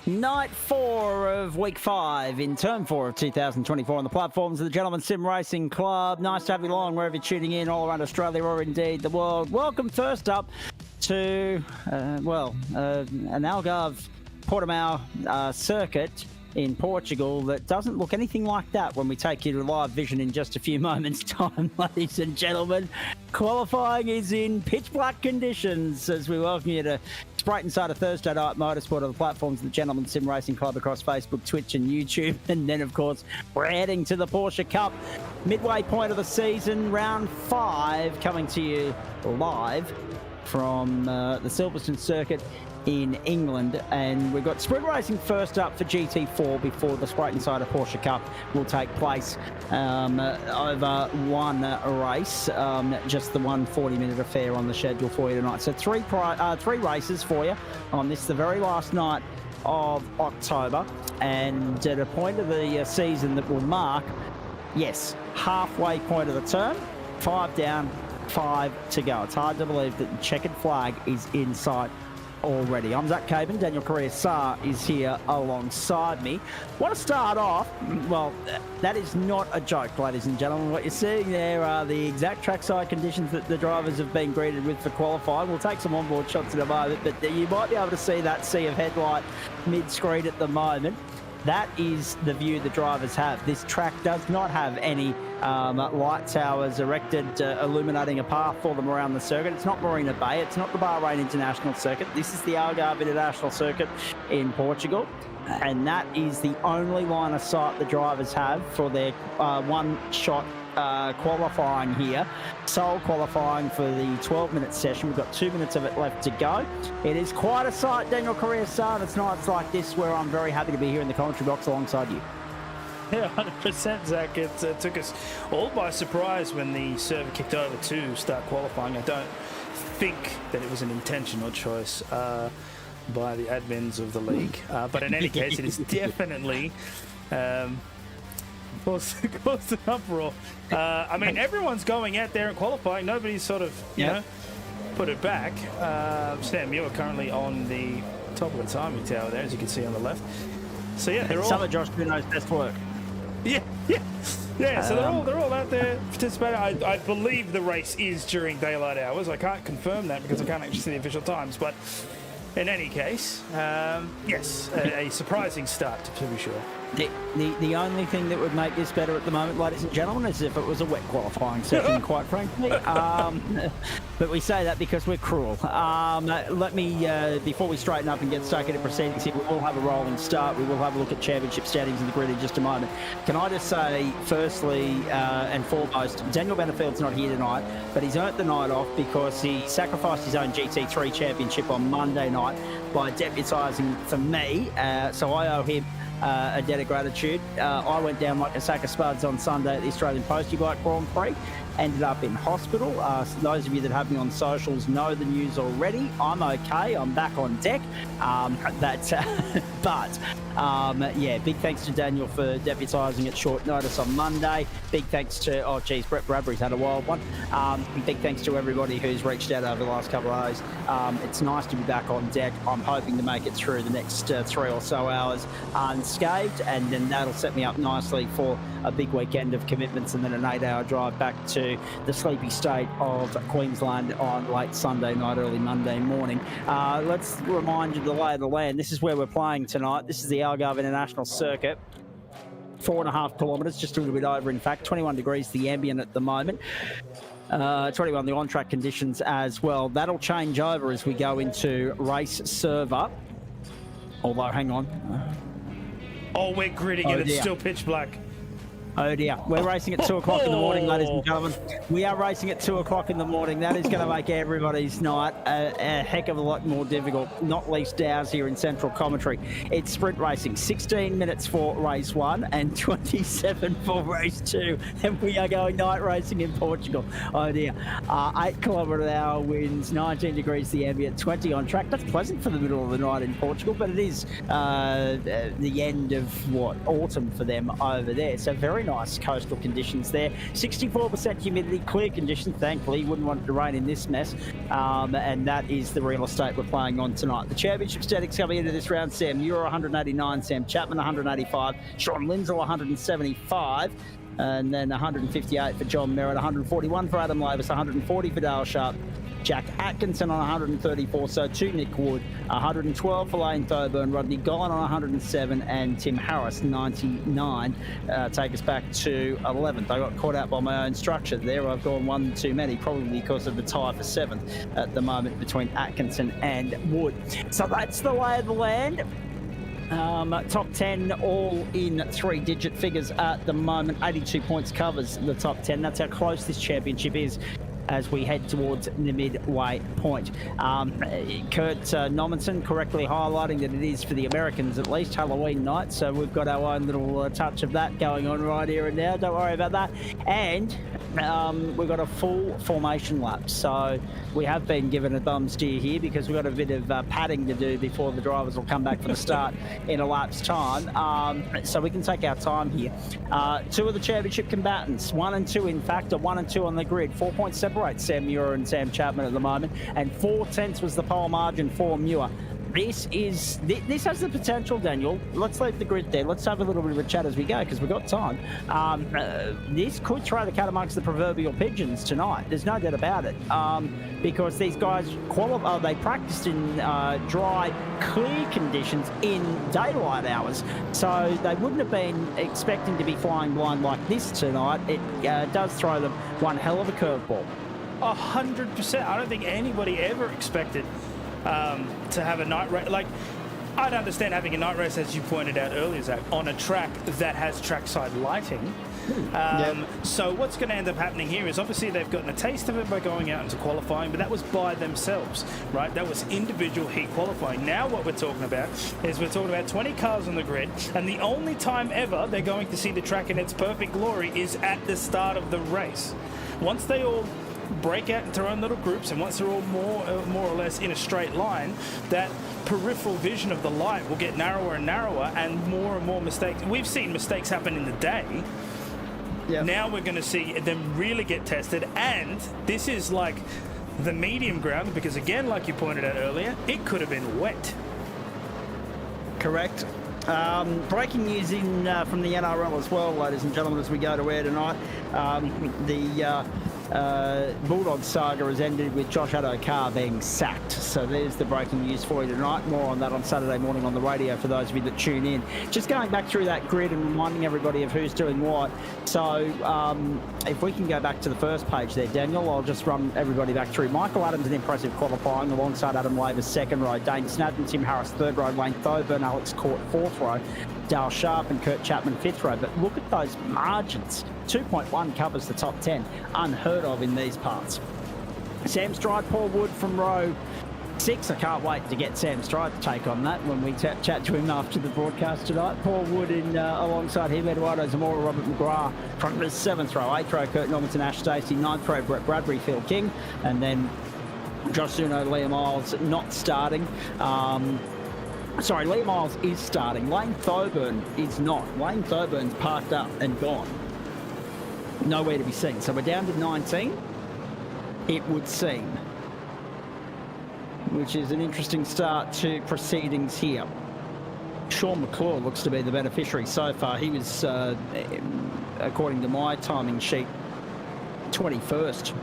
Night 4 of week 5 in term 4 of 2024 on the platforms of the Gentleman Sim Racing Club. Nice to have you along wherever you're tuning in all around Australia or indeed the world. Welcome first up to, an Algarve Portimão circuit in Portugal that doesn't look anything like that when we take you to live vision in just a few moments' time, ladies and gentlemen. Qualifying is in pitch black conditions as we welcome you to Spreyton side of Thursday Night Motorsport on the platforms of the Gentleman Sim Racing Club across Facebook, Twitch and YouTube. And then, of course, we're heading to the Porsche Cup midway point of the season, round 5, coming to you live from the Silverstone circuit in England. And we've got sprint racing first up for GT4 before the Spreyton side of Porsche Cup will take place over one race, just the one 40-minute affair on the schedule for you tonight. So three races for you on this, the very last night of October, and at a point of the season that will mark, yes, halfway point of the term, 5 down, 5 to go. It's hard to believe that the checkered flag is in sight already. I'm Zach Caban. Daniel Correa-Sarr is here alongside me. Want to start off, well, that is not a joke, ladies and gentlemen. What you're seeing there are the exact trackside conditions that the drivers have been greeted with for qualifying. We'll take some onboard shots in a moment, but you might be able to see that sea of headlight mid-screen at the moment. That is the view the drivers have. This track does not have any light towers erected illuminating a path for them around the circuit. It's not Marina Bay. It's not the Bahrain International Circuit. This is the Algarve International Circuit in Portugal. And that is the only line of sight the drivers have for their one-shot qualifying here. Sole qualifying for the 12-minute session. We've got 2 minutes of it left to go. It is quite a sight, Daniel Correa-Sarr. It's nights like this where I'm very happy to be here in the commentary box alongside you. Yeah, 100%, Zach. It took us all by surprise when the server kicked over to start qualifying. I don't think that it was an intentional choice by the admins of the league. But in any case, it is definitely caused an uproar. I mean, everyone's going out there and qualifying. Nobody's sort of, you know, put it back. Sam Muir currently on the top of the timing tower there, as you can see on the left. So yeah, they're all some of Josh Bruno's best work. Yeah. So they're all out there participating. I believe the race is during daylight hours. I can't confirm that because I can't actually see the official times. But in any case, yes, a surprising start to be sure. The only thing that would make this better at the moment, ladies and gentlemen, is if it was a wet qualifying session, quite frankly. But we say that because we're cruel. Let me, before we straighten up and get stuck into proceedings here, we will have a rolling start. We will have a look at championship standings in the grid in just a moment. Can I just say, firstly and foremost, Daniel Benefield's not here tonight, but he's earned the night off because he sacrificed his own GT3 championship on Monday night by deputising for me. So I owe him a debt of gratitude. I went down like a sack of spuds on Sunday at the Australian Postie Bike Grand Prix. Ended up in hospital. Those of you that have me on socials know the news already. I'm okay. I'm back on deck. Yeah, big thanks to Daniel for deputising at short notice on Monday. Big thanks to, Brett Bradbury's had a wild one. Big thanks to everybody who's reached out over the last couple of days. It's nice to be back on deck. I'm hoping to make it through the next 3 or so hours unscathed, and then that'll set me up nicely for a big weekend of commitments and then an 8-hour drive back to the sleepy state of Queensland on late Sunday night, early Monday morning. Let's remind you the lay of the land. This is where we're playing tonight. This is the Algarve International Circuit. 4.5 kilometres, just a little bit over, in fact. 21 degrees the ambient at the moment. 21 the on-track conditions as well. That'll change over as we go into race server. Although, hang on. Oh, we're gridding it. It's still pitch black. Oh dear. We're racing at 2 o'clock in the morning, ladies and gentlemen. We are racing at 2 o'clock in the morning. That is going to make everybody's night a heck of a lot more difficult, not least ours here in Central Commentary. It's sprint racing, 16 minutes for race 1 and 27 for race 2. And we are going night racing in Portugal. Oh dear. 8 km/h winds, 19 degrees the ambient, 20 on track. That's pleasant for the middle of the night in Portugal, but it is the end of autumn for them over there. So very very nice coastal conditions there. 64% humidity, clear conditions. Thankfully, you wouldn't want it to rain in this mess. And that is the real estate we're playing on tonight. The championship statics coming into this round: Sam Muir 189, Sam Chapman 185, Sean Lindsell 175. And then 158 for John Merritt, 141 for Adam Lavis, 140 for Dale Sharp, Jack Atkinson on 134, so to Nick Wood, 112 for Lane Thoburn, Rodney Gollan on 107, and Tim Harris 99. Take us back to 11th. I got caught out by my own structure there. I've gone one too many, probably because of the tie for 7th at the moment between Atkinson and Wood. So that's the lay of the land. Top 10 all in 3-digit figures at the moment. 82 points covers the top 10. That's how close this championship is as we head towards the midway point. Kurt Nommensen correctly highlighting that it is, for the Americans at least, Halloween night, so we've got our own little touch of that going on right here and now. Don't worry about that. And we've got a full formation lap, so we have been given a bum steer here because we've got a bit of padding to do before the drivers will come back for the start in a lap's time, so we can take our time here. 2 of the championship combatants, 1 and 2 in fact, are 1 and 2 on the grid. 4 points separate Sam Muir and Sam Chapman at the moment, and 4/10 was the pole margin for Muir. This has the potential, Daniel. Let's leave the grid there. Let's have a little bit of a chat as we go because we've got time. This could throw the cat amongst the proverbial pigeons tonight. There's no doubt about it, because these guys they practiced in dry, clear conditions in daylight hours, so they wouldn't have been expecting to be flying blind like this tonight. It does throw them one hell of a curveball. 100%. I don't think anybody ever expected to have a night race. Like, I'd understand having a night race, as you pointed out earlier, Zach, on a track that has trackside lighting. So what's going to end up happening here is obviously they've gotten a taste of it by going out into qualifying, but that was by themselves, right? That was individual heat qualifying. Now what we're talking about is we're talking about 20 cars on the grid, and the only time ever they're going to see the track in its perfect glory is at the start of the race. Once they all break out into their own little groups, and once they're all more or less in a straight line, that peripheral vision of the light will get narrower and narrower, and more mistakes. We've seen mistakes happen in the day. Yep. Now we're going to see them really get tested, and this is like the medium ground, because again, like you pointed out earlier, it could have been wet. Correct. Breaking news in from the NRL as well, ladies and gentlemen, as we go to air tonight. The Bulldog saga has ended with Josh Adokar being sacked. So there's the breaking news for you tonight. More on that on Saturday morning on the radio for those of you that tune in. Just going back through that grid and reminding everybody of who's doing what. So if we can go back to the first page there, Daniel, I'll just run everybody back through. Michael Adams, an impressive qualifying alongside Adam Lavis, 2nd row. Dane Snadden, Tim Harris, 3rd row. Wayne Thoburn, Alex Court, 4th row. Dale Sharp and Kurt Chapman, 5th row. But look at those margins. 2.1 covers the top 10. Unheard of in these parts. Sam Stride, Paul Wood from row 6. I can't wait to get Sam Stride to take on that when we chat to him after the broadcast tonight. Paul Wood in alongside him, Eduardo Zamora, Robert McGrath from the 7th row. 8th row, Kurt Normanton, Ash Stacey. 9th row, Brett Bradbury, Phil King. And then Josh Zuno, Liam Miles not starting. Sorry, Liam Miles is starting. Lane Thoburn is not. Lane Thoburn's parked up and gone. Nowhere to be seen. So we're down to 19, it would seem, which is an interesting start to proceedings here. Sean McClure looks to be the beneficiary so far. He was, according to my timing sheet, 21st.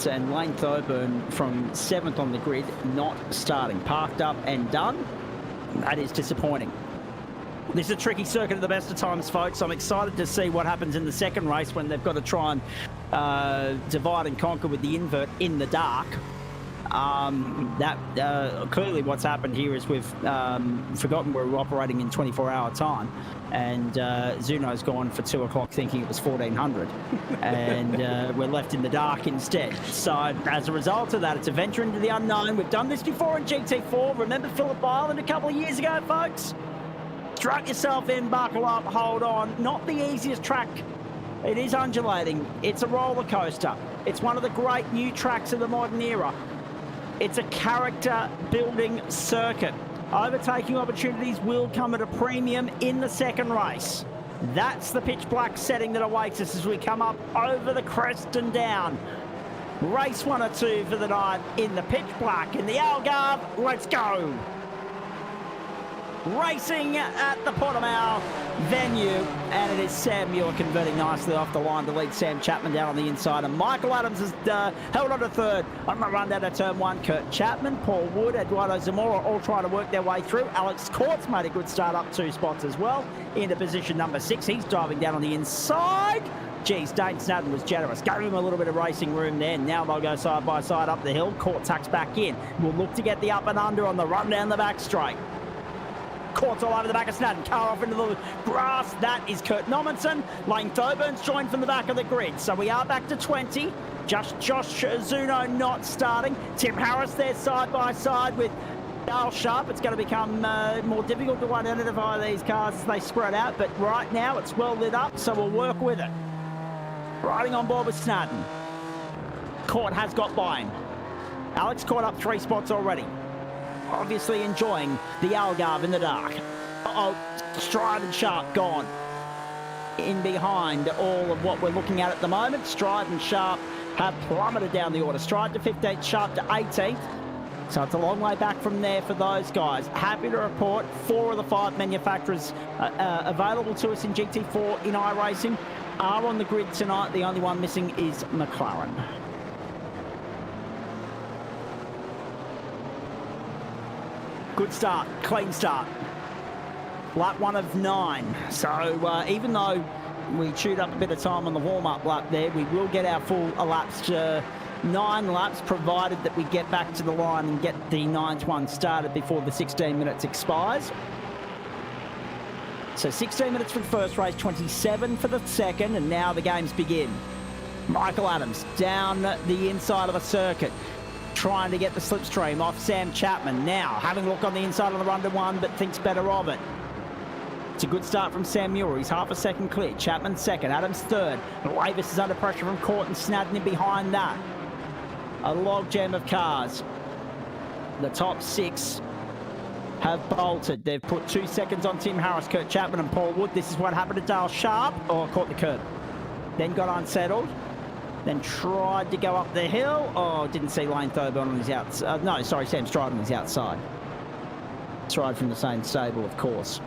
And Lane Thoburn from 7th on the grid, not starting. Parked up and done. That is disappointing. This is a tricky circuit at the best of times, folks. I'm excited to see what happens in the second race when they've got to try and divide and conquer with the invert in the dark. Clearly what's happened here is we've forgotten we're operating in 24-hour time, and Zuno's gone for 2 o'clock thinking it was 1400, and we're left in the dark instead. So as a result of that, it's a venture into the unknown. We've done this before in GT4. Remember Phillip Island a couple of years ago, folks? Strap yourself in, buckle up, hold on. Not the easiest track. It is undulating. It's a roller coaster. It's one of the great new tracks of the modern era. It's a character-building circuit. Overtaking opportunities will come at a premium in the second race. That's the pitch black setting that awaits us as we come up over the crest and down. Race 1 or 2 for the night in the pitch black in the Algarve. Let's go. Racing at the Portimão venue, and it is Sam Muir converting nicely off the line to lead Sam Chapman down on the inside, and Michael Adams has held on to third on the run down to turn 1. Kurt Chapman, Paul Wood, Eduardo Zamora all trying to work their way through. Alex Court's made a good start up 2 spots as well into position number 6. He's driving down on the inside. Geez, Dane Snadden was generous. Gave him a little bit of racing room there. Now they'll go side by side up the hill. Court tucks back in. We'll look to get the up and under on the run down the back straight. Court's all over the back of Snadden. Car off into the grass. That is Kurt Nommensen. Lane Thoburn's joined from the back of the grid. So we are back to 20. Just Josh Zuno not starting. Tim Harris there side by side with Dale Sharp. It's going to become more difficult to identify these cars as they spread out. But right now it's well lit up, so we'll work with it. Riding on board with Snadden. Court has got by him. Alex Court up 3 spots already. Obviously enjoying the Algarve in the dark. Uh-oh, Stride and Sharp gone. In behind all of what we're looking at the moment. Stride and Sharp have plummeted down the order. Stride to 15th, Sharp to 18th. So it's a long way back from there for those guys. Happy to report 4 of the 5 manufacturers available to us in GT4 in iRacing are on the grid tonight. The only one missing is McLaren. Good start, clean start. Lap 1 of 9. So even though we chewed up a bit of time on the warm-up lap there, we will get our full elapsed 9 laps, provided that we get back to the line and get the 9th one started before the 16 minutes expires. So 16 minutes for the first race, 27 for the second, and now the games begin. Michael Adams down the inside of the circuit, trying to get the slipstream off Sam Chapman. Now having a look on the inside of the run to 1, but thinks better of it. It's a good start from Sam Muir. He's half a second clear. Chapman second, Adams third. Lavis is under pressure from Court and Snadden in behind that. A logjam of cars. The top 6 have bolted. They've put 2 seconds on Tim Harris, Kurt Chapman and Paul Wood. This is what happened to Dale Sharp. Oh, caught the curb. Then got unsettled. Then tried to go up the hill. Oh, didn't see Lane Thoburnn on his outside. No, sorry, Sam Stride on his outside. Stride from the same stable, of course.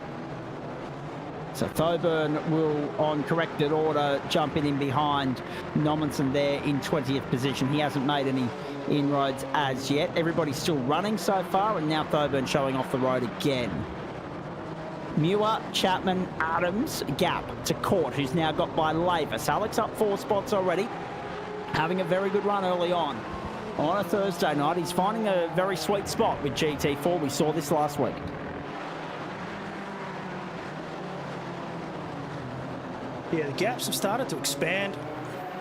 So Thoburnn will, on corrected order, jump in behind Nommensen there in 20th position. He hasn't made any inroads as yet. Everybody's still running so far, and now Thoburnn showing off the road again. Muir, Chapman, Adams, gap to Court, who's now got by Lavis. Alex up 4 spots already, having a very good run early on a Thursday night. He's finding a very sweet spot with GT4. We saw this last week. Yeah, the gaps have started to expand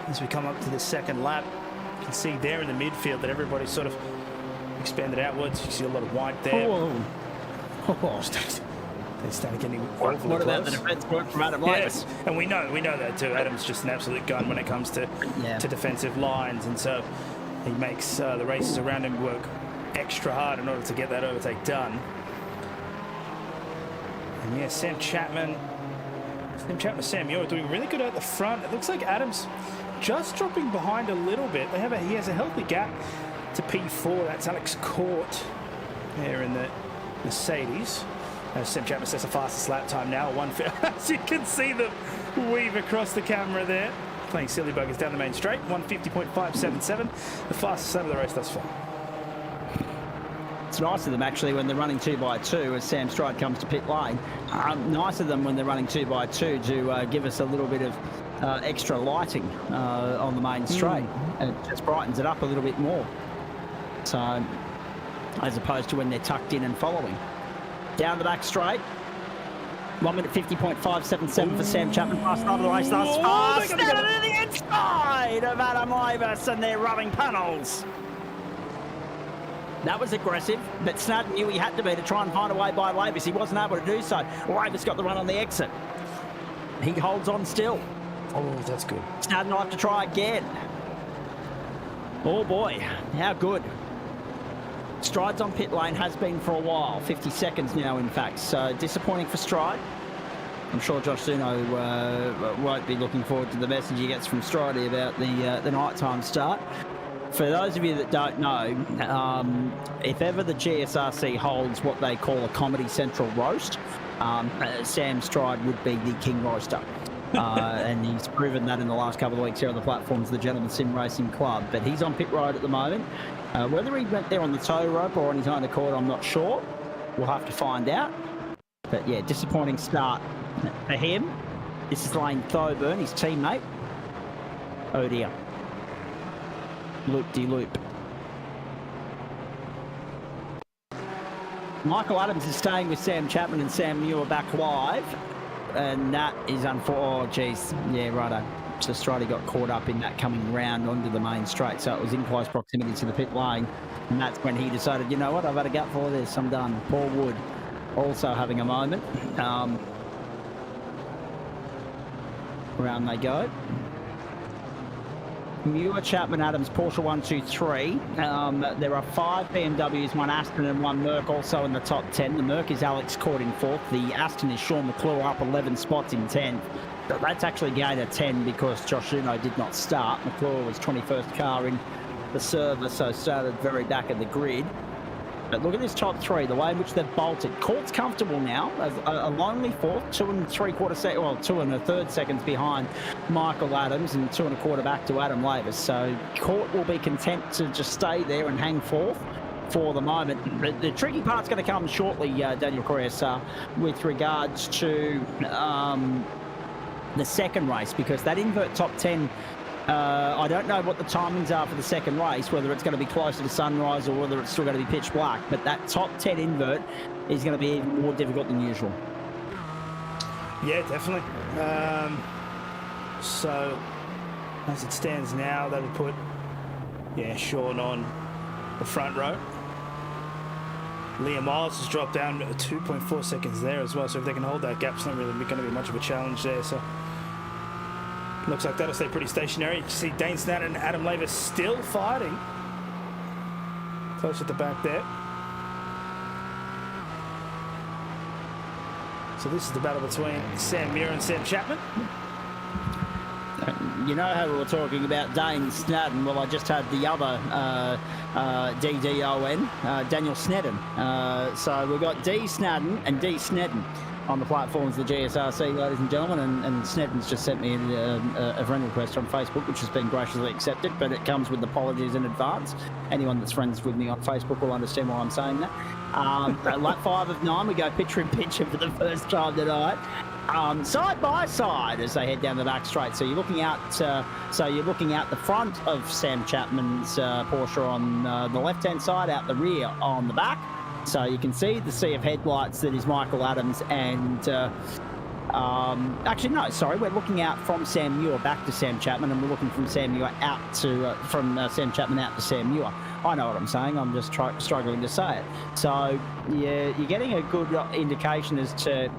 as we come up to the second lap. You can see there in the midfield that everybody's sort of expanded outwards. You see a lot of white there. Oh. They started getting What about the defence work from Adam Lavis? Yeah, and we know that too. Adam's just an absolute gun when it comes to defensive lines, and so he makes the races around him work extra hard in order to get that overtake done. And yeah, Sam Chapman, Sam Muir doing really good at the front. It looks like Adams just dropping behind a little bit. He has a healthy gap to P4. That's Alex Court there in the Mercedes. Sam Chapman says the fastest lap time now. As you can see them weave across the camera there. Playing silly buggers down the main straight. 150.577. The fastest lap of the race thus far. It's nice of them actually when they're running 2x2 as Sam Stride comes to pit lane. Nice of them when they're running 2x2 to give us a little bit of extra lighting on the main straight. And it just brightens it up a little bit more. So, as opposed to when they're tucked in and following. Down the back straight. 1 minute 50.577 for Sam Chapman. Last start of the race thus far. Standing to the inside of Adam Lavis, and they're rubbing panels. That was aggressive, but Snadden knew he had to be to try and find a way by Lavis. He wasn't able to do so. Lavis got the run on the exit. He holds on still. Oh, that's good. Snadden will have to try again. Oh boy, how good. Stride's on pit lane, has been for a while. 50 seconds now, in fact. So disappointing for Stride. I'm sure Josh Zuno won't be looking forward to the message he gets from Stridey about the nighttime start. For those of you that don't know, if ever the GSRC holds what they call a Comedy Central roast, Sam Stride would be the king roaster. And he's proven that in the last couple of weeks here on the platforms of the Gentleman Sim Racing Club. But he's on pit road at the moment. Whether he went there on the tow rope or on his own accord, I'm not sure. We'll have to find out. But yeah, disappointing start for him. This is Lane Thoburn, his teammate. Oh dear. Loop-de-loop. Michael Adams is staying with Sam Chapman and Sam Muir back live. And that is unfortunate. Oh, geez. Yeah, righto. So Stridey got caught up in that coming round onto the main straight. So it was in close proximity to the pit lane. And that's when he decided, you know what, I've had a gut for this. I'm done. Paul Wood also having a moment. Around they go. Muir, Chapman, Adams, Porsche 1, 2, 3. There are 5 BMWs, 1 Aston and 1 Merc also in the top 10. The Merc is Alex Court in 4th. The Aston is Sean McClure up 11 spots in 10th. But that's actually gained a 10 because Josh Zuno did not start. McClure was 21st car in the server, so started very back of the grid. But look at this top 3, the way in which they've bolted. Court's comfortable now, as a lonely 4th, 2 3/4 seconds, well, 2 1/3 seconds behind Michael Adams and 2 1/4 back to Adam Lavis. So Court will be content to just stay there and hang 4th for the moment. The tricky part's going to come shortly, Daniel Correas, with regards to the second race, because that invert top 10, I don't know what the timings are for the second race, whether it's going to be closer to sunrise or whether it's still going to be pitch black, but that top 10 invert is going to be even more difficult than usual. Yeah, definitely. So as it stands now, they would put Sean on the front row. Liam Miles has dropped down 2.4 seconds there as well, so if they can hold that gap, it's not really going to be much of a challenge there. So looks like that'll stay pretty stationary. You can see Dane Snadden and Adam Lavis still fighting. Close at the back there. So this is the battle between Sam Muir and Sam Chapman. You know how we were talking about Dane Snadden? Well, I just had the other DDON, Daniel Snedden. So we've got D Snadden and D Snedden on the platforms of the GSRC, ladies and gentlemen, and Snedden's just sent me a friend request on Facebook, which has been graciously accepted, but it comes with apologies in advance. Anyone that's friends with me on Facebook will understand why I'm saying that. Lap 5 of 9, we go picture in picture for the first time tonight. Side by side as they head down the back straight. So you're looking out. The front of Sam Chapman's Porsche on the left-hand side, out the rear on the back. So you can see the sea of headlights that is Michael Adams and... actually, no, sorry. We're looking out from Sam Muir back to Sam Chapman, and we're looking from Sam Muir out to... Sam Chapman out to Sam Muir. I know what I'm saying. I'm just struggling to say it. So, yeah, you're getting a good indication as to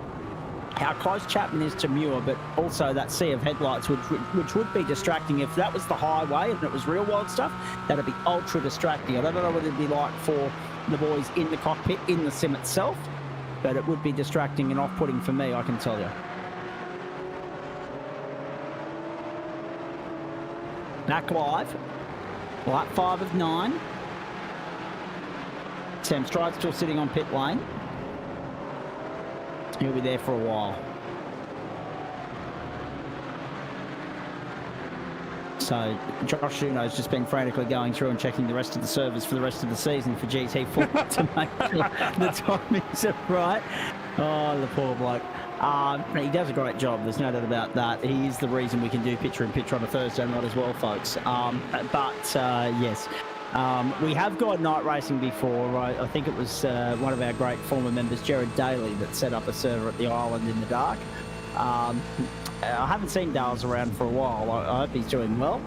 how close Chapman is to Muir, but also that sea of headlights, which would be distracting. If that was the highway and it was real world stuff, that'd be ultra distracting. I don't know what it'd be like for the boys in the cockpit, in the sim itself, but it would be distracting and off-putting for me, I can tell you. Back live, lap 5 of 9. Sam Stride's still sitting on pit lane. He'll be there for a while. So Josh Zuno's just been frantically going through and checking the rest of the servers for the rest of the season for GT4 to make sure the timings are right. Oh, the poor bloke. He does a great job, there's no doubt about that. He is the reason we can do picture-in-picture on a Thursday night as well, folks. Yes. We have gone night racing before. I think it was one of our great former members, Jared Daly, that set up a server at the island in the dark. I haven't seen Dales around for a while. I hope he's doing well.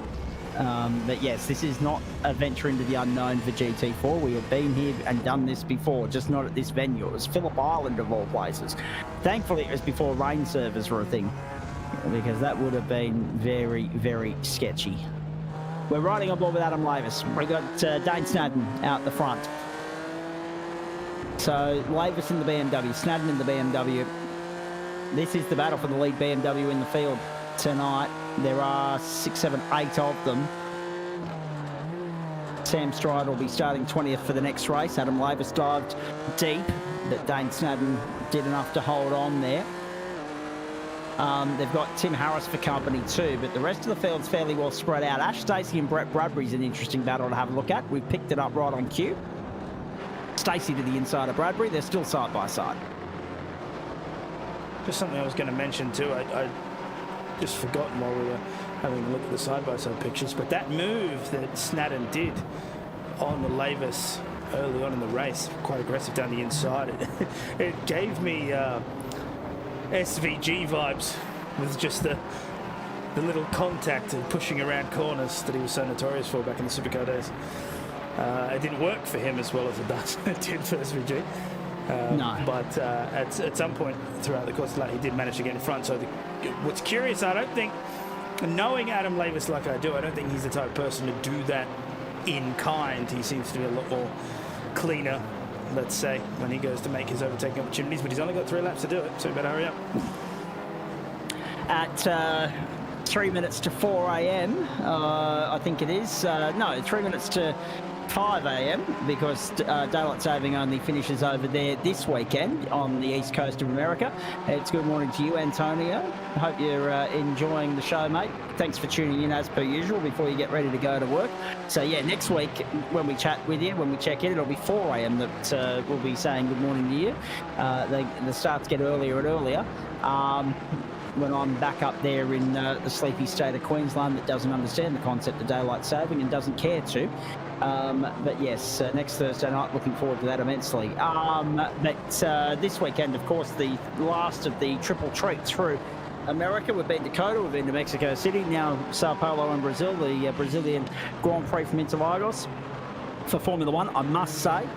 But yes, this is not a venture into the unknown for GT4. We have been here and done this before, just not at this venue. It was Phillip Island of all places. Thankfully, it was before rain servers were a thing, because that would have been very, very sketchy. We're riding on board with Adam Lavis. We got Dane Snadden out the front. So Lavis in the BMW, Snadden in the BMW. This is the battle for the lead BMW in the field tonight. There are 6, 7, 8 of them. Sam Strider will be starting 20th for the next race. Adam Lavis dived deep, but Dane Snadden did enough to hold on there. They've got Tim Harris for company too, but the rest of the field's fairly well spread out. Ash Stacey and Brett Bradbury's an interesting battle to have a look at. We've picked it up right on cue. Stacey to the inside of Bradbury. They're still side by side. Just something I was going to mention too. I just forgotten while we were having a look at the side-by-side pictures, but that move that Snadden did on the Lavis early on in the race, quite aggressive down the inside, it gave me SVG vibes with just the little contact and pushing around corners that he was so notorious for back in the supercar days. It didn't work for him as well as it does. It did for SVG. No. But at some point throughout the course of that, he did manage to get in front. So what's curious, I don't think, knowing Adam Lavis like I do, I don't think he's the type of person to do that in kind. He seems to be a lot more cleaner, let's say, when he goes to make his overtaking opportunities, but he's only got 3 laps to do it, so he better hurry up. At 3 minutes to 4 a.m, I think it is. No, 3 minutes to 5 a.m, because daylight saving only finishes over there this weekend on the east coast of America. It's good morning to you, Antonio. I hope you're enjoying the show, mate. Thanks for tuning in as per usual before you get ready to go to work. So yeah, next week when we chat with you, when we check in, it'll be 4 a.m. that we'll be saying good morning to you. The starts get earlier and earlier. When I'm back up there in the sleepy state of Queensland that doesn't understand the concept of daylight saving and doesn't care to. But yes, next Thursday night, looking forward to that immensely. But this weekend, of course, the last of the triple treat through America. We've been to Dakota, we've been to Mexico City, now Sao Paulo and Brazil, the Brazilian Grand Prix from Interlagos for Formula One. I must say,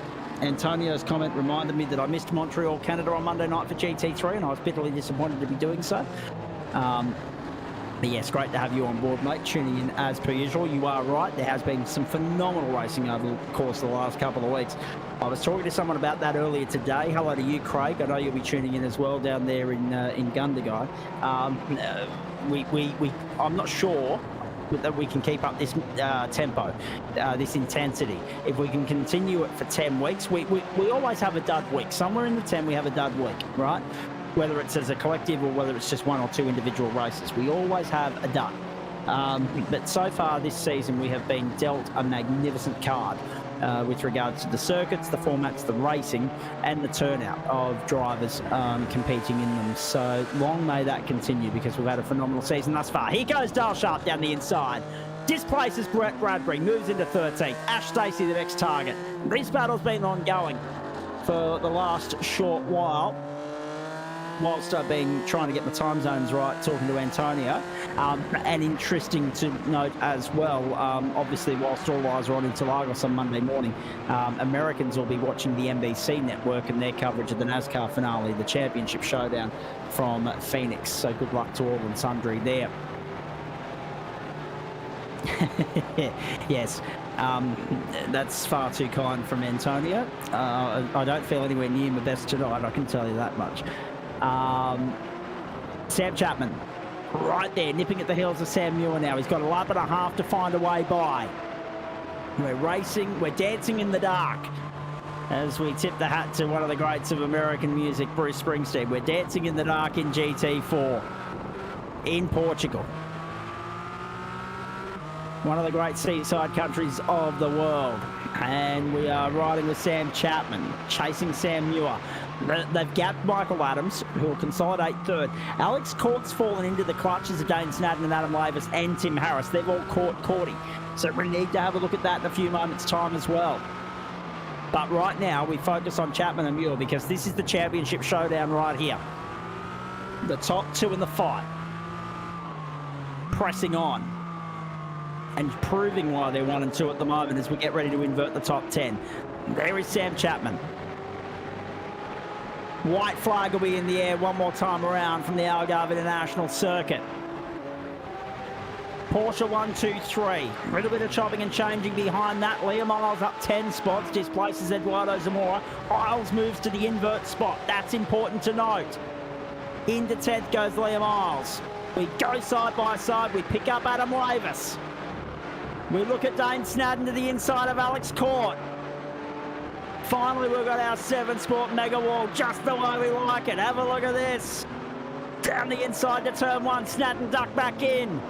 Antonio's comment reminded me that I missed Montreal, Canada on Monday night for GT3, and I was bitterly disappointed to be doing so. But yes, great to have you on board, mate, tuning in as per usual. You are right, there has been some phenomenal racing over the course of the last couple of weeks. I was talking to someone about that earlier today. Hello to you, Craig. I know you'll be tuning in as well down there in Gundagai. I'm not sure that we can keep up this tempo, this intensity. If we can continue it for 10 weeks, we always have a dud week. Somewhere in the 10 we have a dud week, right? Whether it's as a collective or whether it's just 1 or 2 individual races. We always have a dud. But so far this season we have been dealt a magnificent card with regards to the circuits, the formats, the racing, and the turnout of drivers competing in them. So long may that continue, because we've had a phenomenal season thus far. Here goes Dale Sharp down the inside. Displaces Brett Bradbury, moves into 13th. Ash Stacey the next target. This battle's been ongoing for the last short while. Whilst I've been trying to get my time zones right, talking to Antonio. And interesting to note as well, obviously whilst all eyes are on Interlagos on Monday morning, Americans will be watching the NBC network and their coverage of the NASCAR finale, the championship showdown from Phoenix. So good luck to all and sundry there. Yes, that's far too kind from Antonio. I don't feel anywhere near my best tonight, I can tell you that much. Sam Chapman, right there, nipping at the heels of Sam Muir now. He's got a lap and a half to find a way by. We're racing, we're dancing in the dark as we tip the hat to one of the greats of American music, Bruce Springsteen. We're dancing in the dark in GT4 in Portugal. One of the great seaside countries of the world. And we are riding with Sam Chapman, chasing Sam Muir. They've gapped Michael Adams, who will consolidate third. Alex Court's fallen into the clutches of Dane Snadden and Adam Lavis and Tim Harris. They've all caught Cordy. So we need to have a look at that in a few moments' time as well. But right now, we focus on Chapman and Muir, because this is the championship showdown right here. The top 2 in the fight. Pressing on. And proving why they're 1 and 2 at the moment as we get ready to invert the top 10. There is Sam Chapman. White flag will be in the air one more time around from the Algarve International Circuit. Porsche 1, 2, 3. A little bit of chopping and changing behind that. Liam Isles up 10 spots, displaces Eduardo Zamora. Isles moves to the invert spot. That's important to note. Into 10th goes Liam Isles. We go side by side. We pick up Adam Lavis. We look at Dane Snadden to the inside of Alex Court. Finally, we've got our 7-sport mega wall just the way we like it. Have a look at this. Down the inside to turn 1. Snadden ducked back in.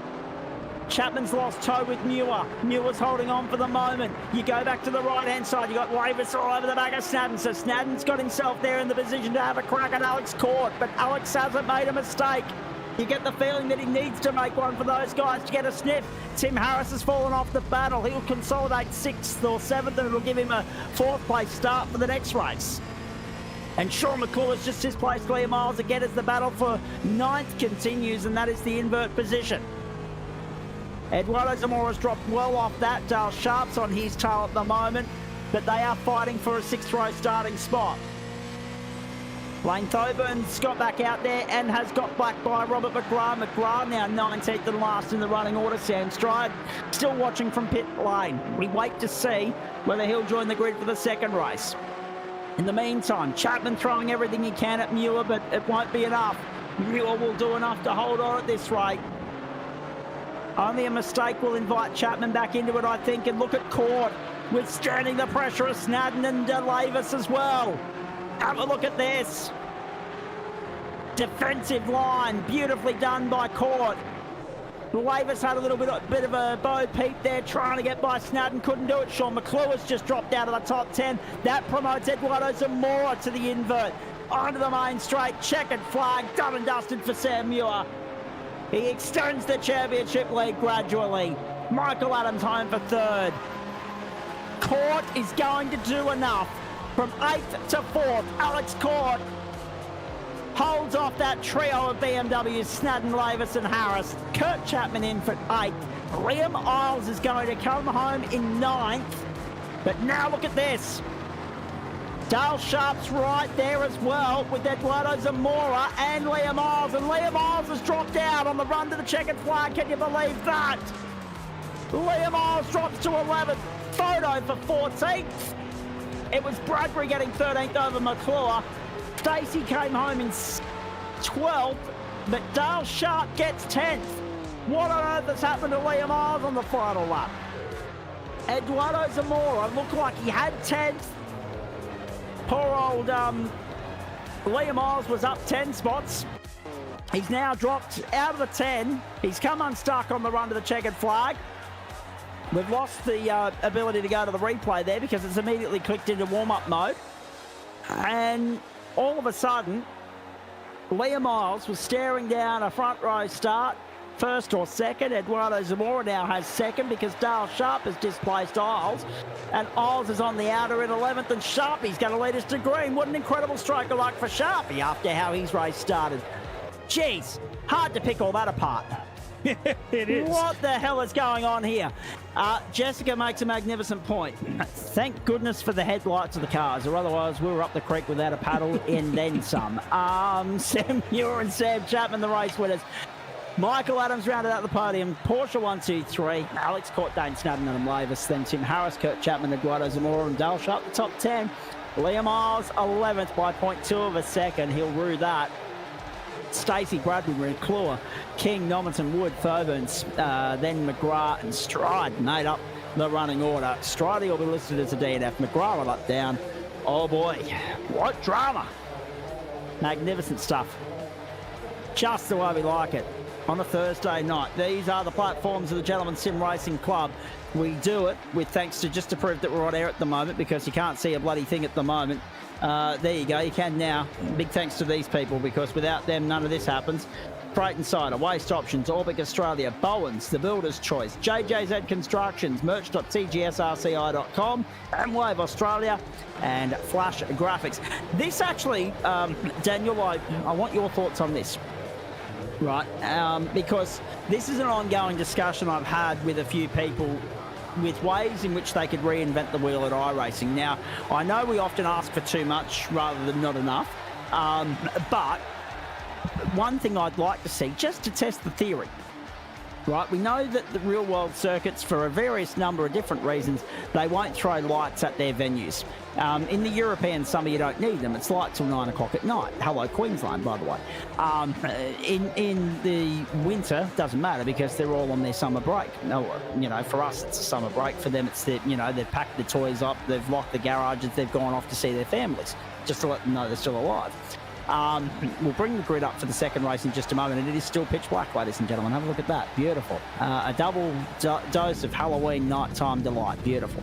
Chapman's lost toe with Muir. Muir's holding on for the moment. You go back to the right-hand side. You got Lavis all over the back of Snadden. So Snadden's got himself there in the position to have a crack at Alex Court. But Alex hasn't made a mistake. You get the feeling that he needs to make one for those guys to get a sniff. Tim Harris has fallen off the battle. He'll consolidate 6th or 7th, and it'll give him a 4th place start for the next race. And Sean McCullough's just displaced Liam Miles again as the battle for 9th continues, and that is the invert position. Eduardo Zamora's dropped well off that. Dale Sharp's on his tail at the moment, but they are fighting for a 6th row starting spot. Lane Thoburn's got back out there and has got back by Robert McGrath. McGrath now 19th and last in the running order. Sam Stride still watching from pit lane. We wait to see whether he'll join the grid for the second race. In the meantime, Chapman throwing everything he can at Muir, but it won't be enough. Muir will do enough to hold on at this rate. Only a mistake will invite Chapman back into it, I think, and look at Court withstanding the pressure of Snadden and Lavis as well. Have a look at this. Defensive line, beautifully done by Court. Lavis had a little bit of a bow peep there, trying to get by Snadden, couldn't do it. Sean McClure's just dropped out of the top 10. That promotes Eduardo Zamora to the invert. Onto the main straight, checkered flag, done and dusted for Sam Muir. He extends the championship lead gradually. Michael Adams home for 3rd. Court is going to do enough. From 8th to 4th, Alex Court holds off that trio of BMWs, Snadden, Lavis and Harris. Kurt Chapman in for 8th. Liam Isles is going to come home in 9th. But now look at this. Dale Sharp's right there as well with Eduardo Zamora and Liam Isles. And Liam Isles has dropped out on the run to the checkered flag. Can you believe that? Liam Isles drops to 11th. Photo for 14th. It was Bradbury getting 13th over McClure. Stacey came home in 12th, but Dale Sharp gets 10th. What on earth has happened to Liam Isles on the final lap? Eduardo Zamora looked like he had 10th. Poor old Liam Isles was up 10 spots. He's now dropped out of the 10. He's come unstuck on the run to the checkered flag. We've lost the ability to go to the replay there because it's immediately clicked into warm-up mode. And all of a sudden, Liam Isles was staring down a front row start, 1st or 2nd. Eduardo Zamora now has 2nd because Dale Sharp has displaced Isles. And Isles is on the outer in 11th, and Sharpie's going to lead us to green. What an incredible stroke of luck for Sharpie after how his race started. Jeez, hard to pick all that apart. It is. What the hell is going on here? Jessica makes a magnificent point. Thank goodness for the headlights of the cars, or otherwise we were up the creek without a paddle and then some. Sam Muir and Sam Chapman, the race winners. Michael Adams rounded out the podium. Porsche 1, 2, 3. Alex Court, Dane Snadden, Adam Lavis. Then Tim Harris, Kurt Chapman, Eduardo Zamora and Dale Sharp, the top 10. Liam Isles, 11th by 0.2 of a second. He'll rue that. Stacey, Bradbury, McClure, King, Normanton, Wood, Thoburn's, then McGrath and Stride made up the running order. Stride will be listed as a DNF. McGrath will up down. Oh boy, what drama. Magnificent stuff. Just the way we like it on a Thursday night. These are the platforms of the Gentleman Sim Racing Club. We do it with thanks to, just to prove that we're on air at the moment because you can't see a bloody thing at the moment. There you go, you can now. Big thanks to these people because without them none of this happens. Spreyton Cider, Waste Options, Orbic Australia, Bowens, The Builder's Choice, JJZ Constructions, merch.tgsrci.com, Amwave Australia, and Flash Graphics. This actually, Daniel, I want your thoughts on this, right? Because this is an ongoing discussion I've had with a few people with ways in which they could reinvent the wheel at iRacing. Now, I know we often ask for too much rather than not enough, but one thing I'd like to see, just to test the theory, right? We know that the real-world circuits, for a various number of different reasons, they won't throw lights at their venues. In the European summer, you don't need them. It's light till 9 o'clock at night. Hello, Queensland, by the way. In the winter, doesn't matter because they're all on their summer break. No, you know, for us, it's a summer break. For them, it's you know, they've packed the toys up, they've locked the garages, they've gone off to see their families, just to let them know they're still alive. We'll bring the grid up for the second race in just a moment, and it is still pitch black, ladies and gentlemen. Have a look at that. Beautiful. A double dose of Halloween nighttime delight. Beautiful.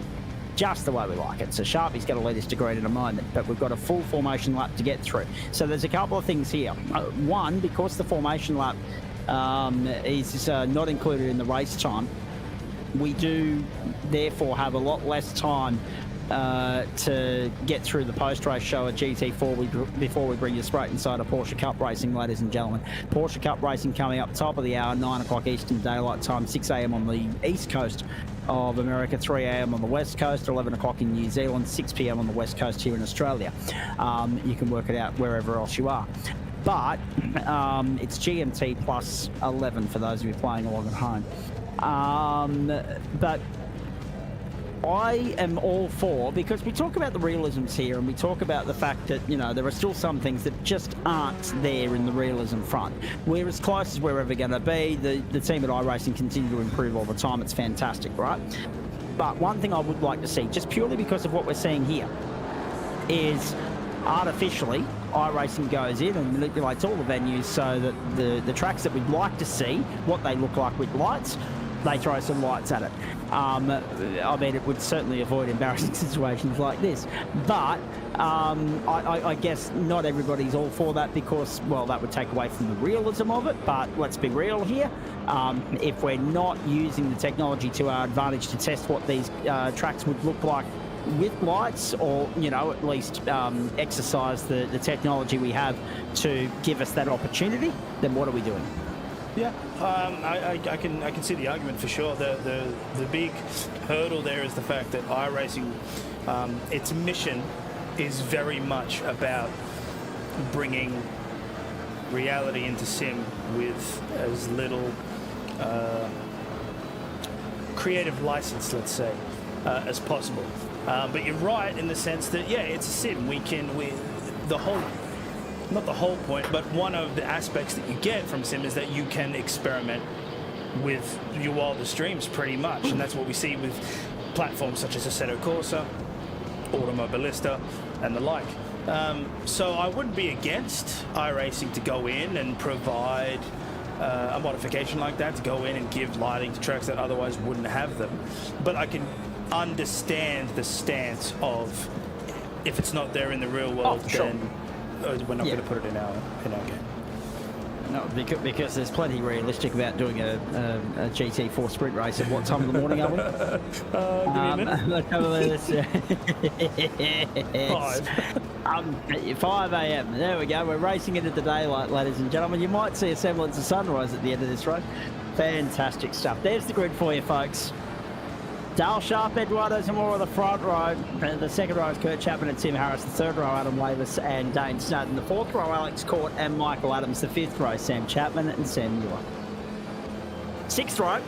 Just the way we like it. So Sharpie's going to lead us to grid in a moment, but we've got a full formation lap to get through. So there's a couple of things here. One, because the formation lap is not included in the race time, we do therefore have a lot less time to get through the post-race show at GT4 before we bring you straight inside of Porsche Cup racing, ladies and gentlemen. Porsche Cup racing coming up top of the hour, 9 o'clock Eastern Daylight Time, 6 a.m. on the east coast of America, 3 a.m. on the west coast, 11 o'clock in New Zealand, 6 p.m. on the west coast here in Australia. You can work it out wherever else you are. But it's GMT plus 11 for those of you playing along at home. But I am all for, because we talk about the realisms here and we talk about the fact that, you know, there are still some things that just aren't there in the realism front. We're as close as we're ever going to be. The team at iRacing continue to improve all the time. It's fantastic, right? But one thing I would like to see, just purely because of what we're seeing here, is artificially iRacing goes in and manipulates all the venues so that the tracks that we'd like to see, what they look like with lights, they throw some lights at it. I mean, it would certainly avoid embarrassing situations like this. But I guess not everybody's all for that because, well, that would take away from the realism of it. But let's be real here. If we're not using the technology to our advantage to test what these tracks would look like with lights, or, you know, at least exercise the technology we have to give us that opportunity, then what are we doing? Yeah, I can see the argument for sure. The big hurdle there is the fact that iRacing, its mission is very much about bringing reality into sim with as little creative license, let's say, as possible. But you're right in the sense that, yeah, it's a sim. Not the whole point, but one of the aspects that you get from sim is that you can experiment with your wildest dreams pretty much, and that's what we see with platforms such as Assetto Corsa, Automobilista, and the like. So I wouldn't be against iRacing to go in and provide a modification like that, to go in and give lighting to tracks that otherwise wouldn't have them. But I can understand the stance of, if it's not there in the real world, then we're not going to put it in our game. No, because there's plenty realistic about doing a GT4 sprint race at what time of the morning are we? Give me a minute. 5 a.m. There we go. We're racing into the daylight, ladies and gentlemen. You might see a semblance of sunrise at the end of this race. Fantastic stuff. There's the grid for you, folks. Dale Sharp, Eduardo Zamora, the front row. The second row is Kurt Chapman and Tim Harris. The third row, Adam Wavis and Dane Snowden. The fourth row, Alex Court and Michael Adams. The fifth row, Sam Chapman and Sam Muir. Sixth row,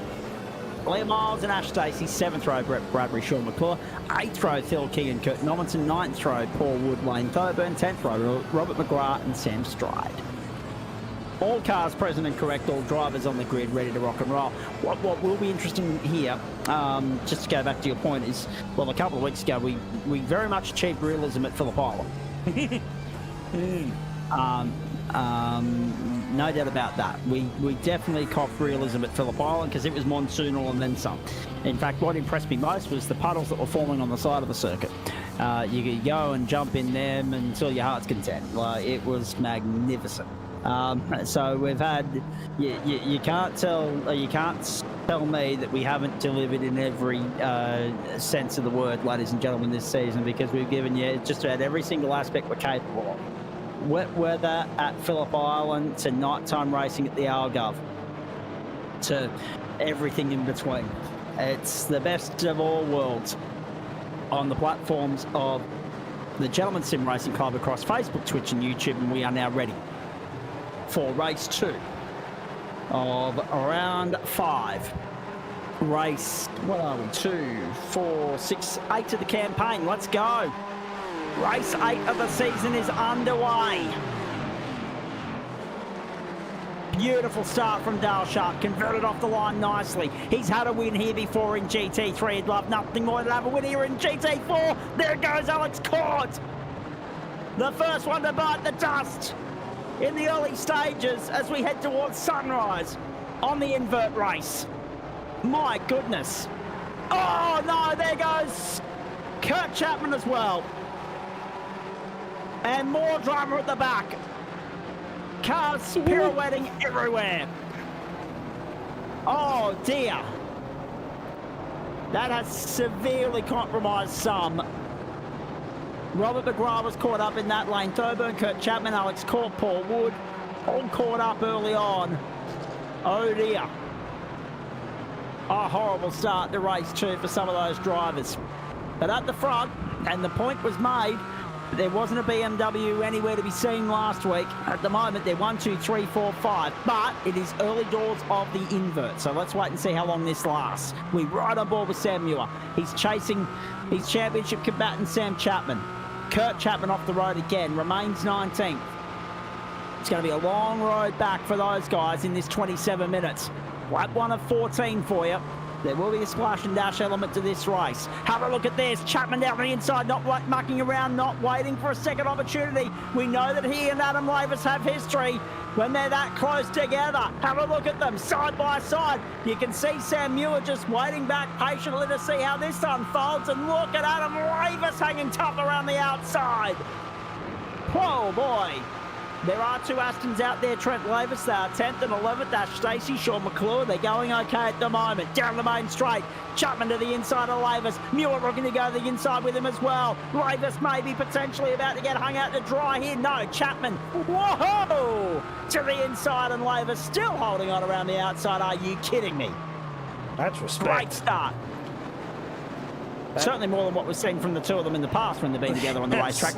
Blair Miles and Ash Stacey. Seventh row, Brett Bradbury, Sean McClure. Eighth row, Phil King and Kurt Normanson. Ninth row, Paul Wood, Lane Thoburn. 10th row, Robert McGrath and Sam Stride. All cars present and correct, all drivers on the grid ready to rock and roll. What will be interesting here, just to go back to your point, is, well, a couple of weeks ago we very much achieved realism at Phillip Island. No doubt about that. We definitely copped realism at Phillip Island because it was monsoonal and then some. In fact, what impressed me most was the puddles that were forming on the side of the circuit. You could go and jump in them until your heart's content. Like, it was magnificent. So we've had, you can't tell me that we haven't delivered in every sense of the word, ladies and gentlemen, this season, because we've given you just about every single aspect we're capable of. Wet weather at Phillip Island to nighttime racing at the Algarve to everything in between. It's the best of all worlds on the platforms of the Gentleman Sim Racing Club across Facebook, Twitch and YouTube, and we are now ready for race 2 of round 5. Race, what are we, 2, 4, 6, 8 of the campaign. Let's go. Race 8 of the season is underway. Beautiful start from Dalshark, converted off the line nicely. He's had a win here before in GT3. He'd love nothing more than have a win here in GT4. There goes Alex Court. The first one to bite the dust in the early stages as we head towards sunrise on the invert race. My goodness. Oh no, there goes Kurt Chapman as well. And more drama at the back. Cars pirouetting everywhere. Oh dear. That has severely compromised some. Robert McGrath was caught up in that lane. Thurburn, Kurt Chapman, Alex Court, Paul Wood, all caught up early on. Oh dear. A horrible start to race 2 for some of those drivers. But at the front, and the point was made, there wasn't a BMW anywhere to be seen last week. At the moment, they're 1, 2, 3, 4, 5. But it is early doors of the invert. So let's wait and see how long this lasts. We're right on board with Sam Muir. He's chasing his championship combatant, Sam Chapman. Kurt Chapman off the road again, remains 19th. It's going to be a long road back for those guys in this 27 minutes. Lap 1 of 14 for you. There will be a splash and dash element to this race. Have a look at this. Chapman down the inside, not mucking around, not waiting for a second opportunity. We know that he and Adam Lavis have history when they're that close together. Have a look at them side by side. You can see Sam Muir just waiting back patiently to see how this unfolds. And look at Adam Lavis hanging tough around the outside. Whoa, boy. There are 2 Astons out there, Trent Lavis, they are 10th and 11th, Ash Stacey, Sean McClure, they're going okay at the moment. Down the main straight, Chapman to the inside of Lavis, Muir looking to go to the inside with him as well. Lavis maybe potentially about to get hung out to dry here. No, Chapman, whoa, to the inside and Lavis still holding on around the outside. Are you kidding me? That's respect. Great start. Certainly more than what we've seen from the 2 of them in the past when they've been together on the racetrack.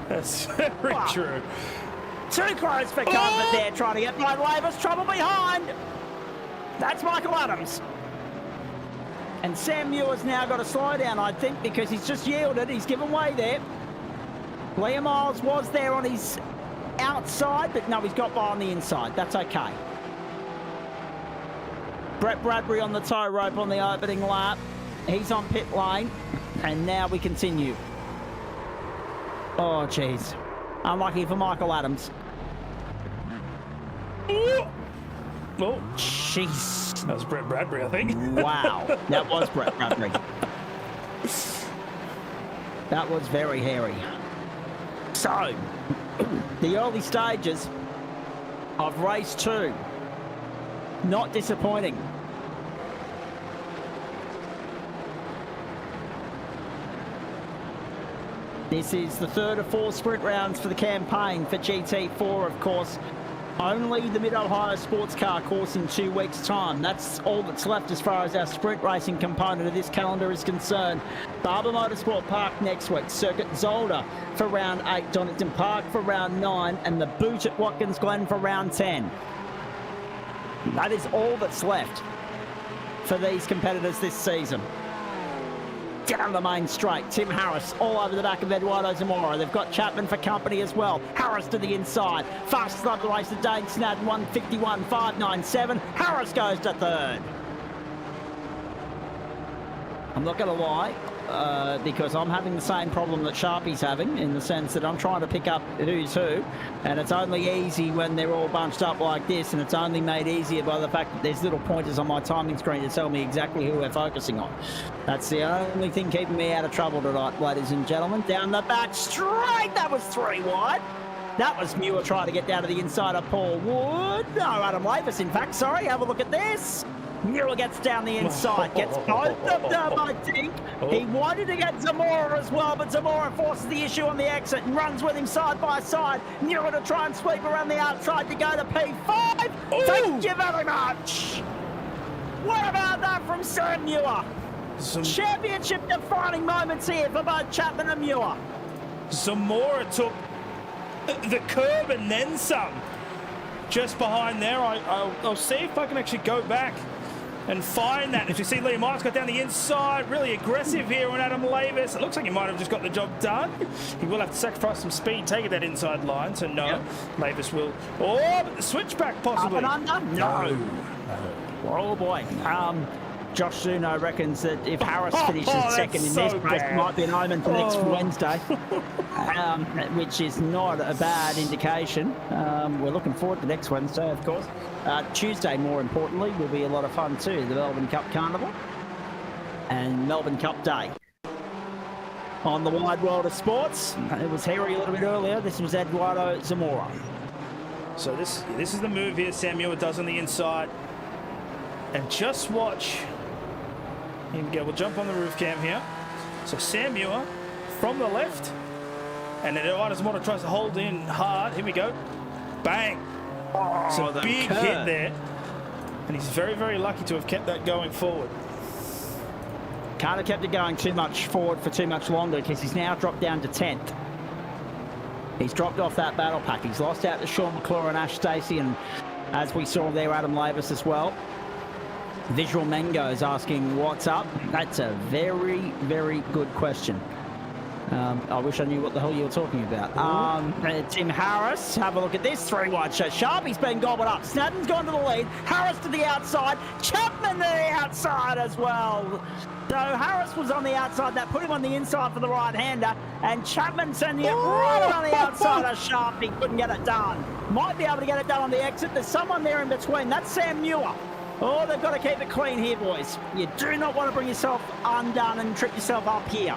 That's very true. Too close for comfort there, trying to get by Lavis. Trouble behind. That's Michael Adams. And Sam Muir's now got to slow down, I think, because he's just yielded. He's given way there. Liam Miles was there on his outside, but no, he's got by on the inside. That's okay. Brett Bradbury on the tow rope on the opening lap. He's on pit lane. And now we continue. Oh, jeez. Unlucky for Michael Adams. Oh, jeez. that was Brett Bradbury, I think. Wow, that was Brett Bradbury. That was very hairy. So, the early stages of race 2. Not disappointing. This is the 3rd of 4 sprint rounds for the campaign for GT4, of course. Only the Mid-Ohio Sports Car course in 2 weeks' time. That's all that's left as far as our sprint racing component of this calendar is concerned. Barber Motorsport Park next week. Circuit Zolder for round 8. Donington Park for round 9. And the Boot at Watkins Glen for round 10. That is all that's left for these competitors this season. Down the main straight, Tim Harris all over the back of Eduardo Zamora. They've got Chapman for company as well. Harris to the inside. Fastest lap of the race to Dane Snadden, 151.597. Harris goes to 3rd. I'm not going to lie, because I'm having the same problem that Sharpie's having, in the sense that I'm trying to pick up who's who, and it's only easy when they're all bunched up like this, and it's only made easier by the fact that there's little pointers on my timing screen to tell me exactly who we're focusing on. That's the only thing keeping me out of trouble tonight, ladies and gentlemen. Down the back straight, that was 3 wide. That was Muir trying to get down to the inside of Paul Wood. No, Adam Lavis, in fact, sorry. Have a look at this. Muir gets down the inside, gets both of them, I think. He wanted to get Zamora as well, but Zamora forces the issue on the exit and runs with him side by side. Muir to try and sweep around the outside to go to P5. Thank you very much. What about that from Sam Muir? Championship defining moments here for both Chapman and Muir. Zamora took the curb and then some. just behind there. I'll see if I can actually go back and find that. If you see Liam Miles got down the inside, really aggressive here on Adam Lavis. It looks like he might have just got the job done. He will have to sacrifice some speed, take it that inside line. So no, yep. Lavis will. Oh, but the switchback possibly. Up and under? No. Oh boy. Josh Zuno reckons that if Harris finishes second in this race, it might be an omen for next Wednesday, which is not a bad indication. We're looking forward to next Wednesday, of course. Tuesday, more importantly, will be a lot of fun too. The Melbourne Cup Carnival and Melbourne Cup Day. On the wide world of sports, it was Harry a little bit earlier. This was Eduardo Zamora. So this is the move here Samuel does on the inside. And just watch. Here we go. We'll jump on the roof cam here. So Sam Muir from the left. And then Eduardo Zamora tries to hold in hard. Here we go. Bang. It's a big hit there. And he's very, very lucky to have kept that going forward. Can't have kept it going too much forward for too much longer because he's now dropped down to 10th. He's dropped off that battle pack. He's lost out to Sean McClure and Ash Stacey. And as we saw there, Adam Lavis as well. Visual Mango's asking what's up. That's a very, very good question. I wish I knew what the hell you were talking about. Tim Harris, have a look at this. 3 wide shot. Sharpie's been gobbled up. Snadden's gone to the lead. Harris to the outside. Chapman to the outside as well. So Harris was on the outside. That put him on the inside for the right-hander. And Chapman sending it right on the outside of Sharpie. Couldn't get it done. Might be able to get it done on the exit. There's someone there in between. That's Sam Muir. Oh, they've got to keep it clean here, boys. You do not want to bring yourself undone and trip yourself up here.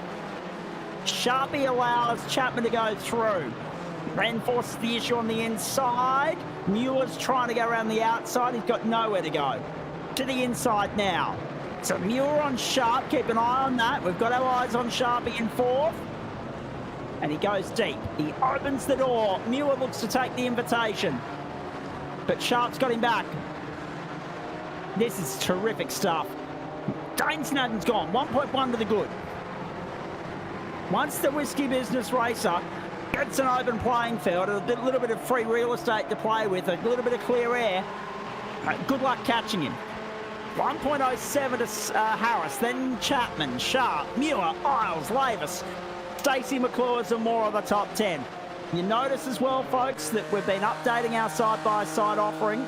Sharpie allows Chapman to go through. Reinforces the issue on the inside. Muir's trying to go around the outside. He's got nowhere to go. To the inside now. So Muir on Sharp. Keep an eye on that. We've got our eyes on Sharpie in 4th. And he goes deep. He opens the door. Muir looks to take the invitation. But Sharp's got him back. This is terrific stuff. Dane Snadden's gone. 1.1 to the good. Once the Whiskey Business Racer gets an open playing field, a little bit of free real estate to play with, a little bit of clear air, good luck catching him. 1.07 to Harris, then Chapman, Sharp, Muir, Isles, Lavis, Stacey McClure, Zamora the top 10. You notice as well, folks, that we've been updating our side-by-side offering.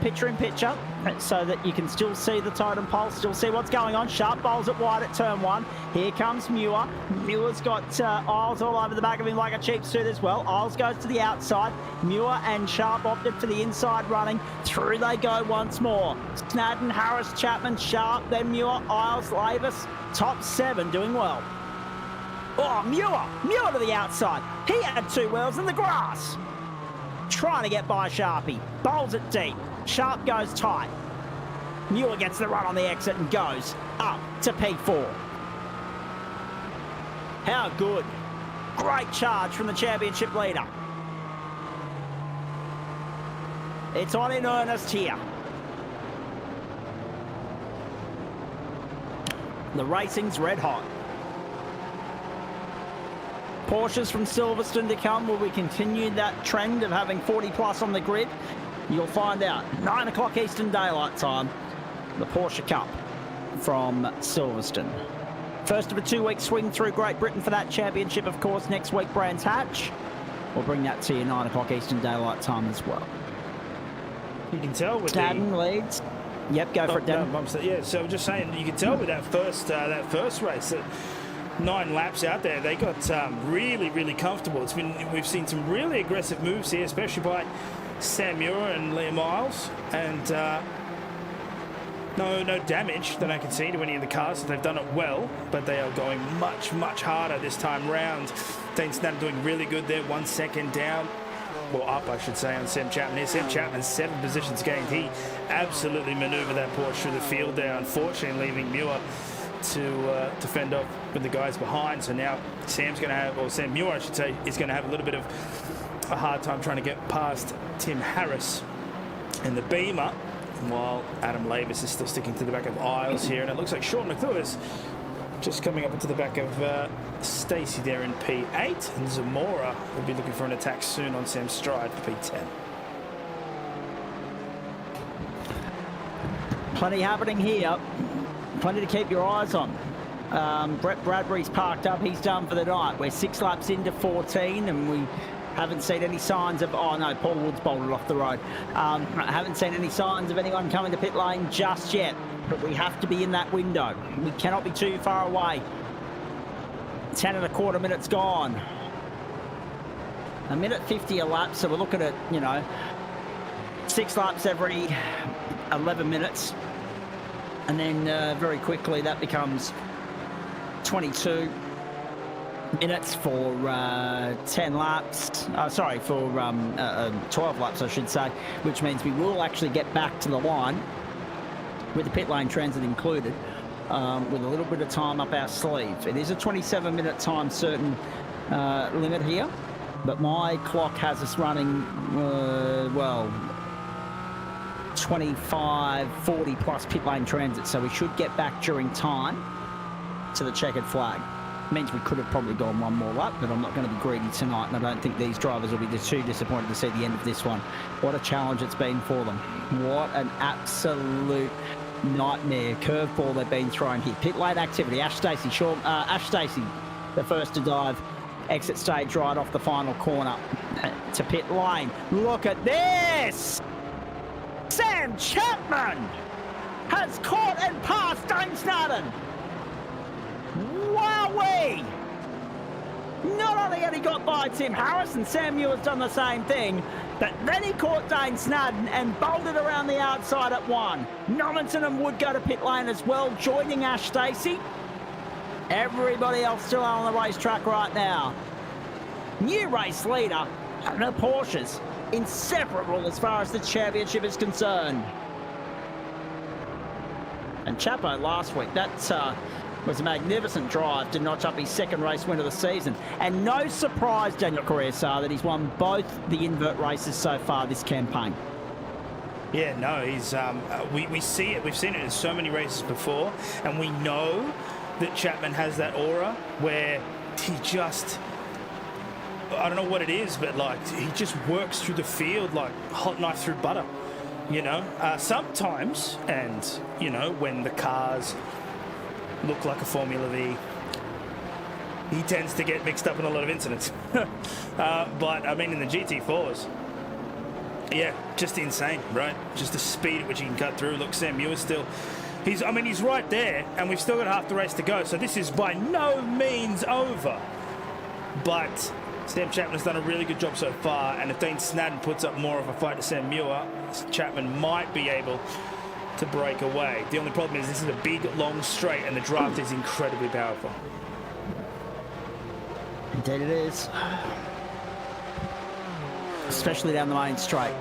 Picture-in-picture, so that you can still see the totem pole, still see what's going on. Sharp bowls it wide at turn 1. Here comes Muir. Muir's got Isles all over the back of him like a cheap suit as well. Isles goes to the outside. Muir and Sharp opted for the inside running. Through they go once more. Snadden, Harris, Chapman, Sharp, then Muir, Isles, Lavis. Top 7 doing well. Oh, Muir to the outside. He had 2 wheels in the grass. Trying to get by Sharpie. Bowls it deep. Sharp goes tight. Muir gets the run on the exit and goes up to P4. How good. Great charge from the championship leader. It's on in earnest here. The racing's red hot. Porsches from Silverstone to come. Will we continue that trend of having 40 plus on the grid? You'll find out. 9 o'clock Eastern Daylight Time. The Porsche Cup from Silverstone. First of a 2-week swing through Great Britain for that championship, of course. Next week, Brands Hatch. We'll bring that to you 9 o'clock Eastern Daylight Time as well. You can tell with Dadden leads. Yep, go for it, Dadden. No, yeah, so I'm just saying, you can tell with that first race that 9 laps out there, they got really, really comfortable. We've seen some really aggressive moves here, especially by Sam Muir and Liam Miles, and no damage that I can see to any of the cars. So they've done it well, but they are going much, much harder this time round. Dane Snadden doing really good there, 1 second down. Well, up, I should say, on Sam Chapman here. Sam Chapman, 7 positions gained. He absolutely manoeuvred that Porsche through the field there, unfortunately leaving Muir to fend off with the guys behind. So now Sam's going to have, or Sam Muir, I should say, is going to have a little bit of a hard time trying to get past Tim Harris in the Beamer, while Adam Lavis is still sticking to the back of Isles here. And it looks like Sean McClure is just coming up into the back of Stacey there in P8. And Zamora will be looking for an attack soon on Sam Stride for P10. Plenty happening here. Plenty to keep your eyes on. Brett Bradbury's parked up. He's done for the night. We're 6 laps into 14 and we haven't seen any signs of... Oh, no, Paul Wood's bolted off the road. Haven't seen any signs of anyone coming to pit lane just yet. But we have to be in that window. We cannot be too far away. 10.25 minutes gone. A minute 50 a lap, so we're looking at, you know, 6 laps every 11 minutes. And then very quickly that becomes 22 minutes for 10 laps. Sorry, for 12 laps, I should say, which means we will actually get back to the line with the pit lane transit included, with a little bit of time up our sleeve. It is a 27-minute time certain limit here, but my clock has us running, well, 25, 40 plus pit lane transit, so we should get back during time to the checkered flag. Means we could have probably gone one more lap, but I'm not going to be greedy tonight, and I don't think these drivers will be too disappointed to see the end of this one. What a challenge it's been for them. What an absolute nightmare curveball they've been throwing here. Pit lane activity. Ash Stacey, the first to dive. Exit stage right off the final corner to pit lane. Look at this! Sam Chapman has caught and passed Dane Snowden. Wowee! Not only had he got by Tim Harris, and Sam Muir's done the same thing, but then he caught Dane Snowden and bolted around the outside at 1. Normanton and Wood go to pit lane as well, joining Ash Stacey. Everybody else still on the racetrack right now. New race leader, the Porsches, inseparable as far as the championship is concerned. And Chapo last week, that was a magnificent drive to notch up his second race win of the season. And no surprise, Daniel Correa, that he's won both the invert races so far this campaign. Yeah, no, he's we see it. We've seen it in so many races before, and we know that Chapman has that aura where he just, I don't know what it is, but like he just works through the field like hot knife through butter, you know. Sometimes, and you know, when the cars look like a Formula V, he tends to get mixed up in a lot of incidents. But I mean, in the GT4s, yeah, just insane, right? Just the speed at which he can cut through. Look, Sam Muir still, he's right there, and we've still got half the race to go. So this is by no means over. But Sam Chapman's done a really good job so far, and if Dane Snowden puts up more of a fight to Sam Muir, Chapman might be able to break away. The only problem is this is a big, long straight, and the draft is incredibly powerful. Indeed it is. Especially down the main straight.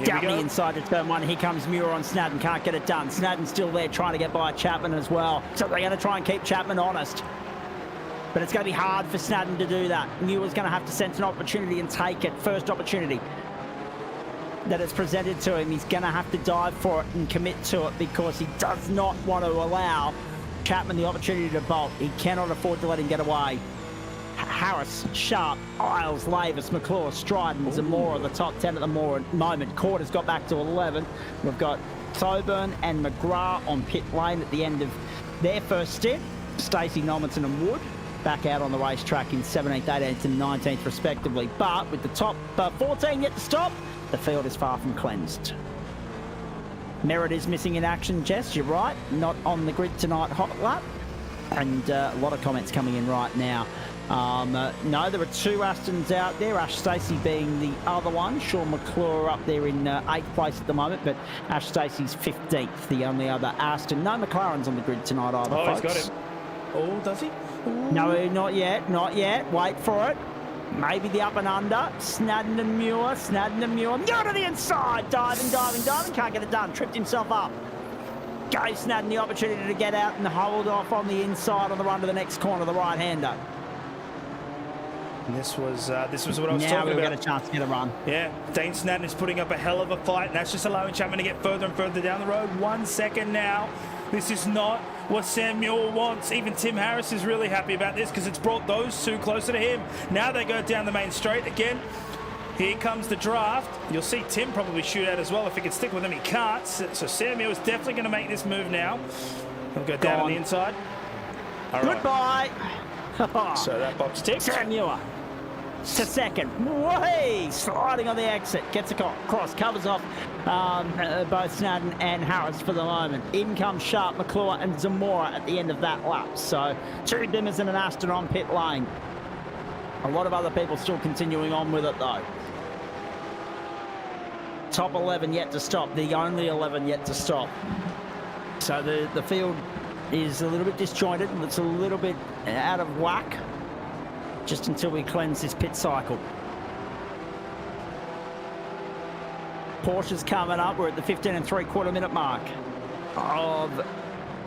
Down the inside to turn 1. Here comes Muir on Snowden. Can't get it done. Snowden's still there trying to get by Chapman as well. So they're going to try and keep Chapman honest. But it's going to be hard for Snowden to do that. Muir's going to have to sense an opportunity and take it. First opportunity that is presented to him. He's going to have to dive for it and commit to it because he does not want to allow Chapman the opportunity to bolt. He cannot afford to let him get away. Harris, Sharp, Isles, Lavis, McClure, Stryden, Zamora, the top 10 at the moment. Quarters got back to 11. We've got Thoburn and McGrath on pit lane at the end of their first stint. Stacey, Normanton and Wood back out on the racetrack in 17th, 18th and 19th respectively. But with the top 14 yet to stop, the field is far from cleansed. Merritt is missing in action, Jess, you're right. Not on the grid tonight, hot lap. And a lot of comments coming in right now. No, there are 2 Astons out there, Ash Stacey being the other one. Sean McClure up there in 8th place at the moment, but Ash Stacey's 15th, the only other Aston. No McLaren's on the grid tonight either, folks. He's got him. Oh, does he? Ooh. No, not yet, not yet. Wait for it. Maybe the up and under. Snowden and Muir. Muir to the inside. Diving. Can't get it done. Tripped himself up. Gave Snowden the opportunity to get out and hold off on the inside on the run to the next corner, the right-hander. And this was what I was talking about. Now we'll get a chance to get a run. Yeah, Dane Snowden is putting up a hell of a fight, and that's just allowing Chapman to get further and further down the road. 1 second now. This is not what Sam Muir wants. Even Tim Harris is really happy about this because it's brought those 2 closer to him. Now they go down the main straight again. Here comes the draft. You'll see Tim probably shoot out as well. If he can stick with him, he can't. So Sam Muir is definitely going to make this move now. He'll go down on the inside. All Goodbye. Right. So that box ticked. Sam Muir to second. Way sliding on the exit. Gets a cross. Covers off both Snadden and Harris for the moment. In comes Sharp, McClure and Zamora at the end of that lap. So 2 Dimmers and an Aston on pit lane. A lot of other people still continuing on with it though. Top 11 yet to stop. The only 11 yet to stop. So the field is a little bit disjointed and it's a little bit out of whack just until we cleanse this pit cycle. Porsche's coming up. We're at the 15 3/4 minute mark of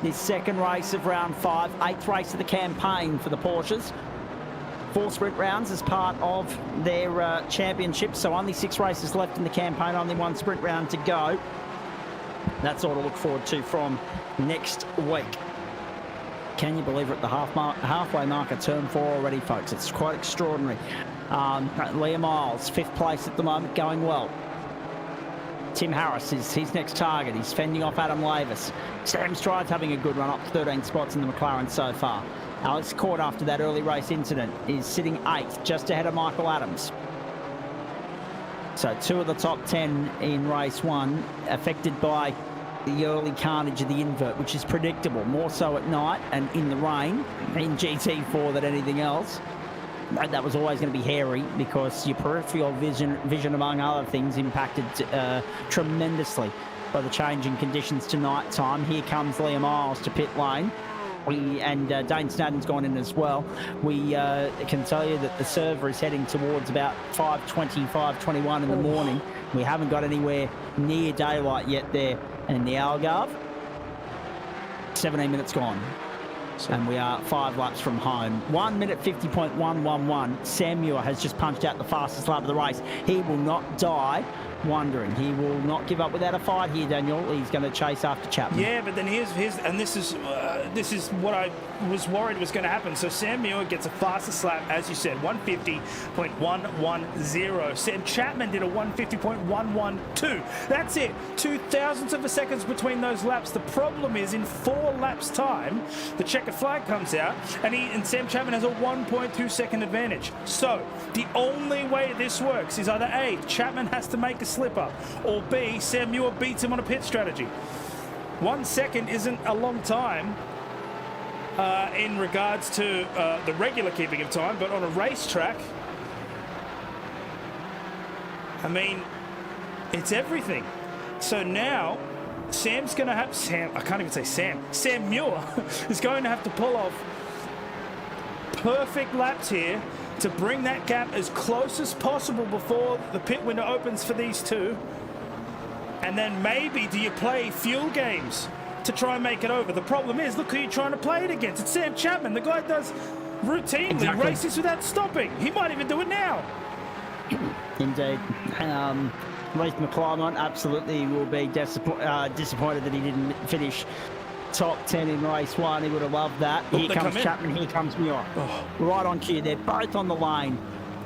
this second race of round 5, 8th race of the campaign for the Porsches. 4 sprint rounds as part of their championship, so only 6 races left in the campaign, only 1 sprint round to go. That's all to look forward to from next week. Can you believe we're at the halfway mark of turn 4 already, folks? It's quite extraordinary. Liam Miles, 5th place at the moment, going well. Tim Harris is his next target. He's fending off Adam Lavis. Sam Stride's having a good run, up 13 spots in the McLaren so far. Alex Court, after that early race incident, is sitting 8th, just ahead of Michael Adams. So 2 of the top 10 in race 1 affected by the early carnage of the invert, which is predictable, more so at night and in the rain in GT4 than anything else. That was always going to be hairy because your peripheral vision among other things impacted tremendously by the changing conditions to night time. Here comes Liam Miles to pit lane. Dane Snadden's gone in as well. We can tell you that the server is heading towards about 5:20, 5:21 in the morning. We haven't got anywhere near daylight yet there in the Algarve. 17 minutes gone. And we are 5 laps from home. 1 minute 50.111. Sam Muir has just punched out the fastest lap of the race. He will not die wondering. He will not give up without a fight here, Daniel. He's going to chase after Chapman. Yeah, but then here's and this is what I was worried was going to happen. So Sam Muir gets a fastest lap, as you said, 150.110. Sam Chapman did a 150.112. That's it. 0.02 of a second between those laps. The problem is in 4 laps time, the checkered flag comes out, and Sam Chapman has a 1.2 second advantage. So the only way this works is either A, Chapman has to make a slip up, or B, Sam Muir beats him on a pit strategy. 1 second isn't a long time in regards to the regular keeping of time, but on a racetrack, I mean, it's everything. So now Sam's going to have I can't even say Sam Muir is going to have to pull off perfect laps here to bring that gap as close as possible before the pit window opens for these two. And then maybe do you play fuel games to try and make it over? The problem is, look who you're trying to play it against. It's Sam Chapman. The guy does routinely races without stopping. He might even do it now. Indeed. Leith McClymont absolutely will be disappointed that he didn't finish top 10 in race 1. He would have loved that. Here comes Chapman, here comes Muir. Right on cue. They're both on the lane.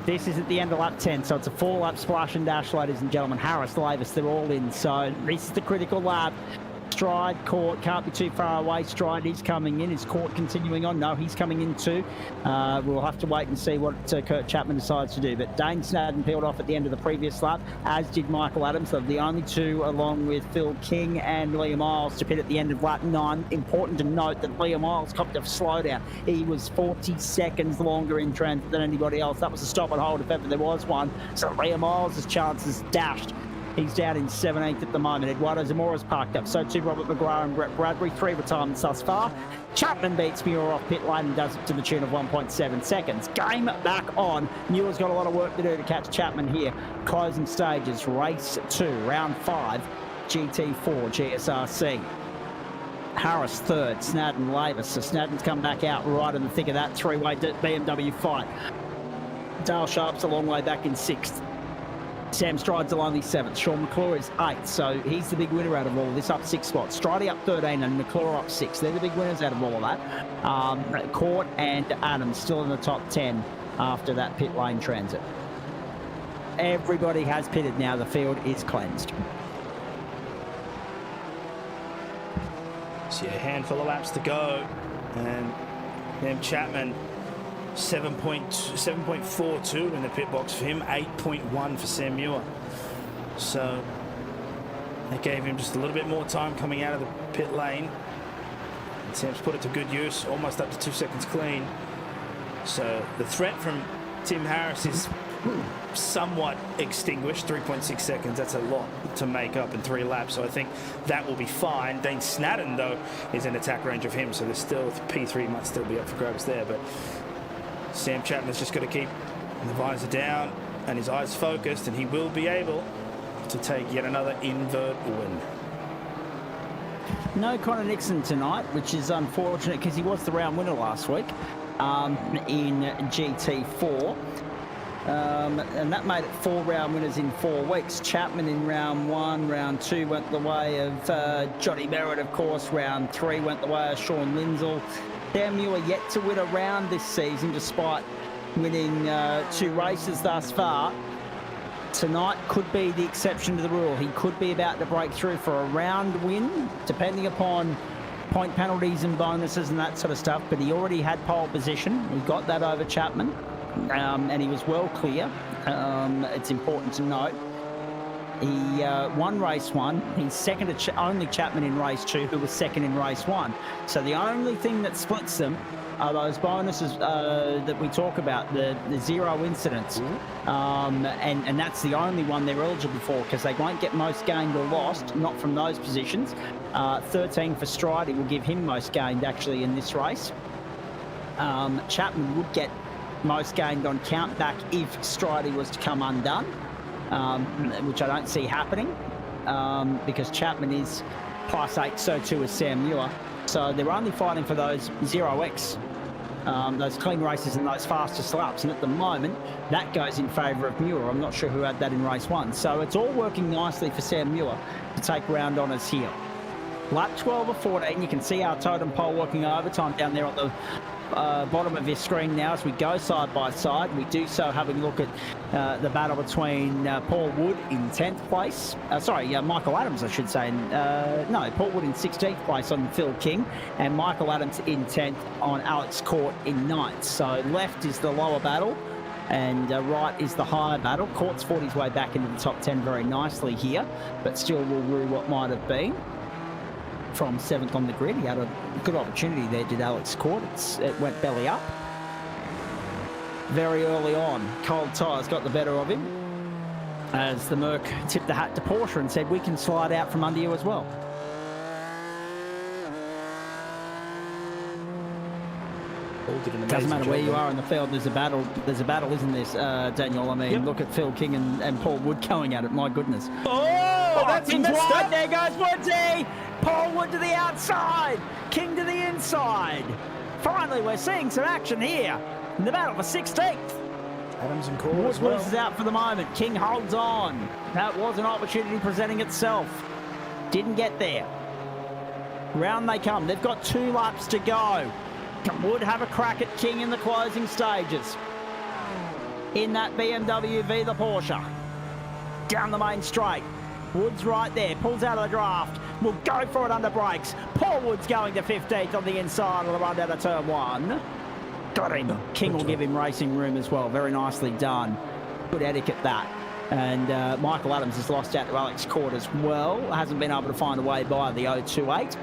This is at the end of lap 10, so it's a 4-lap splash and dash, ladies and gentlemen. Harris, Lavis, they're all in. So this is the critical lap. Stride, Court, can't be too far away. Stride is coming in. Is Court continuing on? No, he's coming in too. We'll have to wait and see what Kurt Chapman decides to do. But Dane Snadden peeled off at the end of the previous lap, as did Michael Adams. They're the only two, along with Phil King and Liam Miles, to pit at the end of lap 9. Important to note that Liam Miles copped a slowdown. He was 40 seconds longer in transit than anybody else. That was a stop and hold if ever there was one. So Liam Miles' chances dashed. He's down in 17th at the moment. Eduardo Zamora's parked up. So too Robert McGrath and Brett Bradbury. 3 retirements thus far. Chapman beats Muir off pit lane and does it to the tune of 1.7 seconds. Game back on. Muir's got a lot of work to do to catch Chapman here. Closing stages. Race 2. Round 5. GT4 GSRC. Harris 3rd. Snadden Lavis. So Snadden's come back out right in the thick of that 3-way BMW fight. Dale Sharp's a long way back in 6th. Sam Stride's only 7th. Sean McClure is 8th, so he's the big winner out of all of this, up 6 spots. Stride up 13 and McClure up 6. They're the big winners out of all of that. Court and Adams still in the top 10 after that pit lane transit. everybody has pitted now. The field is cleansed. So yeah, a handful of laps to go, and then Chapman 7.42 in the pit box for him, 8.1 for Sam Muir. So that gave him just a little bit more time coming out of the pit lane. And Sam's put it to good use, almost up to 2 seconds clean. So the threat from Tim Harris is somewhat extinguished. 3.6 seconds, that's a lot to make up in 3 laps, so I think that will be fine. Dean Snadden, though, is in attack range of him, so there's still P3 might still be up for grabs there, but Sam Chapman's just got to keep the visor down and his eyes focused, and he will be able to take yet another invert win. No Connor Nixon tonight, which is unfortunate because he was the round winner last week in GT4. And that made it 4 round winners in 4 weeks. Chapman in round 1, round 2 went the way of Johnny Merritt, of course. Round 3 went the way of Sean Lindsell. Sam Muir yet to win a round this season, despite winning 2 races thus far. Tonight could be the exception to the rule. He could be about to break through for a round win, depending upon point penalties and bonuses and that sort of stuff. But he already had pole position. He got that over Chapman. And he was well clear. It's important to note. He won race 1. He's second to only Chapman in race 2, who was second in race 1. So the only thing that splits them are those bonuses that we talk about, the 0 incidents. And that's the only one they're eligible for, because they won't get most gained or lost, not from those positions. 13 for Stridey will give him most gained, actually, in this race. Chapman would get most gained on countback if Stridey was to come undone, which I don't see happening, because Chapman is +8, so too is Sam Muir. So they're only fighting for those 0x, those clean races and those fastest laps. And at the moment, that goes in favour of Muir. I'm not sure who had that in race 1. So it's all working nicely for Sam Muir to take round honours here. Lap 12 of 14, you can see our totem pole working overtime down there on the bottom of your screen now as we go side by side. We do so having a look at the battle between Paul Wood in 10th place. Michael Adams, I should say. No, Paul Wood in 16th place on Phil King, and Michael Adams in 10th on Alex Court in 9th. So left is the lower battle, and right is the higher battle. Court's fought his way back into the top 10 very nicely here, but still will rue what might have been. From 7th on the grid, he had a good opportunity there, did Alex Court. It went belly up. Very early on, cold tyres got the better of him, as the Merc tipped the hat to Porsche and said, we can slide out from under you as well. Doesn't matter where you are in the field, there's a battle, isn't there, Daniel? I mean, look at Phil King and Paul Wood going at it, my goodness. Oh, that's wide. There goes Woodsy. Paul Wood to the outside, King to the inside. Finally, we're seeing some action here in the battle for 16th. Adams and Court Wood as well. loses out for the moment. King holds on. That was an opportunity presenting itself. Didn't get there. Round they come. They've got 2 laps to go. Can Wood have a crack at King in the closing stages? In that BMW v the Porsche. Down the main straight. Wood's right there, pulls out of the draft, will go for it under brakes. Paul Wood's going to 15th on the inside of the run down to turn 1. Got him. King will give him racing room as well. Very nicely done. Good etiquette that. And Michael Adams has lost out to Alex Court as well. Hasn't been able to find a way by the 028.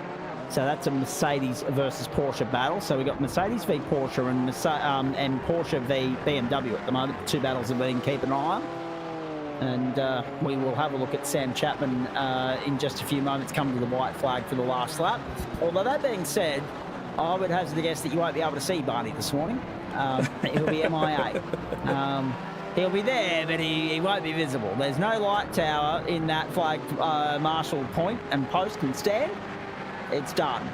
So that's a Mercedes versus Porsche battle. So we've got Mercedes v Porsche and Porsche v BMW at the moment. The 2 battles have been keep an eye on. And we will have a look at Sam Chapman in just a few moments, coming to the white flag for the last lap. Although that being said, I would hazard to guess that you won't be able to see Barney this morning. He'll be MIA. He'll be there, but he won't be visible. There's no light tower in that flag marshal point and post and stand. It's done.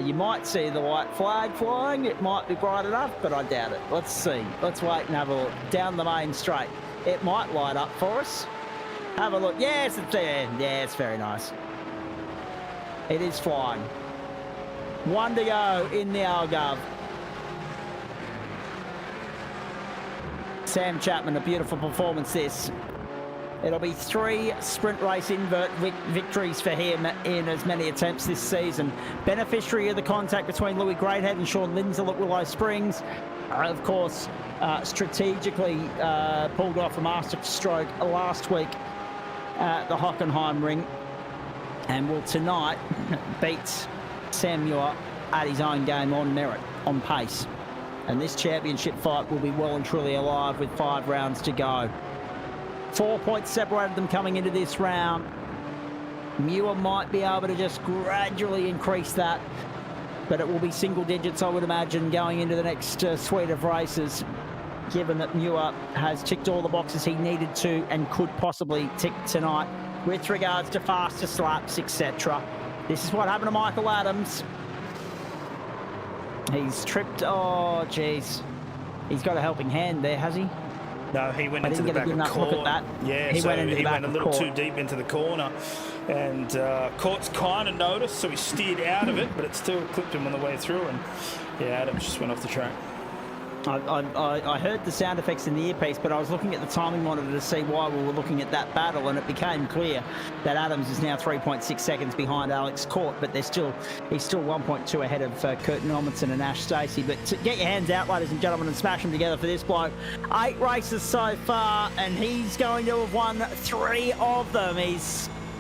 You might see the white flag flying. It might be bright enough, but I doubt it. Let's see. Let's wait and have a look. Down the main straight. It might light up for us. Have a look. Yes, it's there. Yeah, it's very nice. It is flying. 1 to go in the Algarve. Sam Chapman, a beautiful performance this. It'll be 3 sprint race invert victories for him in as many attempts this season. Beneficiary of the contact between Louis Greathead and Sean Lindsell at Willow Springs. Of course, strategically pulled off a masterstroke last week at the Hockenheim Ring, and will tonight beat Sam Muir at his own game on merit, on pace. And this championship fight will be well and truly alive with 5 rounds to go. 4 points separated them coming into this round. Muir might be able to just gradually increase that, but it will be single digits, I would imagine, going into the next suite of races, given that Muir has ticked all the boxes he needed to and could possibly tick tonight with regards to fastest laps, etc. This is what happened to Michael Adams. He's tripped. Oh, jeez. He's got a helping hand there, has he? No, he went into the back of court. Look at that. Yeah, he so went into the back went a little too deep into the corner, and court's kind of noticed, so he steered out of it, but it still clipped him on the way through, and yeah, Adams just went off the track. I heard the sound effects in the earpiece, but I was looking at the timing monitor to see why we were looking at that battle, and it became clear that Adams is now 3.6 seconds behind Alex Court, but he's still 1.2 ahead of Kurt Normanson and Ash Stacey. But get your hands out, ladies and gentlemen, and smash them together for this bloke. 8 races so far, and he's going to have won 3 of them.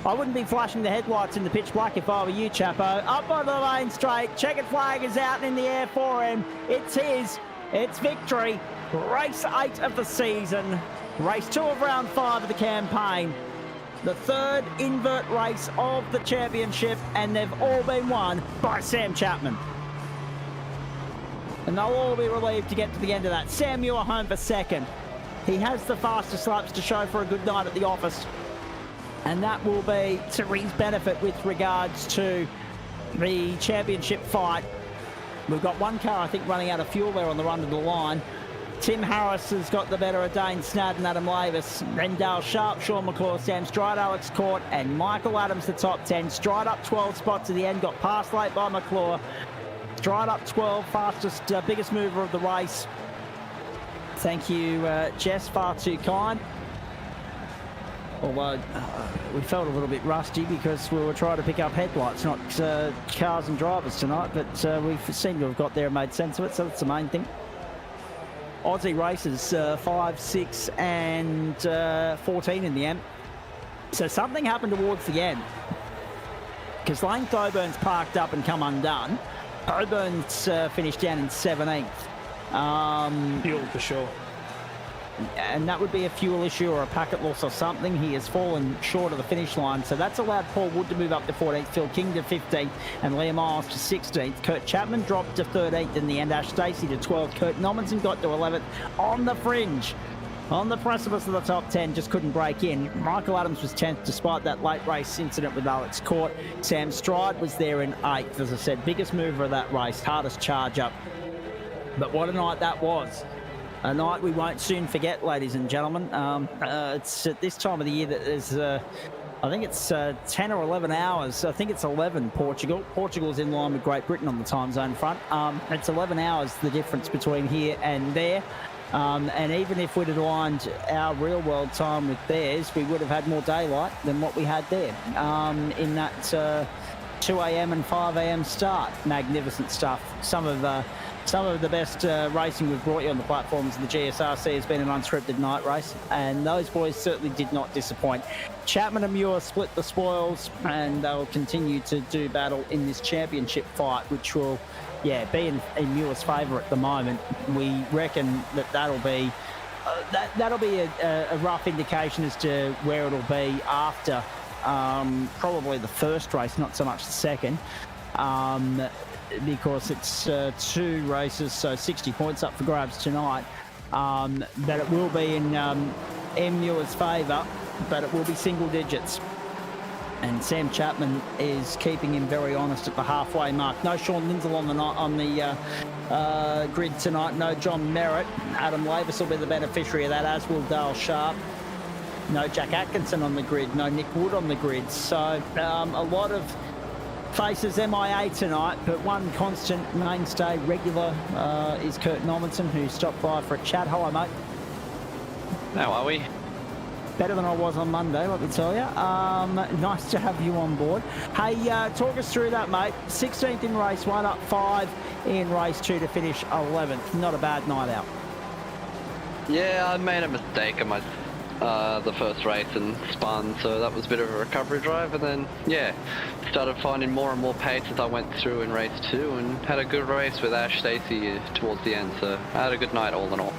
I wouldn't be flashing the headlights in the pitch black if I were you, Chapo. Up onto the main straight, checkered flag is out in the air for him. It's his. It's victory. Race 8 of the season. Race 2 of round 5 of the campaign. The 3rd invert race of the championship, and they've all been won by Sam Chapman. And they'll all be relieved to get to the end of that. Sam Muir home for 2nd. He has the fastest laps to show for a good night at the office. And that will be to his benefit with regards to the championship fight. We've got one car, I think, running out of fuel there on the run to the line. Tim Harris has got the better of Dane Snadd and Adam Lavis. Then Dale Sharp, Sean McClure, Sam Stride, Alex Court, and Michael Adams, the top 10. Stride up 12 spots at the end, got passed late by McClure. Stride up 12, fastest, biggest mover of the race. Thank you, Jess, far too kind. Although we felt a little bit rusty because we were trying to pick up headlights, not cars and drivers tonight, but we seem to have got there and made sense of it, so that's the main thing. Aussie races 5, 6 and 14 in the end. So something happened towards the end, because Lane Thoburn's parked up and come undone. Thoburn's finished down in 17th. Fuel for sure. And that would be a fuel issue or a packet loss or something. He has fallen short of the finish line, so that's allowed Paul Wood to move up to 14th, Phil King to 15th, and Liam Miles to 16th. Kurt Chapman dropped to 13th in the end, Ash Stacey to 12th. Kurt Nommensen got to 11th on the fringe. On the precipice of the top 10, just couldn't break in. Michael Adams was 10th despite that late race incident with Alex Court. Sam Stride was there in 8th, as I said, biggest mover of that race, hardest charge up. But what a night that was. A night we won't soon forget, ladies and gentlemen. It's at this time of the year that there's, I think it's 10 or 11 hours. I think it's 11, Portugal. Portugal's in line with Great Britain on the time zone front. It's 11 hours, the difference between here and there. And even if we'd have aligned our real world time with theirs, we would have had more daylight than what we had there in that 2 a.m. and 5 a.m. start. Magnificent stuff. Some of the best racing we've brought you on the platforms of the GSRC has been an unscripted night race, and those boys certainly did not disappoint. Chapman and Muir split the spoils, and they'll continue to do battle in this championship fight, which will, be in Muir's favour at the moment. We reckon that'll be a rough indication as to where it'll be after probably the first race, not so much the second. Because it's 2 races, so 60 points up for grabs tonight. But it will be in Muir's favour, but it will be single digits. And Sam Chapman is keeping him very honest at the halfway mark. No Sean Lindsell on the grid tonight. No John Merritt. Adam Lavis will be the beneficiary of that, as will Dale Sharp. No Jack Atkinson on the grid. No Nick Wood on the grid. So a lot of faces MIA tonight, but one constant mainstay regular is Kurt Nommensen, who stopped by for a chat. Hello, mate. How are we? Better than I was on Monday, let me tell you. Nice to have you on board. Hey, talk us through that, mate. 16th in race 1, up 5 in race 2 to finish 11th. Not a bad night out. Yeah, I made a mistake on my the first race and spun, so that was a bit of a recovery drive, and then, yeah, started finding more and more pace as I went through in race 2 and had a good race with Ash Stacey towards the end, so I had a good night all in all.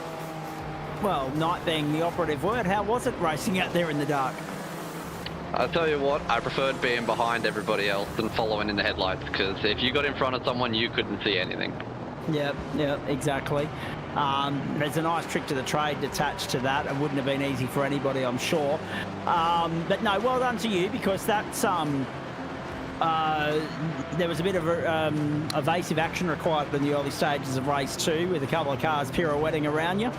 Well, night being the operative word, how was it racing out there in the dark? I'll tell you what, I preferred being behind everybody else than following in the headlights, because if you got in front of someone, you couldn't see anything. Yeah, exactly. There's a nice trick to the trade attached to that. It wouldn't have been easy for anybody, I'm sure. But no, well done to you, because that's there was a bit of evasive action required in the early stages of race 2 with a couple of cars pirouetting around you.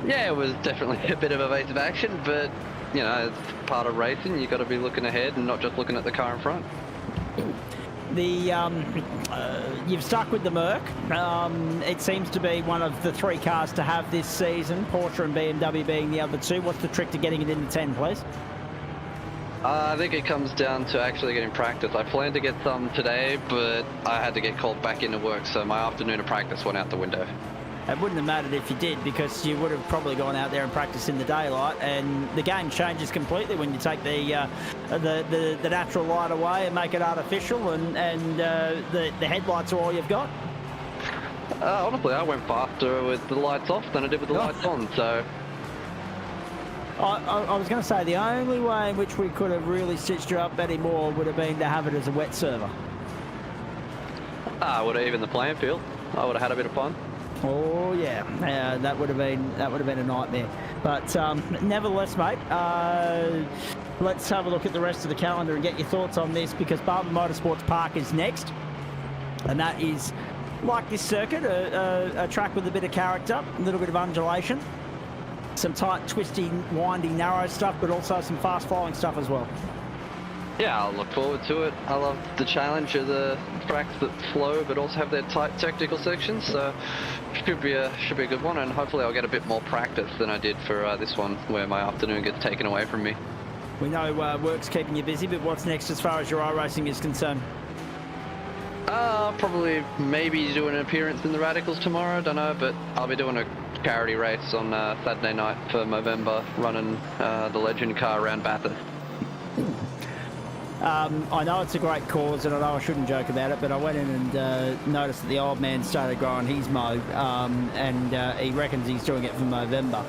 Yeah, it was definitely a bit of evasive action, but, you know, it's part of racing. You've got to be looking ahead and not just looking at the car in front. You've stuck with the Merc. It seems to be one of the 3 cars to have this season, Porsche and BMW being the other 2. What's the trick to getting it into 10, please? I think it comes down to actually getting practice. I planned to get some today, but I had to get called back into work, so my afternoon of practice went out the window. It wouldn't have mattered if you did, because you would have probably gone out there and practiced in the daylight, and the game changes completely when you take the natural light away and make it artificial, and the headlights are all you've got. Honestly, I went faster with the lights off than I did with the lights on, so... I was going to say, the only way in which we could have really stitched you up any more would have been to have it as a wet server. I would have evened the playing field. I would have had a bit of fun. Oh yeah, that would have been a nightmare. But nevertheless, mate, let's have a look at the rest of the calendar and get your thoughts on this, because Barber Motorsports Park is next, and that is, like this circuit, a track with a bit of character, a little bit of undulation, some tight, twisty, windy, narrow stuff, but also some fast-flowing stuff as well. Yeah, I'll look forward to it. I love the challenge of the tracks that flow but also have their tight technical sections, so should be a good one, and hopefully I'll get a bit more practice than I did for this one, where my afternoon gets taken away from me. We know work's keeping you busy, but what's next as far as your iRacing is concerned? Probably maybe do an appearance in the Radicals tomorrow, don't know, but I'll be doing a charity race on Saturday night for Movember, running the Legend car around Bathurst. I know it's a great cause, and I know I shouldn't joke about it, but I went in and noticed that the old man started growing his mow, and he reckons he's doing it for Movember.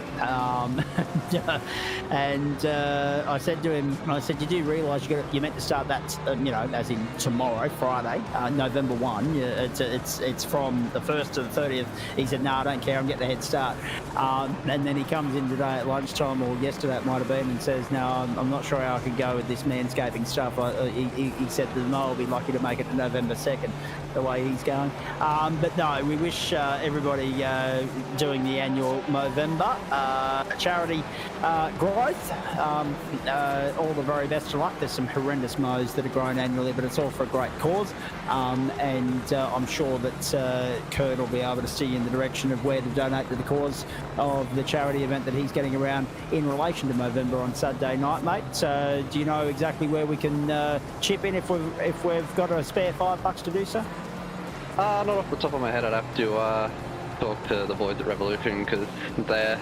I said to him, you do realise you're meant to start that, as in tomorrow, Friday, November 1. It's from the 1st to the 30th. He said, no, I don't care, I'm getting a head start. And then he comes in today at lunchtime, or yesterday it might have been, and says, no, I'm not sure how I could go with this manscaping stuff. He said the mow will be lucky to make it to November 2nd, the way he's going. But no, we wish everybody doing the annual Movember charity growth all the very best of luck. There's some horrendous mows that are grown annually, but it's all for a great cause. And I'm sure that Kurt will be able to steer you in the direction of where to donate to the cause of the charity event that he's getting around in relation to Movember on Saturday night, mate. So do you know exactly where we can chip in if we've got a spare $5 to do so? Not off the top of my head. I'd have to talk to the boys at Revolution, because they're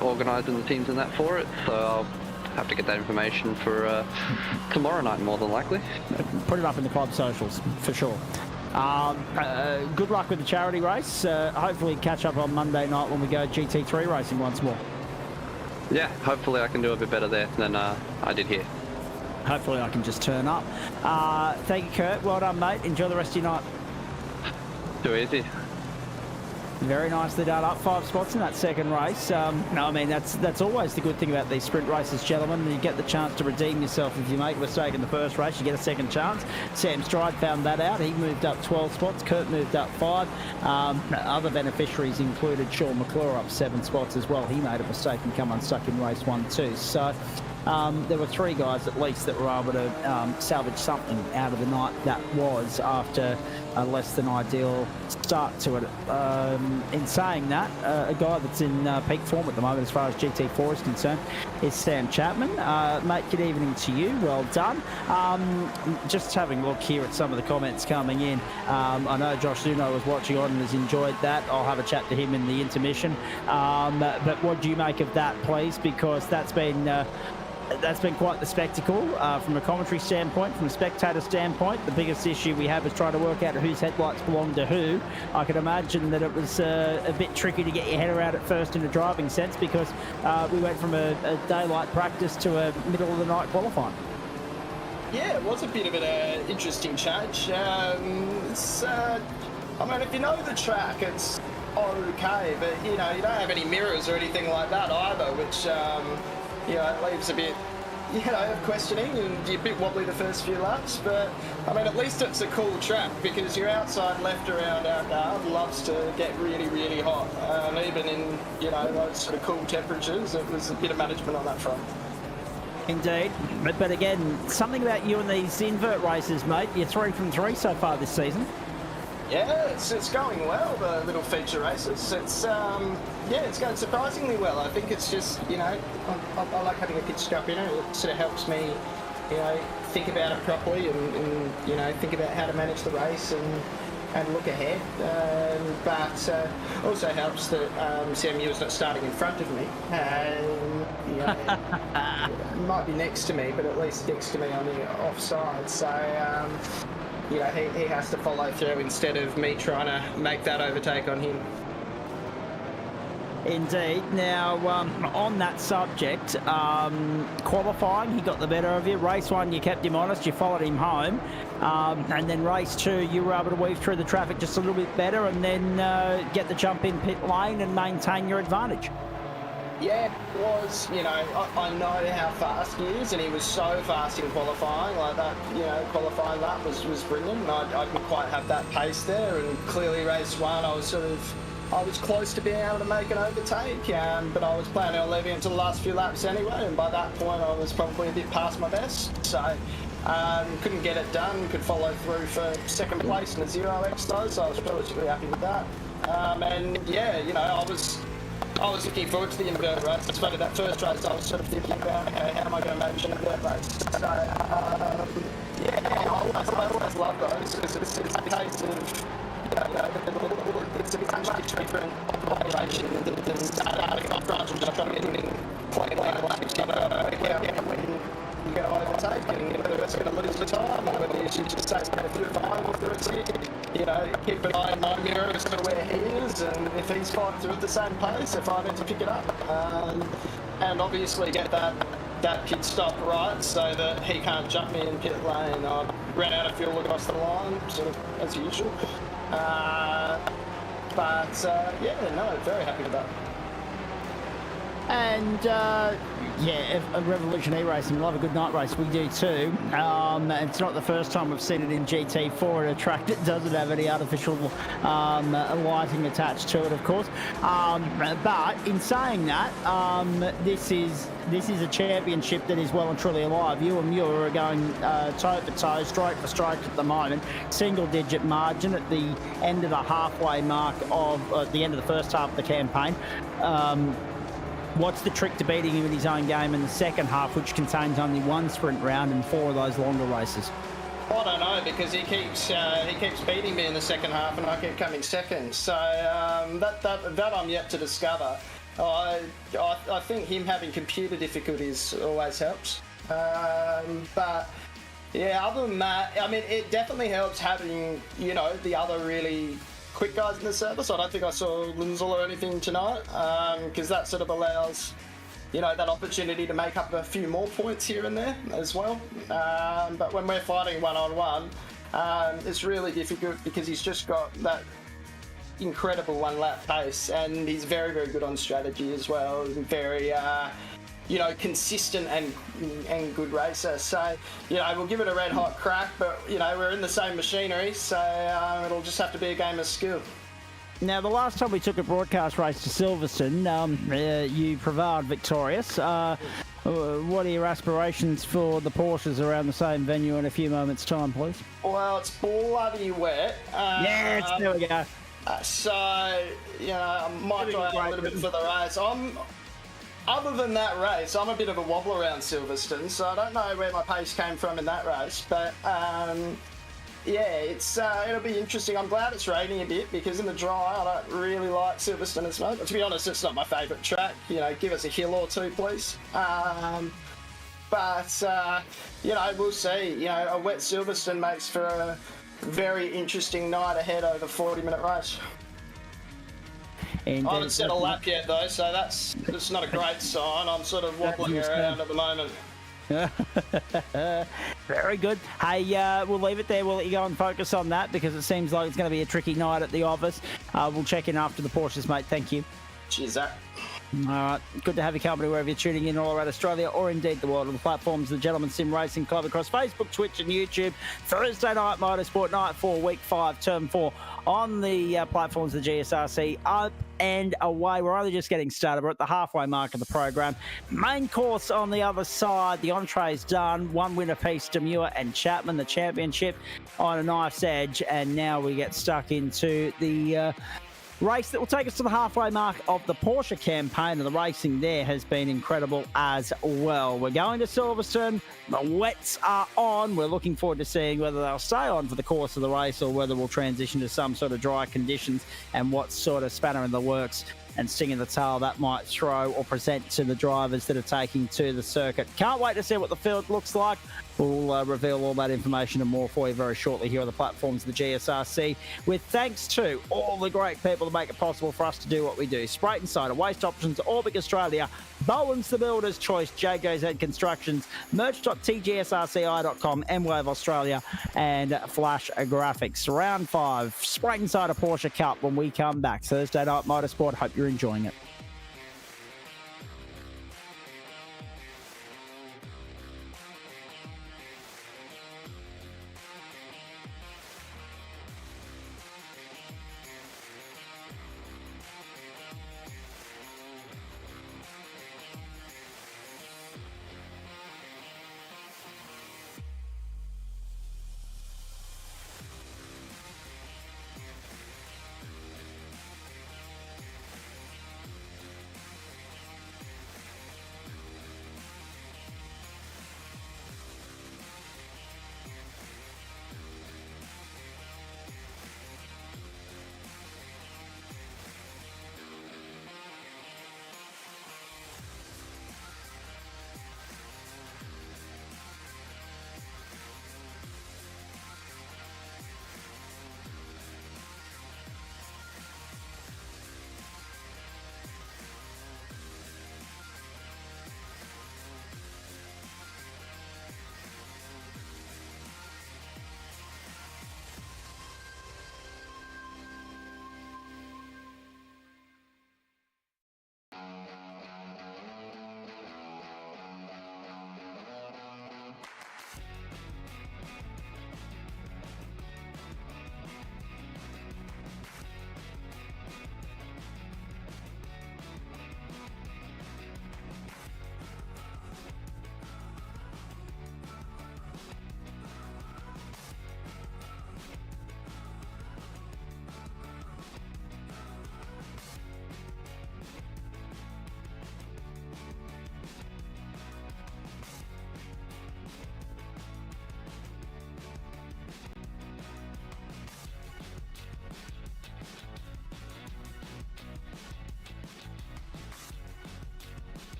organising the teams and that for it, so I'll have to get that information for tomorrow night, more than likely. Put it up in the club socials for sure. Good luck with the charity race. Hopefully catch up on Monday night when we go GT3 racing once more. Yeah, hopefully I can do a bit better there than I did here. Hopefully I can just turn up. Thank you, Kurt. Well done, mate. Enjoy the rest of your night. Too easy. Very nicely done. Up 5 spots in that second race. No, I mean, that's always the good thing about these sprint races, gentlemen. You get the chance to redeem yourself. If you make a mistake in the first race, you get a second chance. Sam Stride found that out. He moved up 12 spots. Kurt moved up 5. Other beneficiaries included Sean McClure up 7 spots as well. He made a mistake and come unstuck in race 1 too. So there were 3 guys at least that were able to salvage something out of the night that was after a less than ideal start to it. In saying that, a guy that's in peak form at the moment as far as GT4 is concerned is Sam Chapman. Mate, good evening to you. Well done. Just having a look here at some of the comments coming in. I know Josh Zuno was watching on and has enjoyed that. I'll have a chat to him in the intermission. But what do you make of that, please? Because that's been quite the spectacle from a commentary standpoint, from a spectator standpoint. The biggest issue we have is trying to work out whose headlights belong to who. I can imagine that it was a bit tricky to get your head around at first in a driving sense, because we went from a daylight practice to a middle of the night qualifying. Yeah, it was a bit of an interesting change. I mean, if you know the track, it's okay, but you don't have any mirrors or anything like that either, which it leaves a bit, of questioning, and you're a bit wobbly the first few laps. But I mean, at least it's a cool track, because your outside left around Algarve loves to get really, really hot, and even in those sort of cool temperatures, it was a bit of management on that front. Indeed, but again, something about you and these invert races, mate. You're 3 from 3 so far this season. Yeah, it's going well, the little feature races. It's it's going surprisingly well. I think it's just, I like having a pit stop, it sort of helps me, think about it properly and think about how to manage the race and look ahead. But also helps that Sam Muir's not starting in front of me. Might be next to me, but at least next to me on the offside. So, he has to follow through instead of me trying to make that overtake on him. Indeed. Now, on that subject, qualifying, he got the better of you. Race 1, you kept him honest, you followed him home. And then race 2, you were able to weave through the traffic just a little bit better and then get the jump in pit lane and maintain your advantage. Yeah, it was, I know how fast he is, and he was so fast in qualifying, like that, qualifying lap was brilliant. I didn't quite have that pace there, and clearly race 1, I was close to being able to make an overtake, but I was planning on leaving it to the last few laps anyway, and by that point I was probably a bit past my best, so couldn't get it done, could follow through for second place in a 0x though, so I was relatively happy with that. And yeah, I was looking forward to the invert race. I suppose that first race I was sort of thinking about, okay, how am I going to manage an invert race? So, I always love those. It's a case of, it's a much different operation than starting off front and just trying to get in playing laps. When you go overtake and whether it's going to lose the time or whether you should just say it's going to be fine after it's here. Keep an eye on my mirror as to where he is, and if he's flying through at the same pace, if I need to pick it up. And obviously get that pit stop right so that he can't jump me in pit lane. I ran out of fuel across the line, sort of as usual. Very happy with that. And a Revolution E-Racing, love a good night race, we do too. It's not the first time we've seen it in GT4 at a track that doesn't have any artificial lighting attached to it, of course. But in saying that, this is a championship that is well and truly alive. You and Muir are going toe for toe, stroke for stroke at the moment. Single digit margin at the end of the halfway mark of the end of the first half of the campaign. What's the trick to beating him in his own game in the second half, which contains only 1 sprint round and 4 of those longer races? I don't know, because he keeps beating me in the second half and I keep coming second. So that I'm yet to discover. I think him having computer difficulties always helps. But yeah, other than that, I mean, it definitely helps having the other really quick guys in the service. I don't think I saw Lindsell or anything tonight, because that sort of allows, that opportunity to make up a few more points here and there as well. But when we're fighting one-on-one, it's really difficult because he's just got that incredible one-lap pace, and he's very, very good on strategy as well. Very, consistent and good racer. So, we'll give it a red hot crack, but, we're in the same machinery, so it'll just have to be a game of skill. Now, the last time we took a broadcast race to Silverstone, you prevailed victorious. What are your aspirations for the Porsches around the same venue in a few moments' time, please? Well, it's bloody wet. Yes, there we go. So, you know, I might try out a little bit for the race. Other than that race, I'm a bit of a wobble around Silverstone, so I don't know where my pace came from in that race. But, yeah, it'll be interesting. I'm glad it's raining a bit because in the dry, I don't really like Silverstone as much. To be honest, it's not my favourite track. You know, give us a hill or two, please. But, you know, we'll see. You know, a wet Silverstone makes for a very interesting night ahead over 40-minute race. Indeed. I haven't set a lap yet, though, so that's not a great sign. I'm sort of wobbling around at the moment. Very good. Hey, we'll leave it there. We'll let you go and focus on that because it seems like it's going to be a tricky night at the office. We'll check in after the Porsches, mate. Thank you. Cheers, Zach. All right. Good to have your company wherever you're tuning in all around Australia or indeed the world on the platforms of the Gentleman Sim Racing Club across Facebook, Twitch and YouTube. Thursday night Motorsport, night 4, week 5, term 4 on the platforms of the GSRC. Up and away. We're only just getting started. We're at the halfway mark of the program. Main course on the other side. The entree's done. One winner piece, Demure and Chapman, the championship on a knife's edge. And now we get stuck into the race that will take us to the halfway mark of the Porsche campaign, and the racing there has been incredible as well. We're going to Silverstone. The wets are on. We're looking forward to seeing whether they'll stay on for the course of the race or whether we'll transition to some sort of dry conditions and what sort of spanner in the works and sting in the tail that might throw or present to the drivers that are taking to the circuit. Can't wait to see what the field looks like. We'll reveal all that information and more for you very shortly here on the platforms of the GSRC, with thanks to all the great people that make it possible for us to do what we do. Spreyton Cider, Waste Options, Orbic Australia, Bowen's the Builder's Choice, JGZ Constructions, merch.tgsrci.com, M-Wave Australia, and Flash Graphics. Round 5, Spreyton Cider Porsche Cup when we come back. Thursday night Motorsport. Hope you're enjoying it.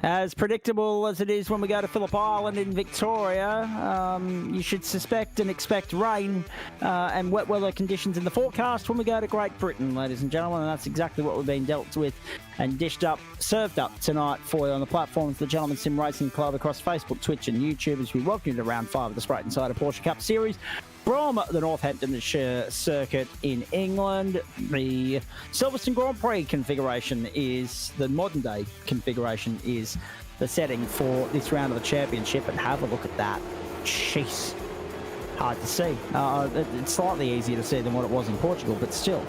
As predictable as it is when we go to Phillip Island in Victoria, you should suspect and expect rain and wet weather conditions in the forecast when we go to Great Britain, ladies and gentlemen, and that's exactly what we've been dealt with and dished up, served up tonight for you on the platforms of the Gentleman Sim Racing Club across Facebook, Twitch and YouTube as we welcome you to round 5 of the Spreyton Cider Porsche Cup Series from the Northamptonshire circuit in England. The Silverstone Grand Prix configuration is, the modern day configuration is the setting for this round of the championship, and have a look at that. Jeez, hard to see. It's slightly easier to see than what it was in Portugal, but still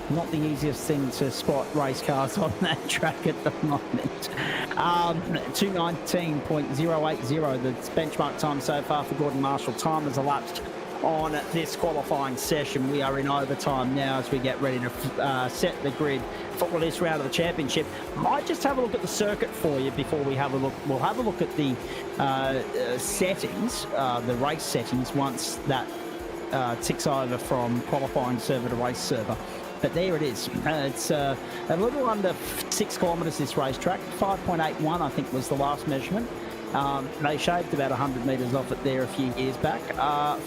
not the easiest thing to spot race cars on that track at the moment. 2:19.080, the benchmark time so far for Gordon Marshall. Time has elapsed on this qualifying session. We are in overtime now as we get ready to set the grid for this round of the championship. Might just have a look at the circuit for you before we have a look. We'll have a look at the settings, the race settings, once that ticks over from qualifying server to race server. But there it is. It's a little under 6 kilometres this racetrack. 5.81 I think was the last measurement. They shaved about 100 metres off it there a few years back.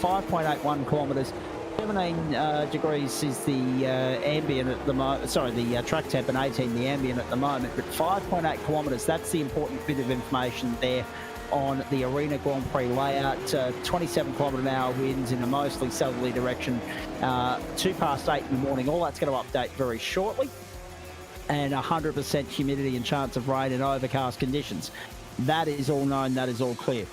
5.81 kilometres. 17 degrees is the ambient at the moment. Sorry, the track temp, and 18 the ambient at the moment. But 5.8 kilometres, that's the important bit of information there on the Arena Grand Prix layout. 27 km/h winds in a mostly southerly direction, 8:02 in the morning. All that's going to update very shortly, and 100% humidity and chance of rain in overcast conditions. That is all known, that is all clear.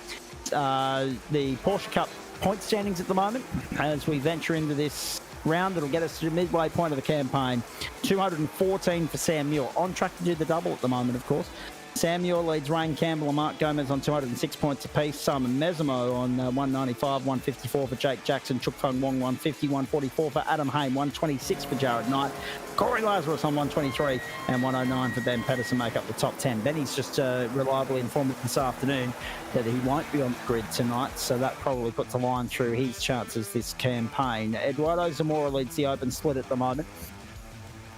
The Porsche Cup point standings at the moment, as we venture into this round, it'll get us to the midway point of the campaign. 214 for Sam Muir, on track to do the double at the moment, of course. Sam Muir leads Ryan Campbell and Mark Gomez on 206 points apiece. Simon Mesimo on 195, 154 for Jake Jackson. Chuk Fung Wong 150, 144 for Adam Hain, 126 for Jared Knight. Corey Lazarus on 123 and 109 for Ben Pedersen make up the top 10. Benny's just reliably informed this afternoon that he won't be on the grid tonight, so that probably puts a line through his chances this campaign. Eduardo Zamora leads the open split at the moment.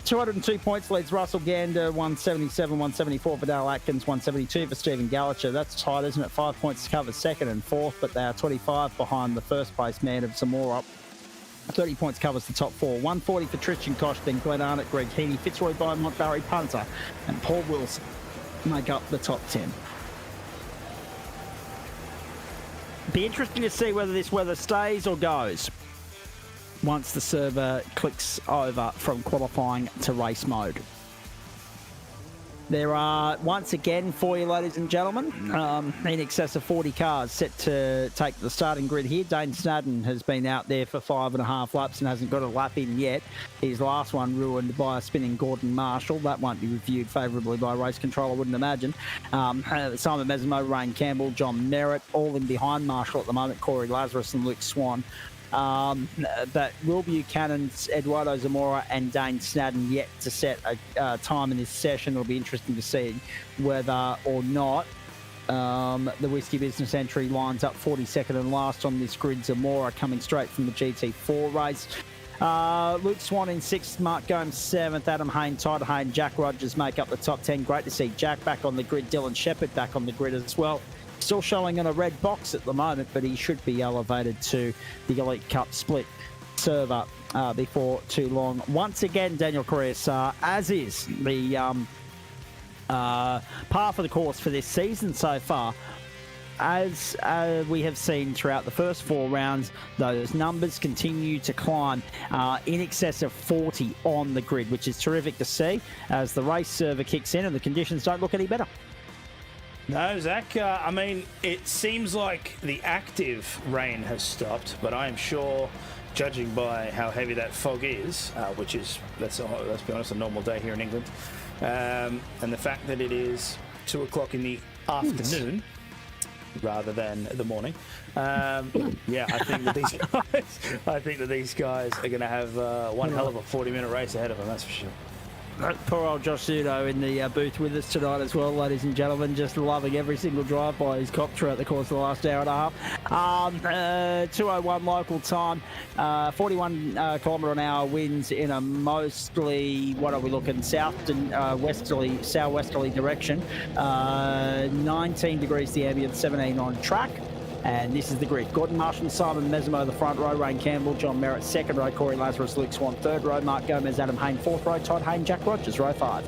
202 points leads Russell Gander, 177, 174 for Dale Atkins, 172 for Stephen Gallacher. That's tight, isn't it? 5 points to cover second and fourth, but they are 25 behind the first place man of Zamora. 30 points covers the top 4. 140 for Tristan Koch, then Glenn Arnott, Greg Heaney, Fitzroy Beaumont, Barry Punter, and Paul Wilson make up the top 10. Be interesting to see whether this weather stays or goes once the server clicks over from qualifying to race mode. There are, once again, for you, ladies and gentlemen, in excess of 40 cars set to take the starting grid here. Dane Snadden has been out there for 5.5 laps and hasn't got a lap in yet. His last one ruined by a spinning Gordon Marshall. That won't be reviewed favourably by race control, I wouldn't imagine. Simon Mesimo, Ryan Campbell, John Merritt, all in behind Marshall at the moment. Corey Lazarus and Luke Swan. But Will Buchanan, Eduardo Zamora and Dane Snadden yet to set a time in this session. It'll be interesting to see whether or not the Whiskey Business entry lines up 42nd and last on this grid. Zamora coming straight from the GT4 race. Luke Swan in 6th, Mark Gomes 7th, Adam Hain, Todd Hain, Jack Rogers make up the top 10. Great to see Jack back on the grid, Dylan Shepherd back on the grid as well. Still showing in a red box at the moment, but he should be elevated to the Elite Cup split server before too long. Once again, Daniel Correa, as is the par for the course for this season so far. As we have seen throughout the first 4 rounds, those numbers continue to climb in excess of 40 on the grid, which is terrific to see as the race server kicks in and the conditions don't look any better. No, Zach, I mean, it seems like the active rain has stopped, but I am sure, judging by how heavy that fog is, which is, let's be honest, a normal day here in England, and the fact that it is 2 o'clock in the afternoon rather than the morning, yeah, I think that these guys are going to have one hell of a 40-minute race ahead of them, that's for sure. Poor old Josh Sudo in the booth with us tonight as well, ladies and gentlemen. Just loving every single drive-by he's copped throughout the course of the last hour and a half. 2:01 local time. 41 kilometre an hour winds in a mostly, what are we looking, southwesterly direction. 19 degrees the ambient, 17 on track. And this is the grid. Gordon Marshall, Simon Mesmo, the front row. Rain Campbell, John Merritt, second row. Corey Lazarus, Luke Swan, third row. Mark Gomez, Adam Hayne, fourth row. Todd Hayne, Jack Rogers, row 5.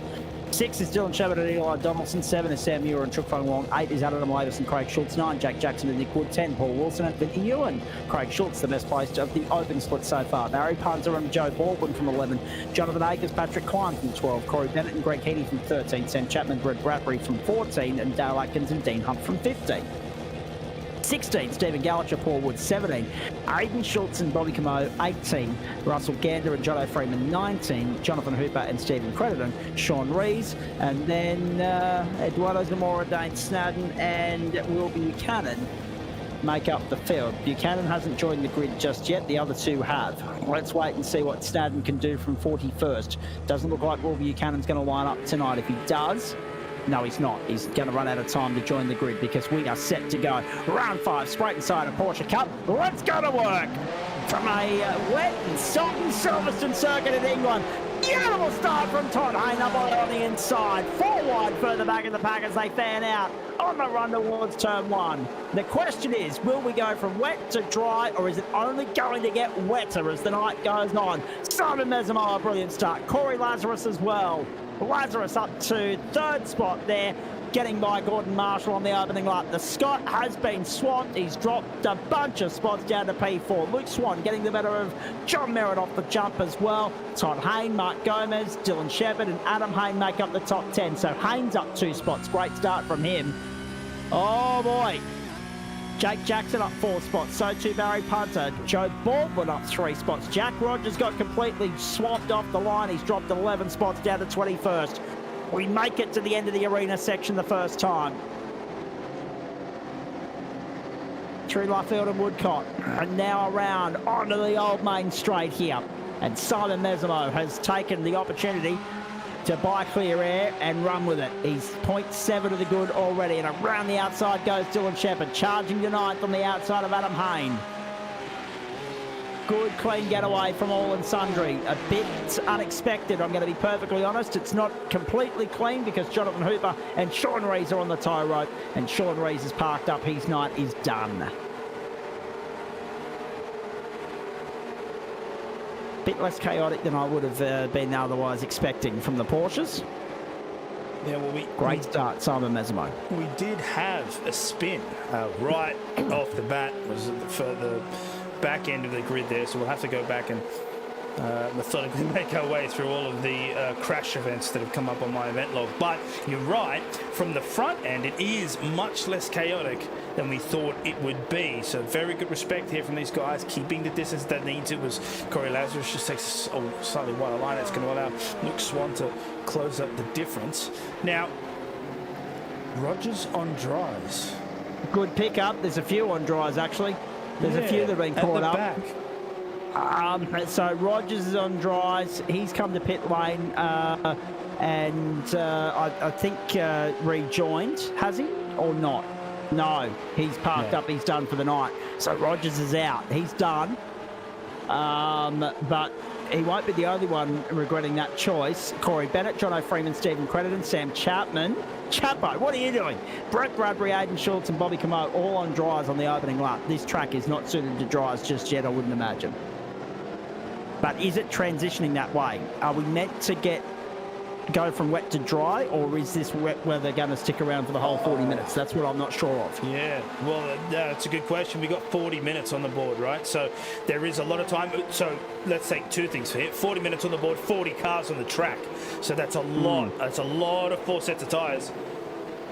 6 is Dylan Shepard and Eli Donaldson. 7 is Sam Muir and Chuk Fung Wong. 8 is Adam Lavis and Craig Schultz. 9, Jack Jackson and Nick Wood. 10, Paul Wilson and Vinny Ewan. Craig Schultz, the best placed of the open split so far. Barry Punter and Joe Baldwin from 11. Jonathan Akers, Patrick Klein from 12. Corey Bennett and Greg Heaney from 13. Sam Chapman, Brett Bradbury from 14. And Dale Atkins and Dean Hunt from 15. 16, Stephen Gallacher, Paul Wood, 17. Aidan Schultz and Bobby Camo, 18. Russell Gander and Jono Freeman, 19. Jonathan Hooper and Stephen Crediton. Sean Rees. And then Eduardo Zamora, Dane Snowden and Will Buchanan make up the field. Buchanan hasn't joined the grid just yet. The other two have. Let's wait and see what Snowden can do from 41st. Doesn't look like Will Buchanan's going to line up tonight. If he does... No, he's not. He's going to run out of time to join the grid because we are set to go. Round 5, Spreyton side of Porsche Cup. Let's go to work. From a wet and salty Silverstone circuit in England. Beautiful start from Todd Hayne up on the inside. 4 wide further back in the pack as they fan out on the run towards turn 1. The question is, will we go from wet to dry, or is it only going to get wetter as the night goes on? Simon Mesamo, a brilliant start. Corey Lazarus as well. Lazarus up to 3rd spot there, getting by Gordon Marshall on the opening lap. The Scot has been swamped. He's dropped a bunch of spots down to P4. Luke Swan getting the better of John Merritt off the jump as well. Todd Hayne, Mark Gomez, Dylan Shepard and Adam Hayne make up the top 10. So Hayne's up 2 spots. Great start from him. Oh boy. Jake Jackson up 4 spots, so too Barry Punter. Joe Baldwin up 3 spots. Jack Rogers got completely swamped off the line. He's dropped 11 spots down to 21st. We make it to the end of the arena section the first time. Through Luffield and Woodcott, and now around onto the old main straight here. And Simon Mesamo has taken the opportunity to buy clear air and run with it. He's 0.7 to the good already, and around the outside goes Dylan Shepard, charging to 9th on the outside of Adam Hayne. Good clean getaway from all and sundry. A bit unexpected, I'm going to be perfectly honest. It's not completely clean because Jonathan Hooper and Sean Rees are on the tie rope, and Sean Rees is parked up. His night is done. Bit less chaotic than I would have been otherwise expecting from the Porsches. Yeah, well, Great start, Simon Mesamo. We did have a spin right off the bat. Was for the back end of the grid there, so we'll have to go back and methodically make our way through all of the crash events that have come up on my event log. But you're right, from the front end it is much less chaotic than we thought it would be. So very good respect here from these guys, keeping the distance that needs it. Was Corey Lazarus just takes a slightly wider line. It's going to allow Luke Swan to close up the difference. Now, Rogers on dries. Good pickup. There's a few on dries actually. There's a few that have been caught up. Back. So Rogers is on dries. He's come to pit lane and I think rejoined. Has he or not? No, he's parked up. He's done for the night. So Rogers is out. He's done. But he won't be the only one regretting that choice. Corey Bennett, Jono Freeman, Stephen Crediton, Sam Chapman. Chapo, what are you doing? Brett Bradbury, Aidan Schultz and Bobby Camo all on dries on the opening lap. This track is not suited to dries just yet, I wouldn't imagine. But is it transitioning that way? Are we meant to go from wet to dry, or is this wet weather going to stick around for the whole 40 minutes? That's what I'm not sure of. Yeah, well, that's a good question. We got 40 minutes on the board, right? So there is a lot of time. So let's take 2 things here. 40 minutes on the board, 40 cars on the track. So that's a lot. That's a lot of 4 sets of tyres,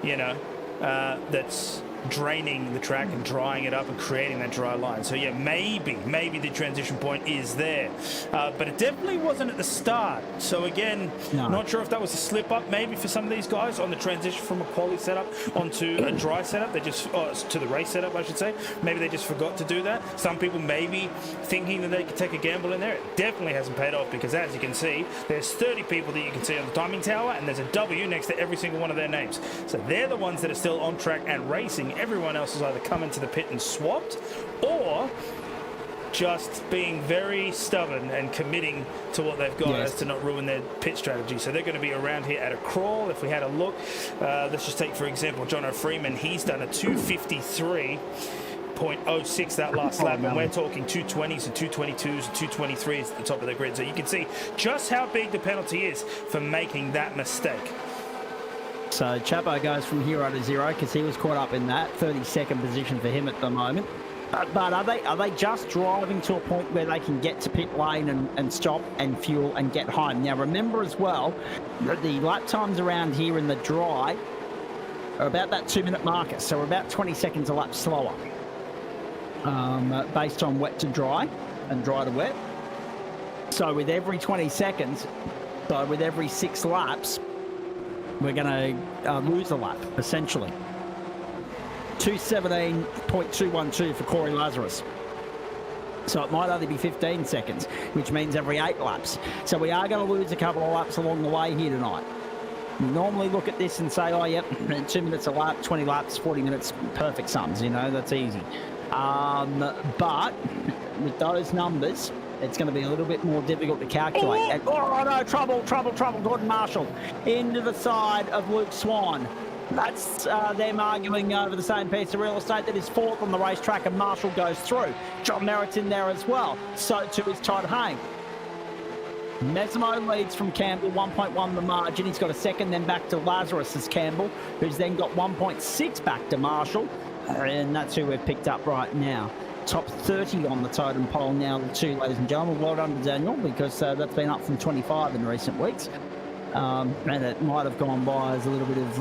you know. That's draining the track and drying it up and creating that dry line. So yeah, maybe the transition point is there, but it definitely wasn't at the start. So again, not sure if that was a slip up maybe for some of these guys on the transition from a quali setup onto a dry setup. They just to the race setup, I should say. Maybe they just forgot to do that. Some people maybe thinking that they could take a gamble in there. It definitely hasn't paid off, because as you can see, there's 30 people that you can see on the timing tower, and there's a W next to every single one of their names. So they're the ones that are still on track and racing. Everyone else has either come into the pit and swapped, or just being very stubborn and committing to what they've got as to not ruin their pit strategy. So they're going to be around here at a crawl. If we had a look, let's just take, for example, Jono Freeman. He's done a 253.06 that last lap, and we're talking 220s and 222s and 223s at the top of the grid. So you can see just how big the penalty is for making that mistake. So Chapo goes from hero to zero because he was caught up in that 32nd position for him at the moment. But are they just driving to a point where they can get to pit lane and stop and fuel and get home? Now remember as well that the lap times around here in the dry are about that 2-minute marker, so we're about 20 seconds a lap slower, based on wet to dry and dry to wet. So with every 20 seconds, so with every 6 laps, we're going to lose a lap, essentially. 2:17.212 for Corey Lazarus. So it might only be 15 seconds, which means every 8 laps. So we are going to lose a couple of laps along the way here tonight. We normally look at this and say, oh, yep, 2 minutes a lap, 20 laps, 40 minutes, perfect sums, you know, that's easy. But with those numbers, it's going to be a little bit more difficult to calculate. Oh no, trouble, Gordon Marshall into the side of Luke Swan. That's them arguing over the same piece of real estate. That is 4th on the racetrack, and Marshall goes through. John Merritt's in there as well. So too is Todd Hayne. Mesmo leads from Campbell, 1.1 the margin. He's got a second, then back to Lazarus as Campbell, who's then got 1.6 back to Marshall. And that's who we've picked up right now. Top 30 on the totem pole now, the 2, ladies and gentlemen. Well done to Daniel, because that's been up from 25 in recent weeks. And it might have gone by as a little bit of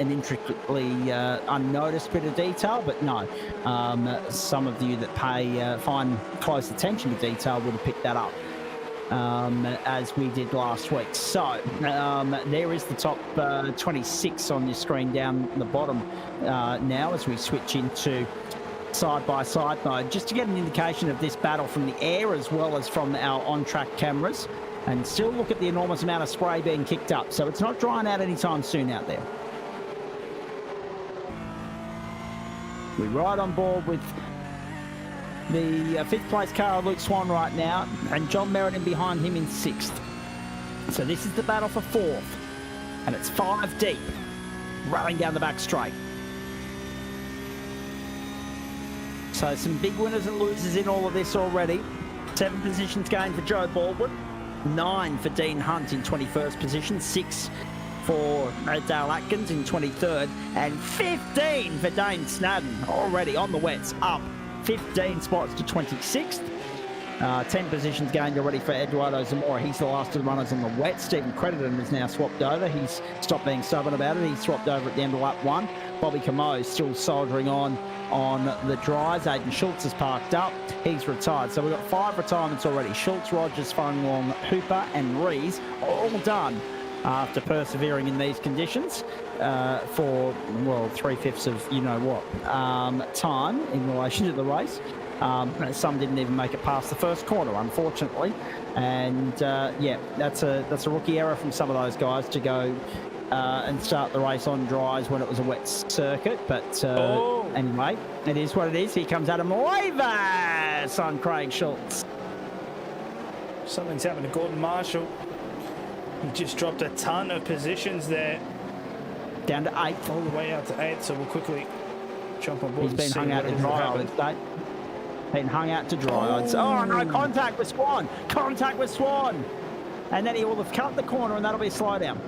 an intricately unnoticed bit of detail, but no. Some of you that find close attention to detail would have picked that up, as we did last week. So there is the top 26 on your screen down the bottom now, as we switch into side-by-side mode, just to get an indication of this battle from the air as well as from our on-track cameras, and still look at the enormous amount of spray being kicked up. So it's not drying out anytime soon out there. We're right on board with the 5th place car of Luke Swan right now, and John Merritt behind him in 6th. So this is the battle for 4th, and it's 5 deep, running down the back straight. So some big winners and losers in all of this already. 7 positions gained for Joe Baldwin, 9 for Dean Hunt in 21st position, 6 for Dale Atkins in 23rd, and 15 for Dane Snadden, already on the wets, up 15 spots to 26th. 10 positions gained already for Eduardo Zamora. He's the last of the runners on the wet. Stephen Crediton has now swapped over. He's stopped being stubborn about it. He swapped over at the end of lap 1. Bobby Camo still soldiering on the dries. Aiden Schultz is parked up. He's retired. So we've got 5 retirements already. Schultz, Rogers, Fung Wong, Hooper and Rees all done after persevering in these conditions for, well, 3/5 of you-know-what time in relation to the race. Some didn't even make it past the first corner, unfortunately. And, yeah, that's a rookie error from some of those guys to go and start the race on dries when it was a wet circuit. But anyway, it is what it is. Here comes Adam Loivas on Craig Schultz. Something's happened to Gordon Marshall. He just dropped a ton of positions there. Down to 8th. All the way out to 8th, so we'll quickly jump on board. He's been hung out to dry, I would say. Been hung out to dry, I'd say. Oh, no, contact with Swan. Contact with Swan. And then he will have cut the corner, and that'll be a slowdown.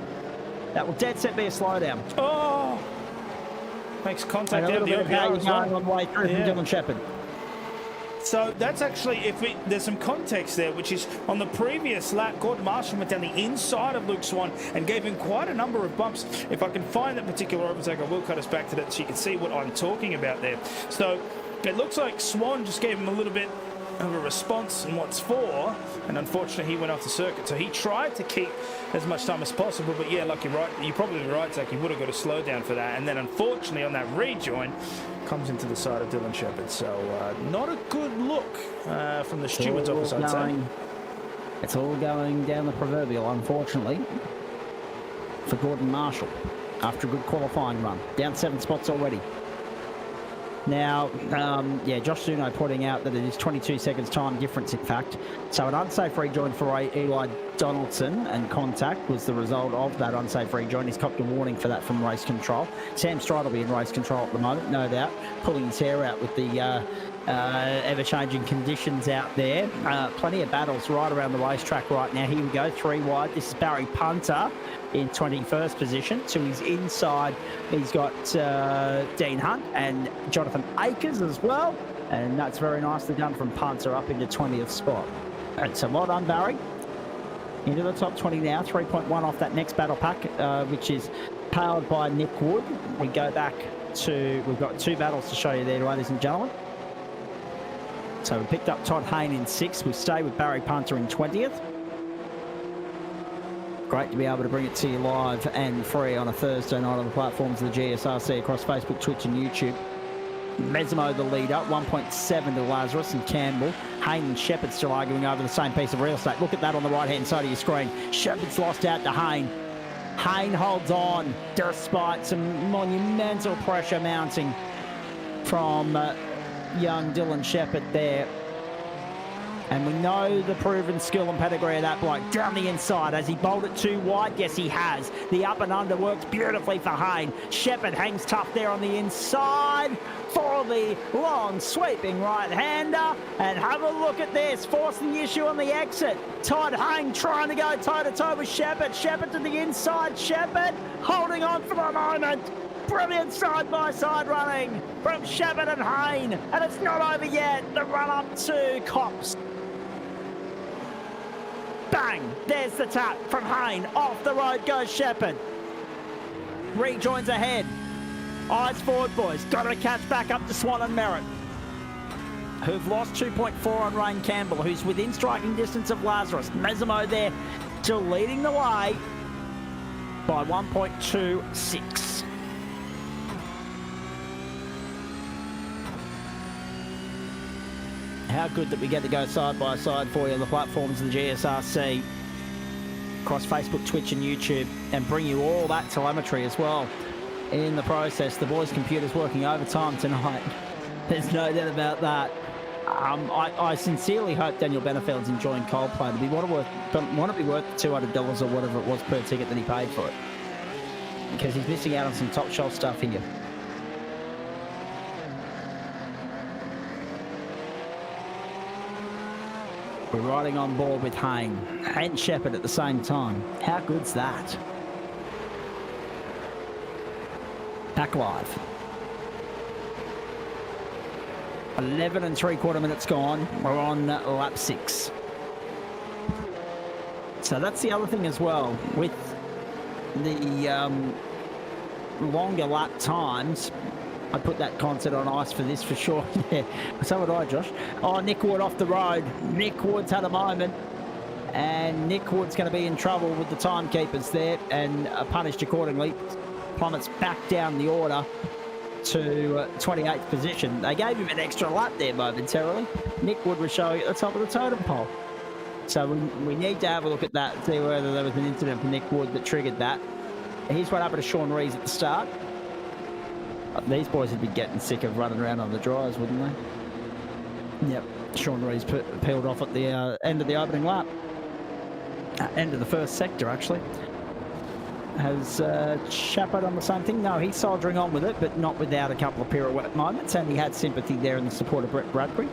That will dead set be a slowdown. Oh! Makes contact down the OPR as well. On the way through from Dylan Shepherd. So that's actually, there's some context there, which is on the previous lap, Gordon Marshall went down the inside of Luke Swan and gave him quite a number of bumps. If I can find that particular overtake, I will cut us back to that so you can see what I'm talking about there. So it looks like Swan just gave him a little bit of a response in what's for, and unfortunately he went off the circuit. So he tried to keep as much time as possible, but yeah, like you're probably right, Zach, he would have got a slowdown for that, and then unfortunately on that rejoin comes into the side of Dylan Shepherd. So not a good look from the steward's office, I'd say. It's all going down the proverbial, unfortunately, for Gordon Marshall after a good qualifying run. Down 7 spots already. Now, yeah, Josh Zuno pointing out that it is 22 seconds time difference, in fact. So an unsafe rejoin for Eli Donaldson, and contact was the result of that unsafe rejoin. He's copped a warning for that from race control. Sam Stride will be in race control at the moment, no doubt, pulling his hair out with the ever-changing conditions out there. Plenty of battles right around the racetrack right now. Here we go, 3 wide. This is Barry Punter in 21st position. To his inside, he's got Dean Hunt and Jonathan Akers as well. And that's very nicely done from Punter up into 20th spot. And so well done, Barry. Into the top 20 now, 3.1 off that next battle pack, which is powered by Nick Wood. We go back to, we've got 2 battles to show you there, ladies and gentlemen. So we picked up Todd Hayne in 6th. We stay with Barry Punter in 20th. Great to be able to bring it to you live and free on a Thursday night on the platforms of the GSRC across Facebook, Twitch and YouTube. Mesmo the leader, 1.7 to Lazarus and Campbell. Hayne and Shepherd still arguing over the same piece of real estate. Look at that on the right-hand side of your screen. Shepherd's lost out to Hayne. Hayne holds on despite some monumental pressure mounting from young Dylan Shepherd there. And we know the proven skill and pedigree of that bloke. Down the inside, has he bowled it too wide? Yes, he has. The up and under works beautifully for Hayne. Shepherd hangs tough there on the inside for the long sweeping right-hander. And have a look at this, forcing the issue on the exit. Todd Hayne trying to go toe-to-toe with Shepherd. Shepherd to the inside. Shepherd holding on for the moment. Brilliant side-by-side running from Shepherd and Hayne. And it's not over yet. The run-up to Cops. Bang! There's the tap from Hayne. Off the road goes Shepherd. Rejoins ahead. Eyes forward, boys. Got to catch back up to Swan and Merritt, who've lost 2.4 on Ryan Campbell, who's within striking distance of Lazarus. Mesmo there still leading the way by 1.26. How good that we get to go side by side for you on the platforms of the GSRC across Facebook, Twitch and YouTube, and bring you all that telemetry as well. In the process, the boys' computer's working overtime tonight. There's no doubt about that. I sincerely hope Daniel Benefield's enjoying Coldplay. To be want to be worth $200 or whatever it was per ticket that he paid for it, because he's missing out on some top shelf stuff here. We're riding on board with Hayne and Shepherd at the same time. How good's that? Back live. 11 3/4 minutes gone. We're on lap 6. So that's the other thing as well. With the longer lap times, I put that concert on ice for this for sure. Yeah, so would I, Josh. Oh, Nick Wood off the road. Nick Wood's had a moment, and Nick Wood's going to be in trouble with the timekeepers there, and punished accordingly. Plummets back down the order to 28th position. They gave him an extra lap there momentarily. Nick Wood was showing at the top of the totem pole. So we need to have a look at that, see whether there was an incident for Nick Wood that triggered that. Here's what happened to Sean Rees at the start. These boys would be getting sick of running around on the dryers, wouldn't they? Yep, Sean Rees peeled off at the end of the opening lap. End of the first sector, actually. Has Shepherd on the same thing? No, he's soldiering on with it, but not without a couple of pirouette moments, and he had sympathy there in the support of Brett Bradbury.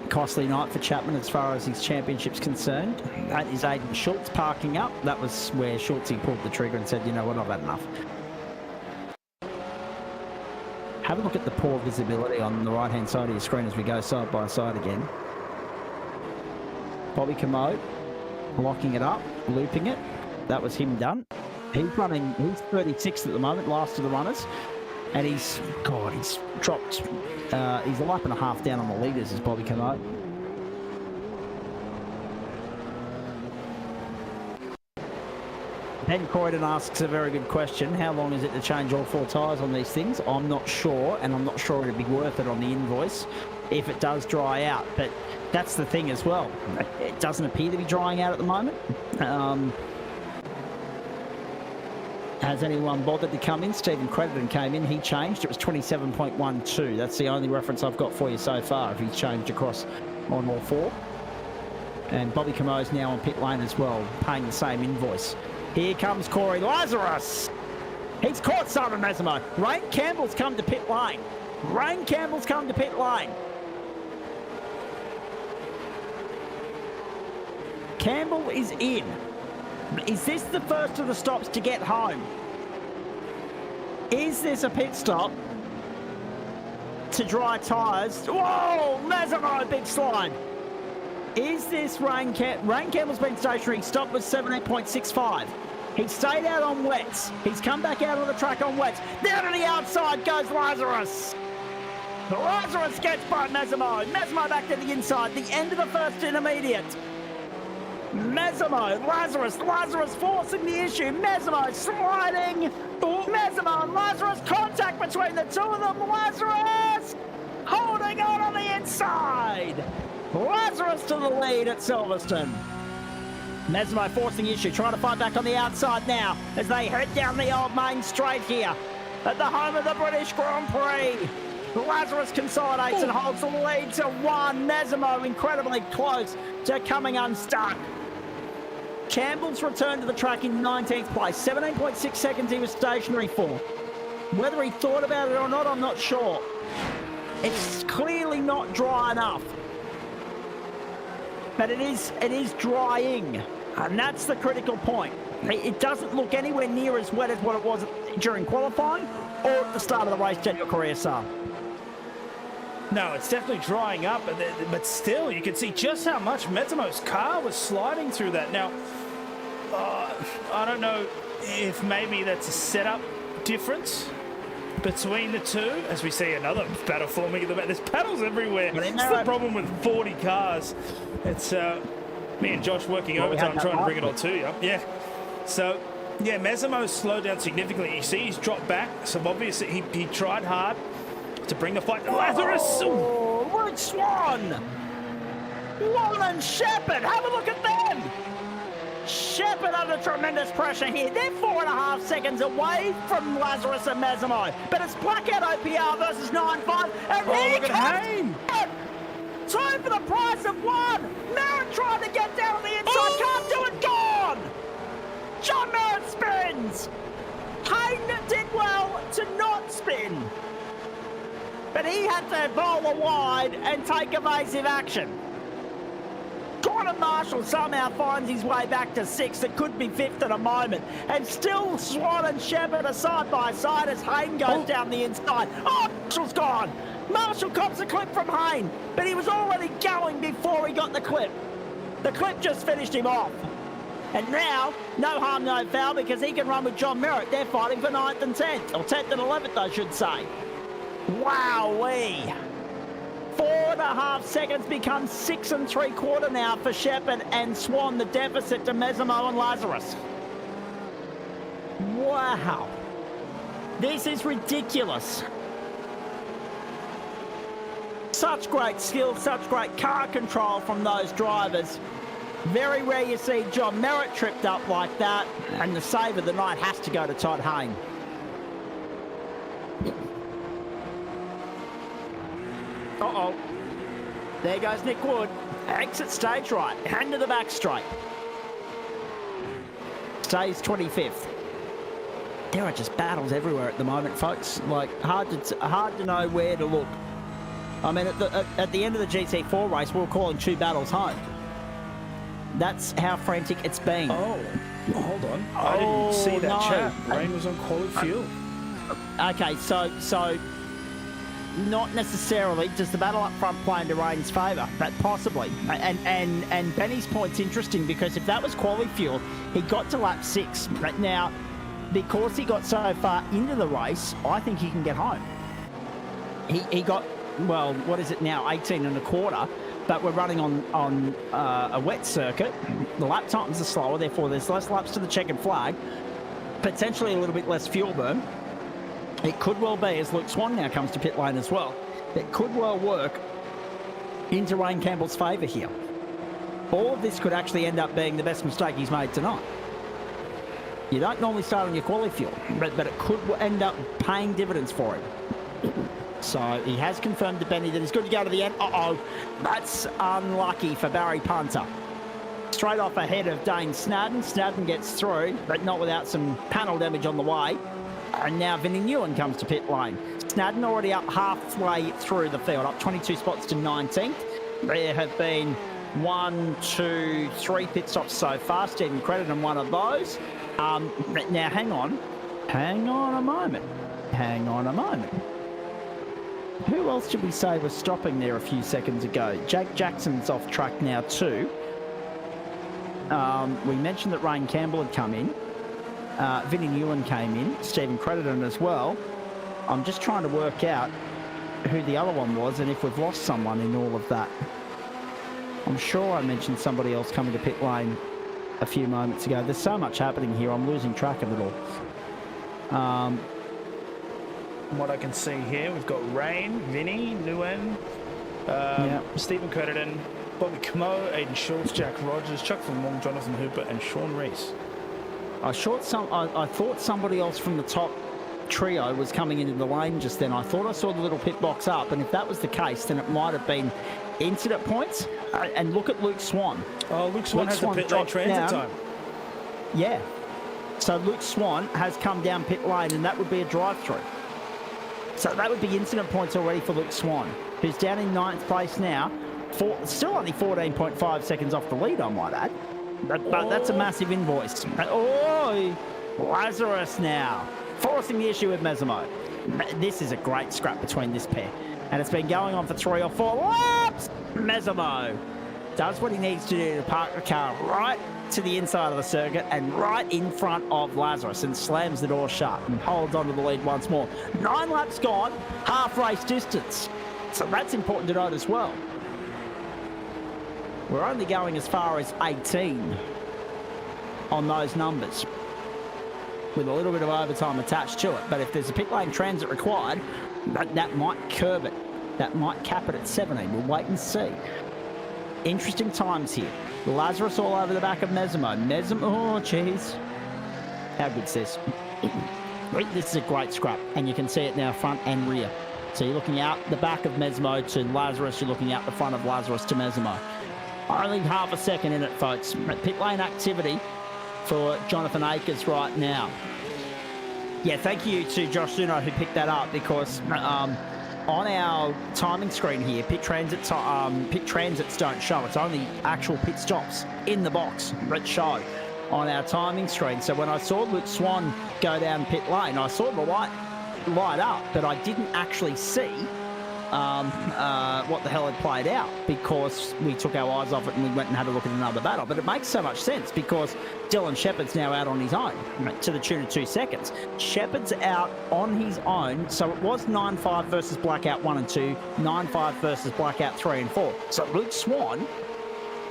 Costly night for Chapman as far as his championship's concerned. That is Aiden Schultz parking up. That was where Schultz pulled the trigger and said, you know what, I've had enough. Have have a look at the poor visibility on the right-hand side of your screen as we go side by side again. Bobby Commode locking it up, looping it. That was him done. He's 36th at the moment, last of the runners. And he's dropped, he's a lap and a half down on the leaders as Bobby Commode. Ben Croydon asks a very good question. How long is it to change all 4 tyres on these things? I'm not sure, and I'm not sure it'd be worth it on the invoice if it does dry out. But that's the thing as well. It doesn't appear to be drying out at the moment. Has anyone bothered to come in? Stephen Crediton came in. He changed. It was 27.12. That's the only reference I've got for you so far. If he's changed across on all 4. And Bobby Commode's now on pit lane as well, paying the same invoice. Here comes Corey Lazarus. He's caught Simon Massimo. Rain Campbell's come to pit lane. Rain Campbell's come to pit lane. Campbell is in. Is this the first of the stops to get home? Is this a pit stop to dry tyres? Whoa, Massimo, big slide. Is this Rain Campbell's been stationary. Stop was 17.65. He stayed out on wets. He's come back out on the track on wets. Down to the outside goes Lazarus. Lazarus gets by Massimo. Massimo back to the inside. The end of the first intermediate. Massimo, Lazarus forcing the issue. Massimo sliding. Massimo and Lazarus, contact between the two of them. Lazarus holding on the inside. Lazarus to the lead at Silverstone. Massimo forcing the issue, trying to fight back on the outside now as they head down the old main straight here at the home of the British Grand Prix. Lazarus consolidates and holds the lead to 1. Massimo incredibly close to coming unstuck. Campbell's returned to the track in 19th place. 17.6 seconds he was stationary for. Whether he thought about it or not, I'm not sure. It's clearly not dry enough. But it is drying. And that's the critical point. It doesn't look anywhere near as wet as what it was during qualifying or at the start of the race, Daniel Correa. No, it's definitely drying up, but still, you can see just how much Massimo's car was sliding through that. Now, I don't know if maybe that's a setup difference between the two, as we see another battle forming at the back. There's paddles everywhere. It's the problem with 40 cars. It's me and Josh working overtime trying to bring it all to you. Yeah. So, yeah, Massimo's slowed down significantly. You see he's dropped back. So, obviously, he tried hard to bring the fight to Lazarus. Oh, Luke Swan. Swan and Shepard. Have a look at them. Shepard under tremendous pressure here. They're 4.5 seconds away from Lazarus and Massimo. But it's blackout OPR versus 9.5. And here look at Hayne. 2 for the price of 1. Merritt trying to get down on the inside. Can't do it. Gone. John Merritt spins. Hayne did well to not spin. But he had to bowl a wide and take evasive action. Gordon Marshall somehow finds his way back to 6th. It could be 5th at a moment. And still Swan and Shepard are side by side as Hayne goes down the inside. Oh, Marshall's gone. Marshall cops a clip from Hayne, but he was already going before he got the clip. The clip just finished him off. And now, no harm, no foul, because he can run with John Merritt. They're fighting for 9th and 10th, or 10th and 11th, I should say. Wowee. 4.5 seconds becomes 6 3/4 now for Shepard and Swan, the deficit to Massimo and Lazarus. Wow. This is ridiculous. Such great skill, such great car control from those drivers. Very rare you see John Merritt tripped up like that, and the save of the night has to go to Todd Hayne. Uh-oh. There goes Nick Wood. Exit stage right. Hand to the back straight. Stays 25th. There are just battles everywhere at the moment, folks. Like, hard to know where to look. I mean, at the end of the GT4 race, we were calling 2 battles home. That's how frantic it's been. Oh, hold on. I didn't see that chat. Rain was on quality fuel. Okay, so Not necessarily. Does the battle up front play into Rain's favour? But possibly. And Benny's point's interesting because if that was quali fuel, he got to lap 6. But now, because he got so far into the race, I think he can get home. He got, well, what is it now? 18 and a quarter. But we're running on a wet circuit. The lap times are slower, therefore there's less laps to the checkered flag. Potentially a little bit less fuel burn. It could well be, as Luke Swan now comes to pit lane as well, it could well work into Ryan Campbell's favour here. All of this could actually end up being the best mistake he's made tonight. You don't normally start on your quali fuel, but it could end up paying dividends for him. So he has confirmed to Benny that he's good to go to the end. Uh-oh, that's unlucky for Barry Punter. Straight off ahead of Dane Snadden. Snadden gets through, but not without some panel damage on the way. And now Vinnie Newen comes to pit lane. Snadden already up halfway through the field, up 22 spots to 19th. There have been 1, 2, 3 pit stops so far. Stephen Crediton, one of those. Now, hang on a moment. Who else did we say was stopping there a few seconds ago? Jake Jackson's off track now too. We mentioned that Ryan Campbell had come in. Vinnie Newen came in. Stephen Crediton as well. I'm just trying to work out who the other one was and if we've lost someone in all of that. I'm sure I mentioned somebody else coming to pit lane a few moments ago. There's so much happening here, I'm losing track of it all. From what I can see here, we've got Rain, Vinny, Nguyen, Stephen Crediton, Bobby Camo, Aiden Schultz, Jack Rogers, Chuck Van Wong, Jonathan Hooper, and Sean Rees. I thought somebody else from the top trio was coming into the lane just then. I thought I saw the little pit box up, and if that was the case, then it might have been incident points. And look at Luke Swan. Oh, Luke Swan has a pit lane transit time. Yeah. So Luke Swan has come down pit lane, and that would be a drive-through. So that would be incident points already for Luke Swan, who's down in 9th place now. Still only 14.5 seconds off the lead, I might add. But that's a massive invoice. Oh, Lazarus now, forcing the issue with Mesimo. This is a great scrap between this pair. And it's been going on for 3 or 4 laps. Mesimo does what he needs to do to park the car right to the inside of the circuit and right in front of Lazarus and slams the door shut and holds onto the lead once more. 9 laps gone, half race distance. So that's important to note as well. We're only going as far as 18 on those numbers, with a little bit of overtime attached to it. But if there's a pit lane transit required, that might curb it. That might cap it at 17. We'll wait and see. Interesting times here. Lazarus all over the back of Mesimo. Oh, jeez. How good's this? This is a great scrap, and you can see it now front and rear. So you're looking out the back of Mesimo to Lazarus. You're looking out the front of Lazarus to Mesimo. Only half a second in it, folks. Pit lane activity for Jonathan Akers right now. Yeah, thank you to Josh Zuno who picked that up, because on our timing screen here, pit transits don't show. It's only actual pit stops in the box that show on our timing screen. So when I saw Luke Swan go down pit lane, I saw the light up, but I didn't actually see what the hell had played out, because we took our eyes off it and we went and had a look at another battle. But it makes so much sense, because Dylan Shepherd's now out on his own to the tune of 2 seconds. Shepherd's out on his own, so it was 9-5 versus Blackout 1 and 2, 9-5 versus Blackout 3 and 4. So Luke Swan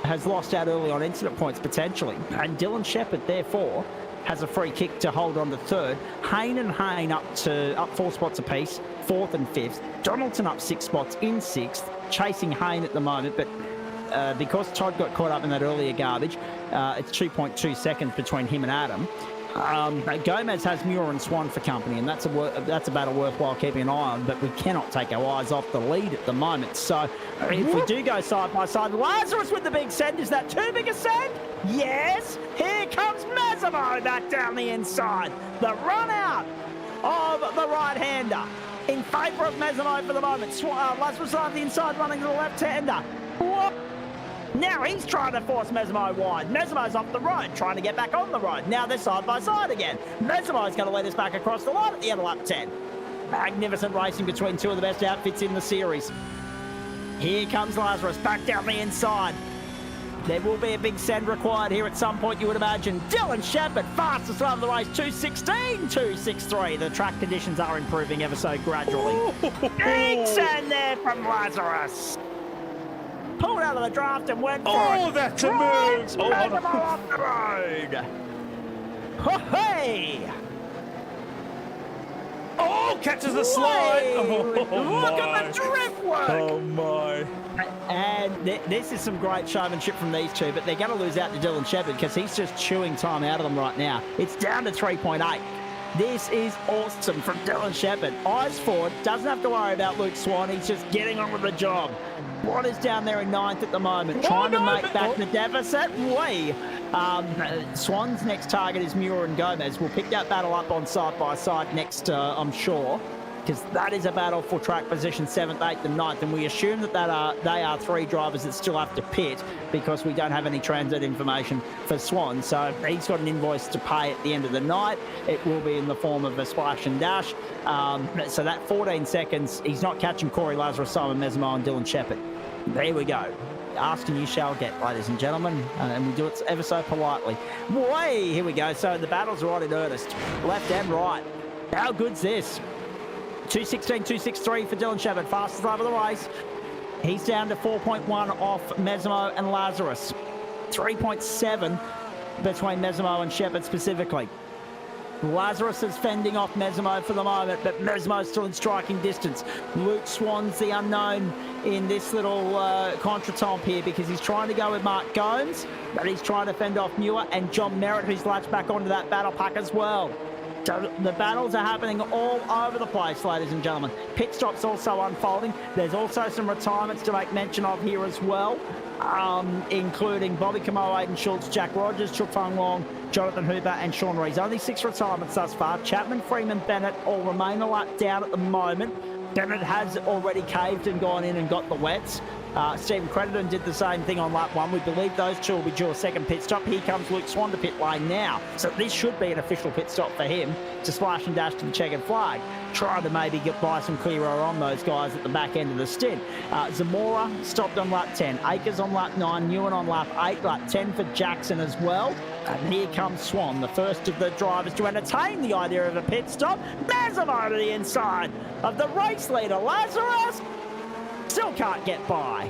has lost out early on incident points potentially, and Dylan Shepherd therefore has a free kick to hold on to 3rd. Hayne and Hayne up 4 spots apiece, 4th and 5th. Donaldson up 6 spots in 6th, chasing Hayne at the moment, but because Todd got caught up in that earlier garbage, it's 2.2 seconds between him and Adam. Gomez has Muir and Swan for company, and that's a battle worthwhile keeping an eye on, but we cannot take our eyes off the lead at the moment. So if we do go side by side, Lazarus with the big send. Is that too big a send? Yes. Here comes Mesimo back down the inside. The run out of the right-hander in favour of Mesimo for the moment. Lazarus on the inside running to the left-hander. Whoop. Now he's trying to force Mesimo wide. Mesimo's off the road, trying to get back on the road. Now they're side by side again. Mesimo's going to lead us back across the line at the end of lap 10. Magnificent racing between two of the best outfits in the series. Here comes Lazarus back down the inside. There will be a big send required here at some point, you would imagine. Dylan Shepherd, fastest lap of the race, 2:16, 2:63. The track conditions are improving ever so gradually. Big send there from Lazarus. Pulled out of the draft and went for it. Oh, that's a move. Oh, off the road. Hey! Oh, catches the slide. Look at the drift work. Oh, my. And this is some great showmanship from these two, but they're going to lose out to Dylan Shepherd because he's just chewing time out of them right now. It's down to 3.8. This is awesome from Dylan Shepherd. Eyes forward, doesn't have to worry about Luke Swan. He's just getting on with the job. What is down there in 9th at the moment, trying to make back the deficit. Swan's next target is Muir and Gomez. We'll pick that battle up on side by side next, I'm sure, because that is a battle for track position 7th, 8th and 9th, and we assume that they are three drivers that still have to pit because we don't have any transit information for Swan. So he's got an invoice to pay at the end of the night. It will be in the form of a splash and dash. So that 14 seconds, he's not catching Corey Lazarus, Simon Mesmo and Dylan Shepherd. There we go. Ask and you shall get, ladies and gentlemen, and we do it ever so politely. Way, here we go. So the battle's right in earnest, left and right. How good's this? 2:16, 2:63 for Dylan Shepherd, fastest lap of the race. He's down to 4.1 off Mesmo and Lazarus. 3.7 between Mesmo and Shepherd specifically. Lazarus is fending off Mesmo for the moment, but Mesmo's still in striking distance. Luke Swan's the unknown in this little contretemps here because he's trying to go with Mark Gomes, but he's trying to fend off Muir and John Merritt, who's latched back onto that battle pack as well. So the battles are happening all over the place, ladies and gentlemen. Pit stops also unfolding. There's also some retirements to make mention of here as well, including Bobby Camo, Aidan Schultz, Jack Rogers, Chuk Fung Long, Jonathan Hooper and Sean Rees. Only 6 retirements thus far. Chapman, Freeman, Bennett all remain a lap down at the moment. Bennett has already caved and gone in and got the wets. Stephen Crediton did the same thing on lap 1. We believe those two will be due a second pit stop. Here comes Luke Swan to pit lane now. So this should be an official pit stop for him to splash and dash to the checkered flag. Trying to maybe get by some clear air on those guys at the back end of the stint. Zamora stopped on lap 10. Akers on lap 9. Ewan on lap 8. Lap 10 for Jackson as well. And here comes Swan, the first of the drivers to entertain the idea of a pit stop. Mazimo to the inside of the race leader, Lazarus. Still can't get by.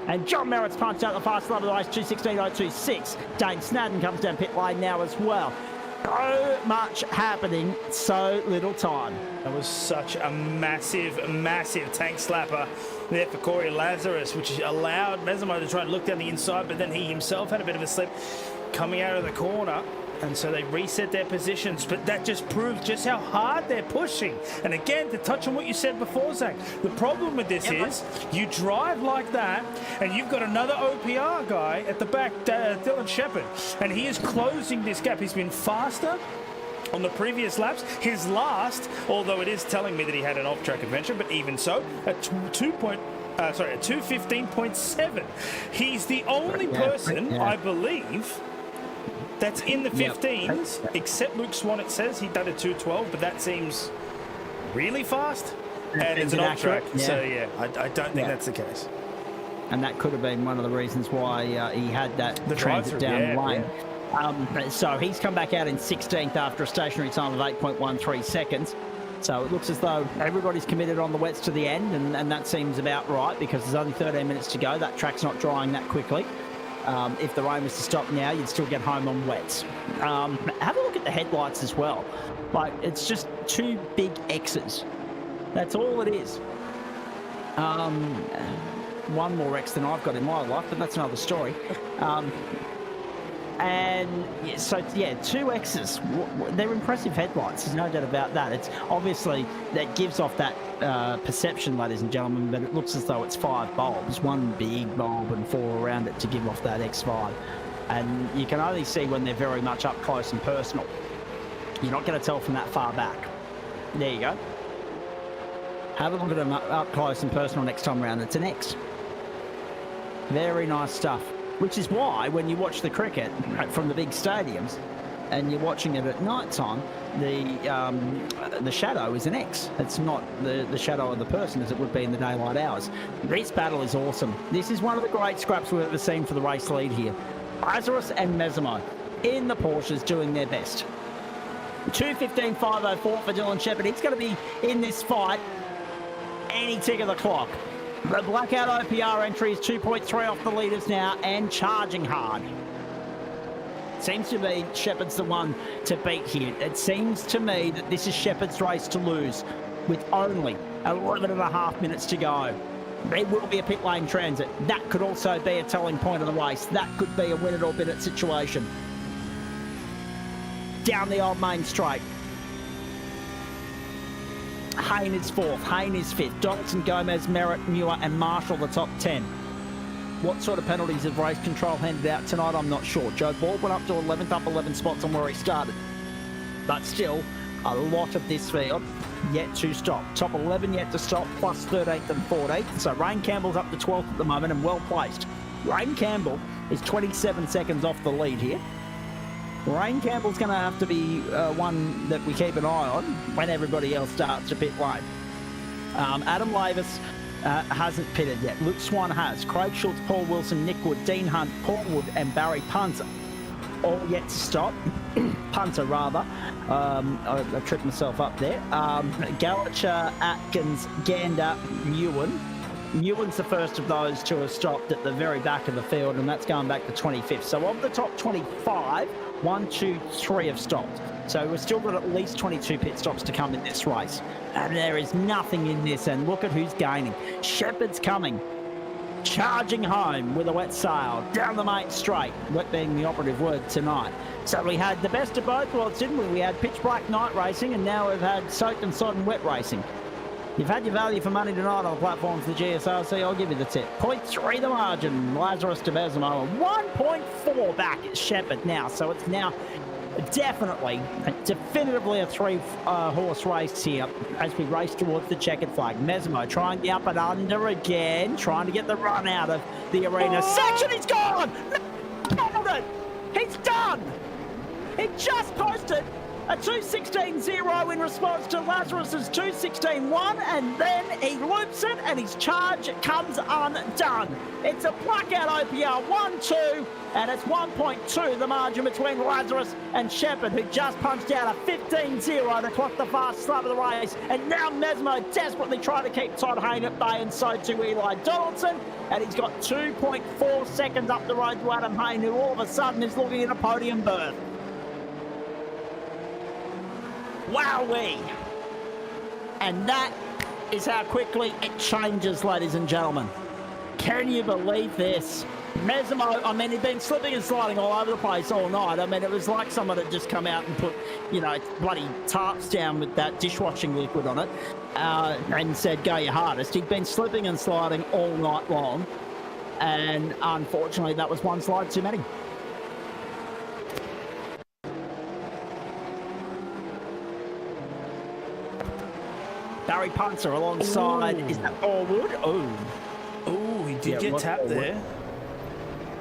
And John Merritt's punched out the fastest lap of the race, 2:16.026. Dane Snadden comes down pit lane now as well. So much happening, so little time. That was such a massive, massive tank slapper there for Corey Lazarus, which allowed Mesmo to try and look down the inside, but then he himself had a bit of a slip coming out of the corner. And so they reset their positions, but that just proves just how hard they're pushing. And again, to touch on what you said before, Zach, the problem with this is you drive like that, and you've got another OPR guy at the back, Dylan Shepherd, and he is closing this gap. He's been faster on the previous laps. His last, although it is telling me that he had an off-track adventure, but even so, at 2:15.7. He's the only person, I believe, that's in the 15s, except Luke Swan. It says he done a 2:12, but that seems really fast. And it's an off-track, so yeah, I don't think that's the case. And that could have been one of the reasons why he had that transit down the lane. So he's come back out in 16th after a stationary time of 8.13 seconds. So it looks as though everybody's committed on the wets to the end, and that seems about right because there's only 13 minutes to go. That track's not drying that quickly. If the rain was to stop now, you'd still get home on wets. Have a look at the headlights as well. Like, it's just 2 big X's. That's all it is. One more X than I've got in my life, but that's another story. And so, yeah, 2 X's. They're impressive headlights. There's no doubt about that. It's obviously that gives off that perception, ladies and gentlemen, but it looks as though it's 5 bulbs, 1 big bulb and 4 around it to give off that X5. And you can only see when they're very much up close and personal. You're not going to tell from that far back. There you go. Have a look at them up close and personal next time around. It's an X. Very nice stuff. Which is why, when you watch the cricket from the big stadiums, and you're watching it at night time, the shadow is an X. It's not the shadow of the person as it would be in the daylight hours. This battle is awesome. This is one of the great scraps we've ever seen for the race lead here. Lazarus and Mesimo in the Porsches doing their best. 2:15.504 for Dylan Shepherd. He's going to be in this fight any tick of the clock. The blackout OPR entry is 2.3 off the leaders now and charging hard. Seems to be Shepherd's the one to beat here. It seems to me that this is Shepherd's race to lose with only 11.5 minutes to go. There will be a pit lane transit. That could also be a telling point of the race. That could be a win it or bin it situation. Down the old main straight. Hayne is 4th, Hayne is 5th. Donaldson, Gomez, Merritt, Muir and Marshall the top 10. What sort of penalties have race control handed out tonight, I'm not sure. Joe Baldwin up to 11th, up 11 spots on where he started. But still, a lot of this field yet to stop. Top 11 yet to stop, plus 13th and 14th. So Rain Campbell's up to 12th at the moment and well placed. Rain Campbell is 27 seconds off the lead here. Rain Campbell's going to have to be one that we keep an eye on when everybody else starts to pit lane. Adam Lavis hasn't pitted yet. Luke Swan has. Craig Schultz, Paul Wilson, Nick Wood, Dean Hunt, Paul Wood and Barry Punter all yet to stop. Punter, rather. I tripped myself up there. Gallacher, Atkins, Gander, Ewan. Ewan's the first of those to have stopped at the very back of the field, and that's going back to 25th. So of the top 25, 1, 2, 3 have stopped. So we've still got at least 22 pit stops to come in this race. And there is nothing in this, and look at who's gaining. Shepherd's coming. Charging home with a wet sail down the main straight, wet being the operative word tonight. So we had the best of both worlds, didn't we? We had pitch black night racing, and now we've had soaked and sodden wet racing. You've had your value for money tonight on the platforms of the GSRC. I'll give you the tip. 0.3 the margin. Lazarus to Besimo. 1.4 back at Shepherd now. So it's now definitively a three-horse race here as we race towards the checkered flag. Mesmo trying the up and under again, trying to get the run out of the arena section. He's gone! Nailed it! He's done! He just posted a 2:16.0 in response to Lazarus's 2:16.1, and then he loops it and his charge comes undone. It's a blackout OPR 1-2, and it's 1.2 the margin between Lazarus and Shepherd, who just punched out a 15.0 to clock the fastest lap of the race. And now Mesmo desperately trying to keep Todd Hayne at bay, and so too Eli Donaldson. And he's got 2.4 seconds up the road to Adam Hayne, who all of a sudden is looking at a podium berth. Wowee! And that is how quickly it changes, ladies and gentlemen. Can you believe this? Mesmo, I mean, he'd been slipping and sliding all over the place all night. I mean, it was like someone had just come out and put, bloody tarps down with that dishwashing liquid on it and said, go your hardest. He'd been slipping and sliding all night long, and unfortunately, that was one slide too many. Barry Punter alongside. Ooh. Is that Paul Wood? Oh, he did get tapped there.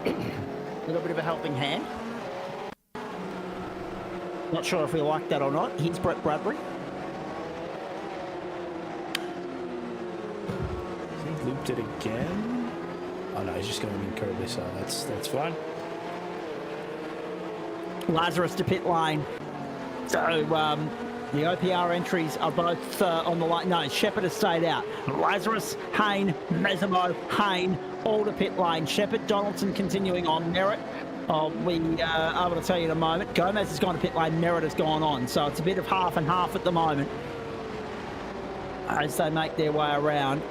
A little bit of a helping hand. Not sure if we like that or not. Here's Brett Bradbury. He looped it again. Oh no, he's just going incredibly slow. That's fine. Lazarus to pit lane. So the OPR entries are both on the line. No, Shepherd has stayed out. Lazarus, Hayne, Mesimo, Hayne, all to pit lane. Shepherd, Donaldson continuing on. Merritt, we are able to tell you in a moment. Gomez has gone to pit lane. Merritt has gone on. So it's a bit of half and half at the moment as they make their way around.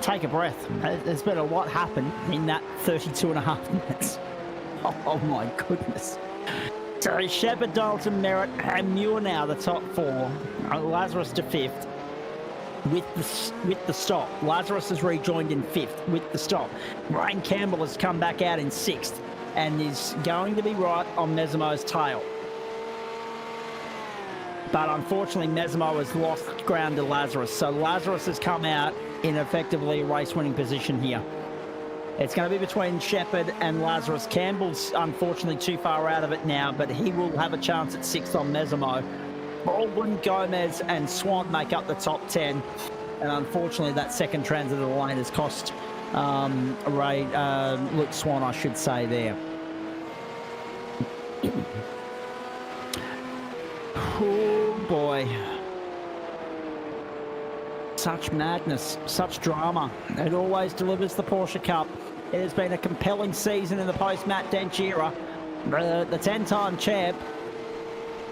Take a breath. There's been a lot happen in that 32.5 minutes. Oh my goodness. So Shepherd, Donaldson, Merritt and Muir now the top 4. Lazarus to 5th with the stop. Lazarus has rejoined in 5th with the stop. Rain Campbell has come back out in 6th and is going to be right on Mesimo's tail. But unfortunately, Mesimo has lost ground to Lazarus. So Lazarus has come out in effectively a race-winning position here. It's going to be between Shepherd and Lazarus. Campbell's unfortunately too far out of it now, but he will have a chance at 6th on Mesimo. Baldwin, Gomez and Swan make up the top 10. And unfortunately, that second transit of the lane has cost Luke Swan, I should say, there. Oh, boy. Such madness, such drama. It always delivers the Porsche Cup. It has been a compelling season in the post-Matt Dench era. The 10-time champ,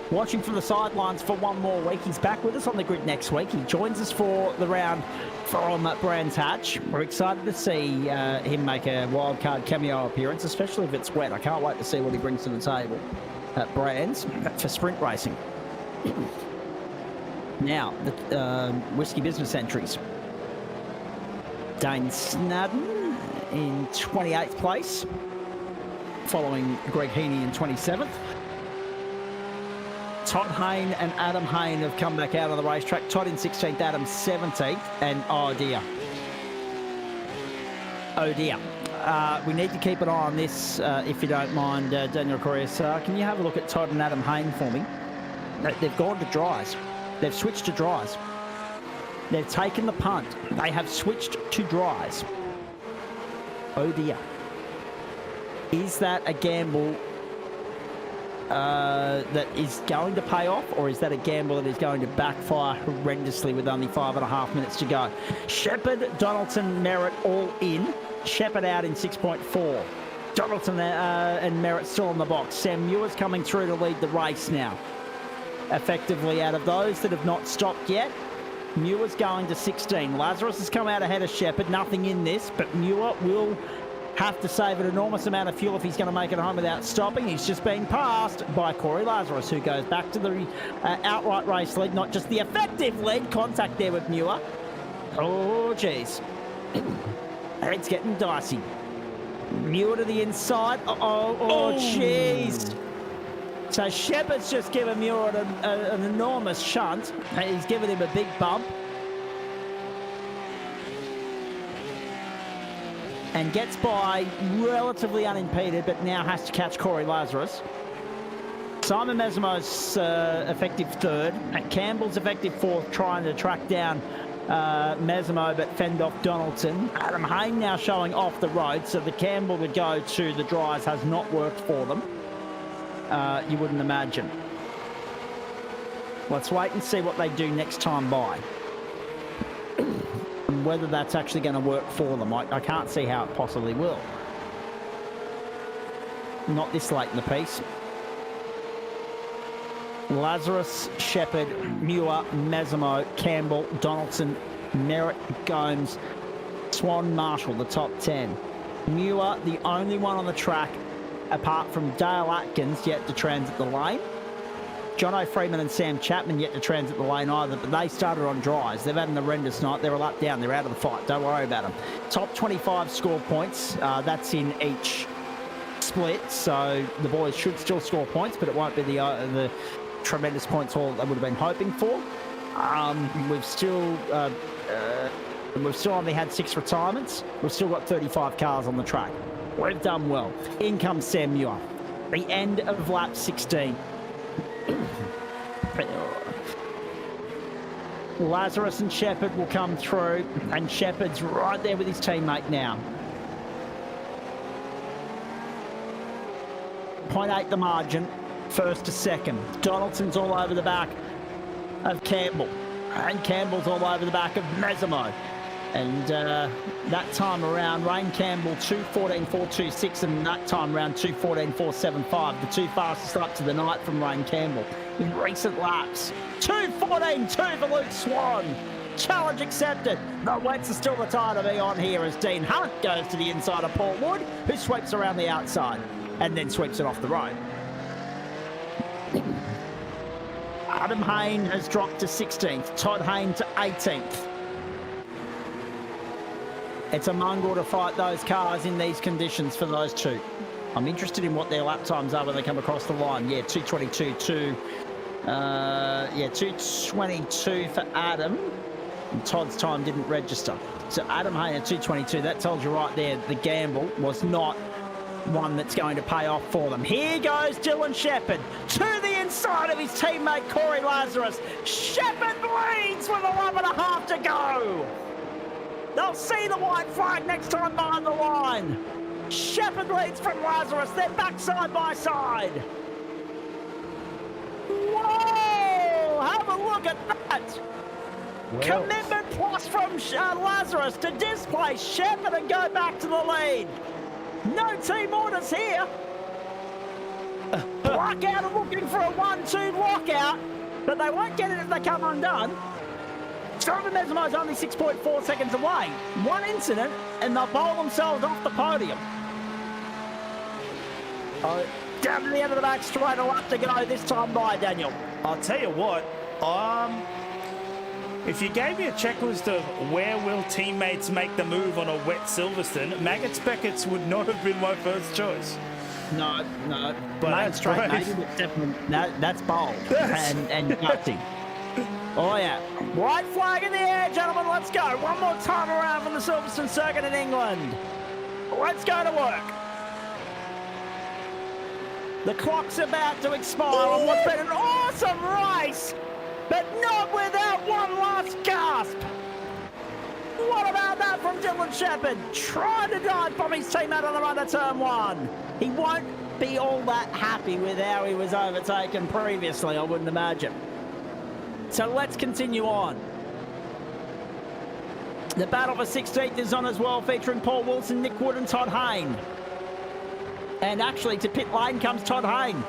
watching from the sidelines for one more week. He's back with us on the grid next week. He joins us for the round from Brands Hatch. We're excited to see him make a wildcard cameo appearance, especially if it's wet. I can't wait to see what he brings to the table at Brands for sprint racing. Now, the Whiskey Business entries. Dane Snadden in 28th place, following Greg Heaney in 27th. Todd Hayne and Adam Hayne have come back out on the racetrack. Todd in 16th, Adam 17th, and oh dear. We need to keep an eye on this, if you don't mind, Daniel Correa. Can you have a look at Todd and Adam Hayne for me? They've gone to dries. They've switched to dries. They've taken the punt. They have switched to dries. Oh dear. Is that a gamble that is going to pay off, or is that a gamble that is going to backfire horrendously with only 5.5 minutes to go? Shepherd, Donaldson, Merritt all in. Shepherd out in 6.4. Donaldson and Merritt still on the box. Sam Muir's coming through to lead the race now. Effectively, out of those that have not stopped yet, Muir's going to 16. Lazarus has come out ahead of Shepherd. Nothing in this, but Muir will have to save an enormous amount of fuel if he's going to make it home without stopping. He's just been passed by Corey Lazarus, who goes back to the outright race lead, not just the effective lead. Contact there with Muir. Oh, jeez. It's getting dicey. Muir to the inside. Oh, jeez. So Shepherd's just given Muir an enormous shunt. He's given him a big bump. And gets by relatively unimpeded, but now has to catch Corey Lazarus. Simon Mesimo's effective third. And Campbell's effective fourth, trying to track down Mesimo, but fend off Donaldson. Adam Hayne now showing off the road, so the Campbell to go to the dries has not worked for them. You wouldn't imagine. Let's wait and see what they do next time by. And whether that's actually going to work for them. I can't see how it possibly will. Not this late in the piece. Lazarus, Shepherd, Muir, Mesimo, Campbell, Donaldson, Merritt, Gomes, Swan, Marshall, the top 10. Muir, the only one on the track, apart from Dale Atkins, yet to transit the lane. Jono Freeman and Sam Chapman yet to transit the lane either, but they started on dries. They've had an horrendous night. They're a lap down. They're out of the fight. Don't worry about them. Top 25 score points. That's in each split, so the boys should still score points, but it won't be the tremendous points haul they would have been hoping for. We've still only had 6 retirements. We've still got 35 cars on the track. We've done well. In comes Sam Muir. The end of lap 16. Lazarus and Shepherd will come through, and Shepherd's right there with his teammate now. 0.8 the margin, first to second. Donaldson's all over the back of Campbell, and Campbell's all over the back of Mesimo. And that time around, Ryan Campbell 2:14.426, and that time around 2:14.475. The two fastest laps of the night from Ryan Campbell in recent laps. 2:14.2 for Luke Swan. Challenge accepted. The weights are still the tire to be on here as Dean Hunt goes to the inside of Paul Wood, who sweeps around the outside and then sweeps it off the road. Adam Hayne has dropped to 16th. Todd Hayne to 18th. It's a mongrel to fight those cars in these conditions for those two. I'm interested in what their lap times are when they come across the line. Yeah, 2:22, 2:22 for Adam. And Todd's time didn't register. So Adam Hayne at 2:22, that tells you right there the gamble was not one that's going to pay off for them. Here goes Dylan Shepherd to the inside of his teammate Corey Lazarus. Shepherd leads with 11.5 to go. They'll see the white flag next time behind the line. Shepherd leads from Lazarus. They're back side by side. Whoa! Have a look at that. Well, commitment plus from Lazarus to displace Shepherd and go back to the lead. No team orders here. Lockout are looking for a 1-2 lockout, but they won't get it if they come undone. Strowman Mesimo's only 6.4 seconds away. One incident, and they'll bowl themselves off the podium. Down to the end of the back straight, a lap to go this time by Daniel. I'll tell you what, if you gave me a checklist of where will teammates make the move on a wet Silverstone, Maggots Beckett's would not have been my first choice. No. But Maggots straight, maybe, but definitely, that's bold and gutsy. Oh, yeah. White flag in the air, gentlemen. Let's go. One more time around from the Silverstone circuit in England. Let's go to work. The clock's about to expire on what's been an awesome race, but not without one last gasp. What about that from Dylan Shepherd? Trying to dive from his teammate on the run of turn one. He won't be all that happy with how he was overtaken previously, I wouldn't imagine. So let's continue on. The battle for 16th is on as well, featuring Paul Wilson, Nick Wood and Todd Hayne. And actually to pit lane comes Todd Hayne.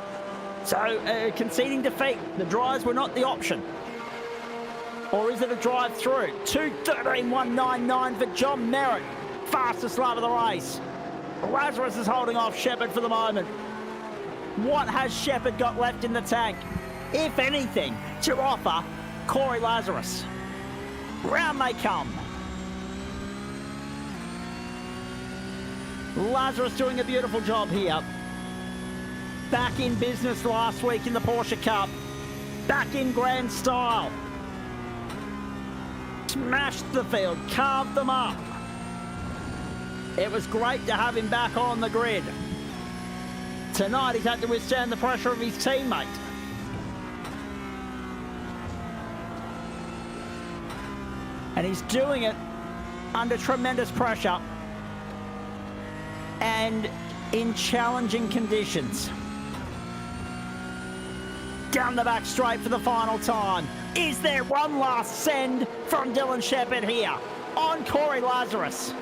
So conceding defeat. The drives were not the option. Or is it a drive through? 2:13.199 for John Merritt. Fastest lap of the race. Lazarus is holding off Shepherd for the moment. What has Shepherd got left in the tank, if anything, to offer Corey Lazarus? Round may come. Lazarus doing a beautiful job here. Back in business last week in the Porsche Cup. Back in grand style. Smashed the field, carved them up. It was great to have him back on the grid. Tonight he's had to withstand the pressure of his teammate. And he's doing it under tremendous pressure and in challenging conditions. Down the back straight for the final time. Is there one last send from Dylan Shepherd here on Corey Lazarus?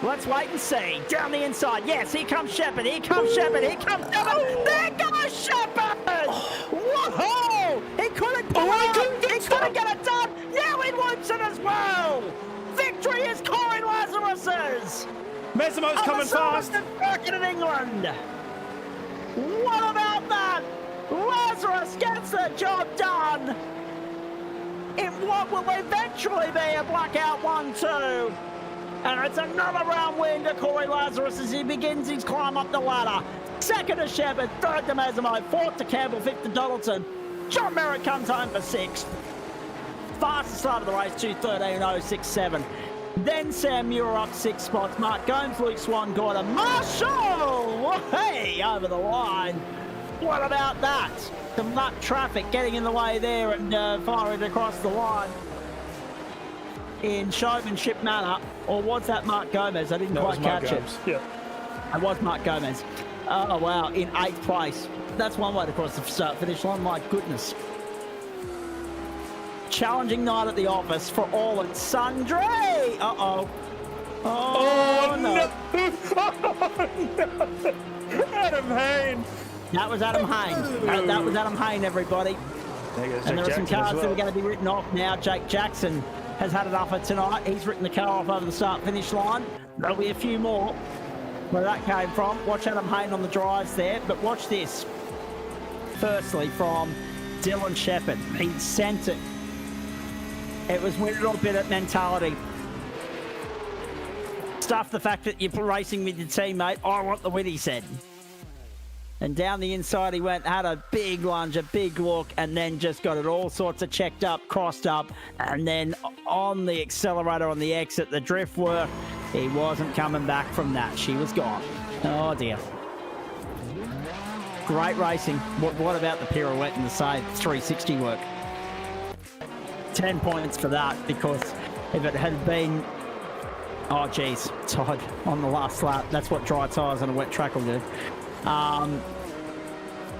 Let's wait and see. Down the inside. Yes, here comes Shepherd. Here comes Shepherd. Here comes Shepherd. There goes Shepherd. Whoa! He couldn't pull it. He couldn't get it done. Now he wants it as well. Victory is Corey Lazarus's. Mesimo's coming fast. Circuit in England. What about that? Lazarus gets the job done in what will eventually be a blackout 1-2. And it's another round win to Corey Lazarus as he begins his climb up the ladder. Second to Shepherd, third to Mesimo, fourth to Campbell, fifth to Donaldson. John Merritt comes home for sixth. Fastest start of the race, 2:13.067. Then Sam Muir up 6 spots. Mark Gomes, Luke Swan, Gordon Marshall. Hey, over the line. What about that? Some lap traffic getting in the way there and firing across the line in showmanship manner. Or was that Mark Gomez? I didn't quite catch it. Yeah. It was Mark Gomez. Oh, wow. In 8th place. That's one way to cross the start-finish line. My goodness. Challenging night at the office for all and sundry. Uh-oh. Oh, no. Adam Hayne. That was Adam Hayne. That was Adam Hayne, everybody. And there are some cars that are going to be written off now. Jake Jackson has had enough of tonight. He's written the car off over the start-finish line. There'll be a few more where that came from. Watch Adam Hayne on the drives there. But watch this. Firstly, from Dylan Shepherd. He sent it. It was win it or bid it mentality. Stuff the fact that you're racing with your teammate. I want the win, he said. And down the inside he went, had a big lunge, a big look, and then just got it all sorts of checked up, crossed up, and then on the accelerator on the exit, the drift work, he wasn't coming back from that. She was gone. Oh dear. Great racing. What about the pirouette and the save 360 work? 10 points for that, because if it had been, oh geez, Todd on the last lap, that's what dry tyres on a wet track will do.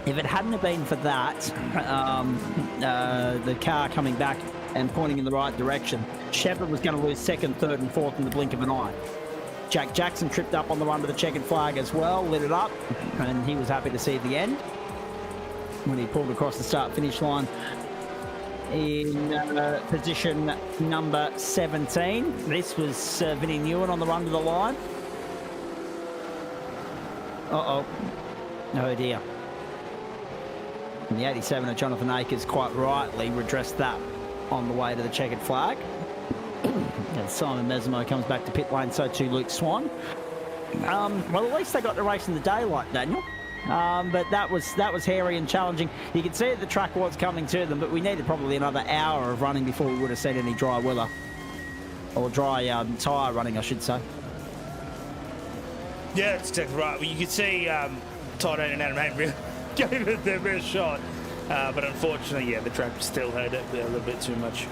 If it hadn't have been for that, the car coming back and pointing in the right direction, Shepherd was going to lose second, third and fourth in the blink of an eye. Jack Jackson tripped up on the run to the checkered flag as well, lit it up, and he was happy to see the end when he pulled across the start-finish line in position number 17. This was Vinnie Newen on the run to the line. Uh-oh. Oh dear. And the 87 of Jonathan Akers quite rightly redressed that on the way to the checkered flag. And Simon Mesmo comes back to pit lane, so too Luke Swan. Well, at least they got to race in the daylight, Daniel. But that was hairy and challenging. You could see that the track was coming to them, but we needed probably another hour of running before we would have seen any dry weather. Or dry tyre running, I should say. Yeah, that's exactly right. Well, you could see Todd and Adam Hayden really gave it their best shot. But unfortunately, yeah, the track still had a little bit too much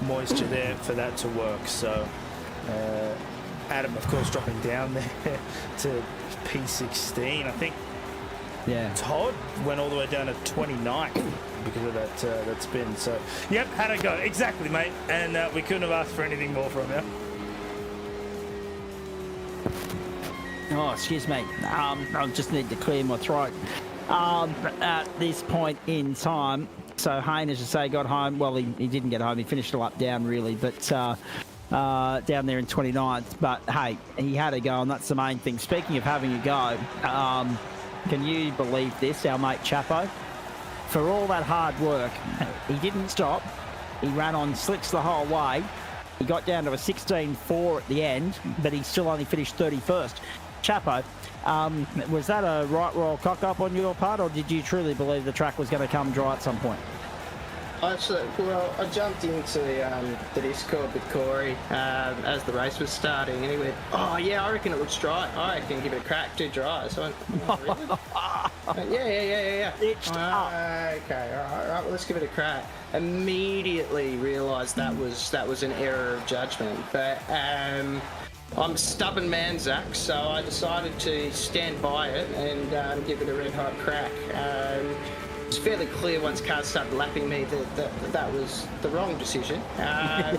moisture there for that to work. So Adam, of course, dropping down there to P16. I think Todd went all the way down to 29 because of that spin. So, yep, had a go. Exactly, mate. And we couldn't have asked for anything more from you. Oh, excuse me. I just need to clear my throat. At this point in time, so Hayne, as you say, got home. Well, he didn't get home. He finished a lap down, really, but down there in 29th. But, hey, he had a go, and that's the main thing. Speaking of having a go, can you believe this, our mate Chapo? For all that hard work, he didn't stop. He ran on slicks the whole way. He got down to a 16.4 at the end, but he still only finished 31st. Chapo, was that a right royal cock-up on your part, or did you truly believe the track was going to come dry at some point? Actually, well, I jumped into the Discord with Corey as the race was starting, and he went, "Oh yeah, I reckon it looks dry. I reckon give it a crack, too dry." So I went, "Oh, really?" Yeah. Itched up. Okay, all right, well, let's give it a crack. Immediately realised that was an error of judgment, but I'm a stubborn man, Zach, so I decided to stand by it and give it a red hot crack. It's fairly clear once cars started lapping me that was the wrong decision. I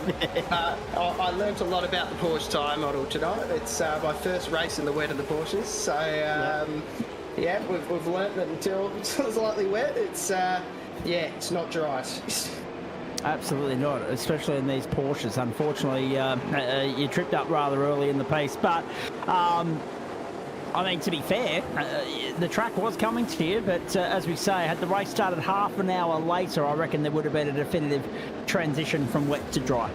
learnt a lot about the Porsche tyre model tonight. It's my first race in the wet of the Porsches, so yeah, we've learnt that until it's slightly wet, it's not dry. Absolutely not, especially in these Porsches. Unfortunately, you tripped up rather early in the piece, but I mean, to be fair, the track was coming to you, but as we say, had the race started half an hour later, I reckon there would have been a definitive transition from wet to dry.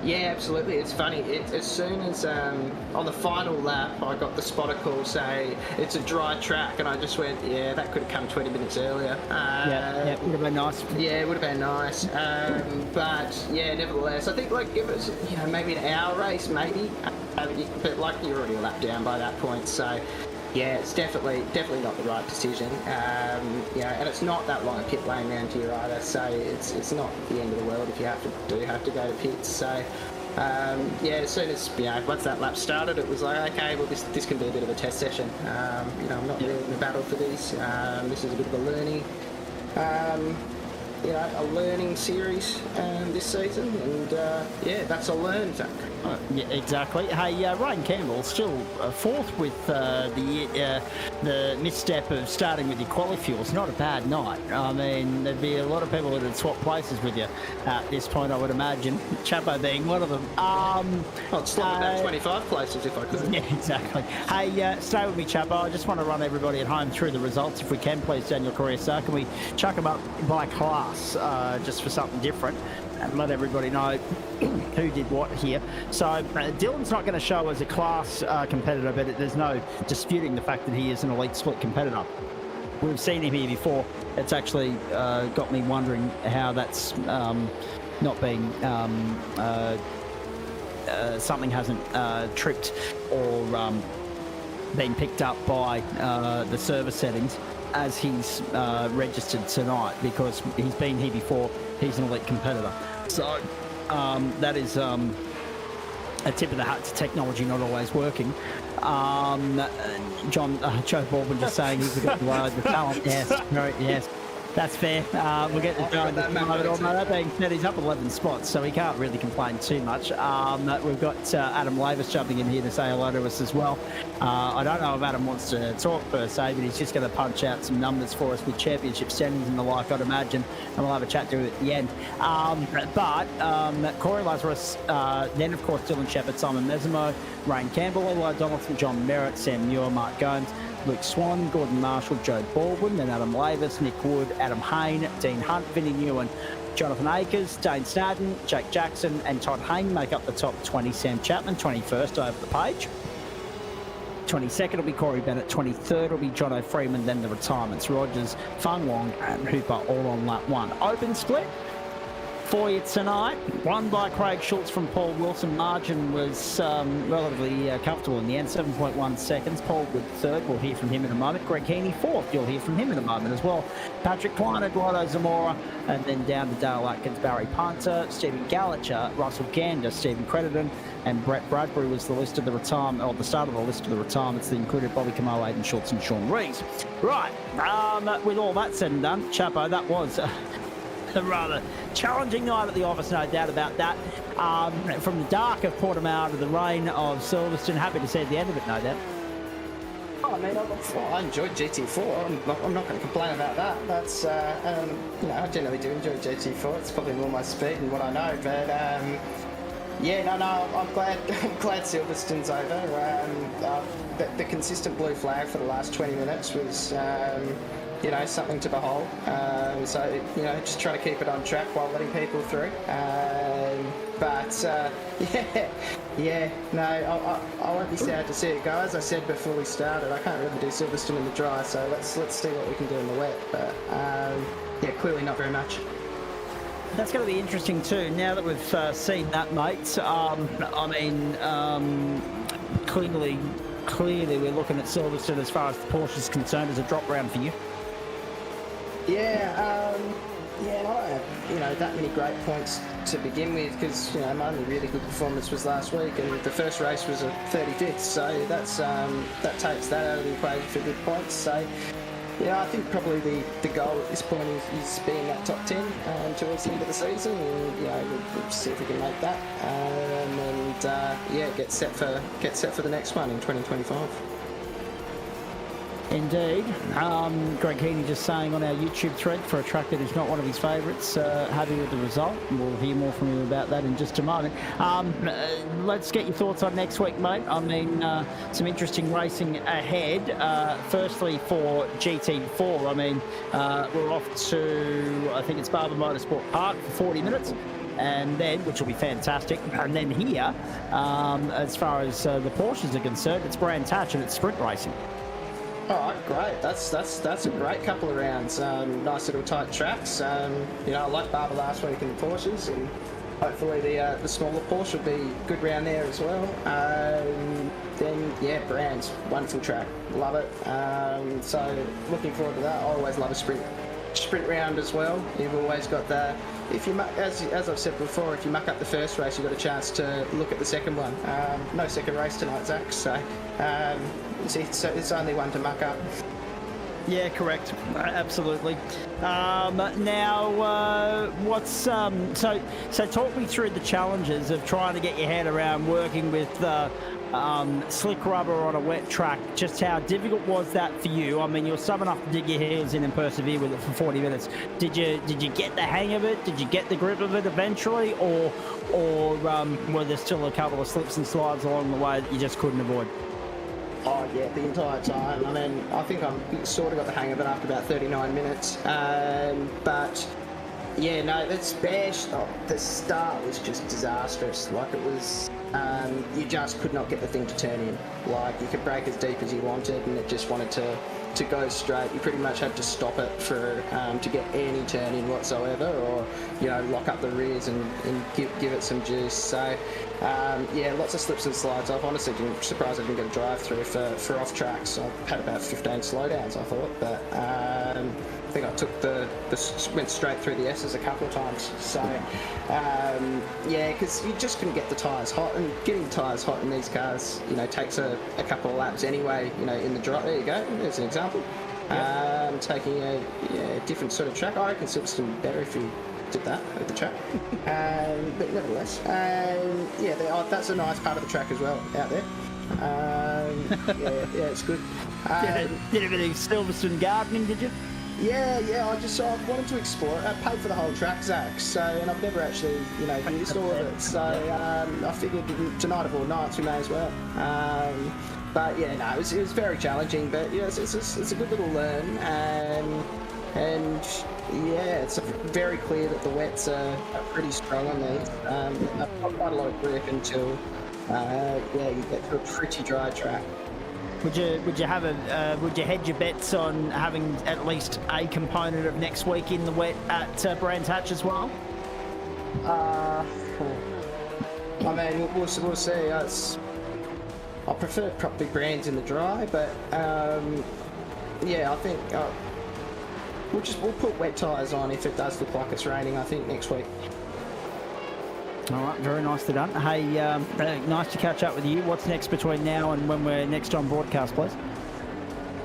Yeah, absolutely. It's funny. As soon as on the final lap, I got the spotter call say it's a dry track, and I just went, yeah, that could have come 20 minutes earlier. Yeah, it would have been nice. Yeah, it would have been nice. But yeah, nevertheless, I think like it was maybe an hour race, maybe. But like you're already a lap down by that point, so. Yeah, it's definitely not the right decision. And it's not that long a pit lane round here either, so it's not the end of the world if you have to go to pits. So as soon as once that lap started, it was like, okay, well this can be a bit of a test session. I'm not really in the battle for these. This is a bit of a learning. A learning series this season, and that's a learn, Zach. Yeah, exactly. Hey, Ryan Campbell still fourth with the misstep of starting with your quali fuels. Not a bad night. I mean, there'd be a lot of people that would swap places with you at this point, I would imagine. Chapo being one of them. I'd swap about 25 places if I could. Yeah, exactly. Hey, stay with me, Chapo. I just want to run everybody at home through the results, if we can, please, Daniel Correa. Can we chuck them up by class, just for something different? And let everybody know who did what here. So Dylan's not going to show as a class competitor, but there's no disputing the fact that he is an elite split competitor. we've seen him here before. It's actually got me wondering how that's not been something hasn't tripped or been picked up by the server settings as he's registered tonight, because he's been here before. He's an elite competitor. So that is a tip of the hat to technology not always working. Joe Baldwin just saying he's got the talent. Yes, yes. That's fair. We'll get the Joe in the moment. Although that being said, he's up 11 spots, so he can't really complain too much. We've got Adam Lavis jumping in here to say hello to us as well. I don't know if Adam wants to talk per se, but he's just going to punch out some numbers for us with championship standings and the like, I'd imagine, and we'll have a chat to it at the end. But Corey Lazarus, then of course Dylan Shepherd, Simon Mesimo, Rain Campbell, Eli Donaldson, John Merritt, Sam Muir, Mark Gomes, Luke Swan, Gordon Marshall, Joe Baldwin, then Adam Lavis, Nick Wood, Adam Hayne, Dean Hunt, Vinnie Newen, Jonathan Akers, Dane Snadden, Jake Jackson and Todd Hayne make up the top 20. Sam Chapman, 21st over the page. 22nd will be Corey Bennett, 23rd will be Jono Freeman, then the retirements, Rogers, Fung Wong and Hooper all on lap 1. Open split for you tonight, won by Craig Schultz from Paul Wilson. Margin was relatively comfortable in the end, 7.1 seconds. Paul Wood third, we'll hear from him in a moment. Greg Heaney fourth, you'll hear from him in a moment as well. Patrick Klein, Eduardo Zamora, and then down to Dale Atkins, Barry Punter, Stephen Gallacher, Russell Gander, Stephen Crediton, and Brett Bradbury was the list of the retirement, or the start of the list of the retirements that included Bobby Camo, Aidan Schultz and Sean Rees. Right, with all that said and done, Chapo, that was a rather challenging night at the office, no doubt about that. From the dark of Portimão to the rain of Silverstone, happy to see at the end of it, no doubt. Oh, I mean, I enjoyed GT4. I'm not going to complain about that. That's, I generally do enjoy GT4. It's probably more my speed and what I know. But I'm glad Silverstone's over. The consistent blue flag for the last 20 minutes was, something to behold. Just trying to keep it on track while letting people through. I won't be sad to see it go. As I said before we started, I can't really do Silverstone in the dry, so let's see what we can do in the wet. But clearly not very much. That's going to be interesting too, now that we've seen that, mate. Clearly we're looking at Silverstone as far as the Porsche is concerned as a drop round for you. And I don't have, that many great points to begin with, because, my only really good performance was last week, and the first race was a 35th, so that takes that out of the equation for good points. So, I think probably the goal at this point is being that top 10 towards the end of the season, and, we'll see if we can make that, get set for the next one in 2025. Indeed. Greg Heaney just saying on our YouTube thread, for a track that is not one of his favourites, happy with the result. We'll hear more from him about that in just a moment. Let's get your thoughts on next week, mate. Some interesting racing ahead. Firstly, for GT4, we're off to, I think it's Barber Motorsport Park for 40 minutes. And then, which will be fantastic, and then here, as far as the Porsches are concerned, it's Brands Hatch and it's sprint racing. All right, great. That's a great couple of rounds. Nice little tight tracks. I liked Barber last week in the Porsches, and hopefully the smaller Porsche will be good round there as well. Brands, wonderful track, love it. So looking forward to that. I always love a sprint round as well. You've always got that. If you as I've said before, if you muck up the first race, you've got a chance to look at the second one. No second race tonight, Zach. So. It's only one to muck up. Yeah, correct. Absolutely. So talk me through the challenges of trying to get your head around working with slick rubber on a wet track. Just how difficult was that for you? You're stubborn enough to dig your heels in and persevere with it for 40 minutes. Did you get the hang of it? Did you get the grip of it eventually, or were there still a couple of slips and slides along the way that you just couldn't avoid? Oh yeah, the entire time. I think I'm sort of got the hang of it after about 39 minutes. The start was just disastrous. Like it was, you just could not get the thing to turn in. Like you could brake as deep as you wanted, and it just wanted to to go straight, you pretty much had to stop it for to get any turn in whatsoever, or lock up the rears and give it some juice. So yeah, lots of slips and slides. I've honestly been surprised I didn't get a drive through for off tracks. I've had about 15 slowdowns, I thought, but I think I took went straight through the S's a couple of times. So yeah, because you just couldn't get the tyres hot, and getting the tyres hot in these cars, takes a couple of laps anyway. In the drive, there you go. There's an example. Yep. Taking a different sort of track. I reckon Silverstone would be better if you did that at the track. But nevertheless, yeah, that's a nice part of the track as well out there. Yeah, it's good. Did a bit of Silverstone gardening, did you? Yeah, I wanted to explore it. I paid for the whole track, Zach, and I've never actually, used all of it. So I figured tonight of all nights, we may as well. But yeah, no, it was very challenging, but it's a good little learn, and yeah, it's very clear that the wets are pretty strong on these. I've got quite a lot of grip until you get to a pretty dry track. Would you hedge your bets on having at least a component of next week in the wet at Brands Hatch as well? I mean, we'll see. I prefer probably Brands in the dry, but yeah, I think we'll put wet tyres on if it does look like it's raining. I think next week. All right, very nicely done. Hey, nice to catch up with you. What's next between now and when we're next on broadcast, please?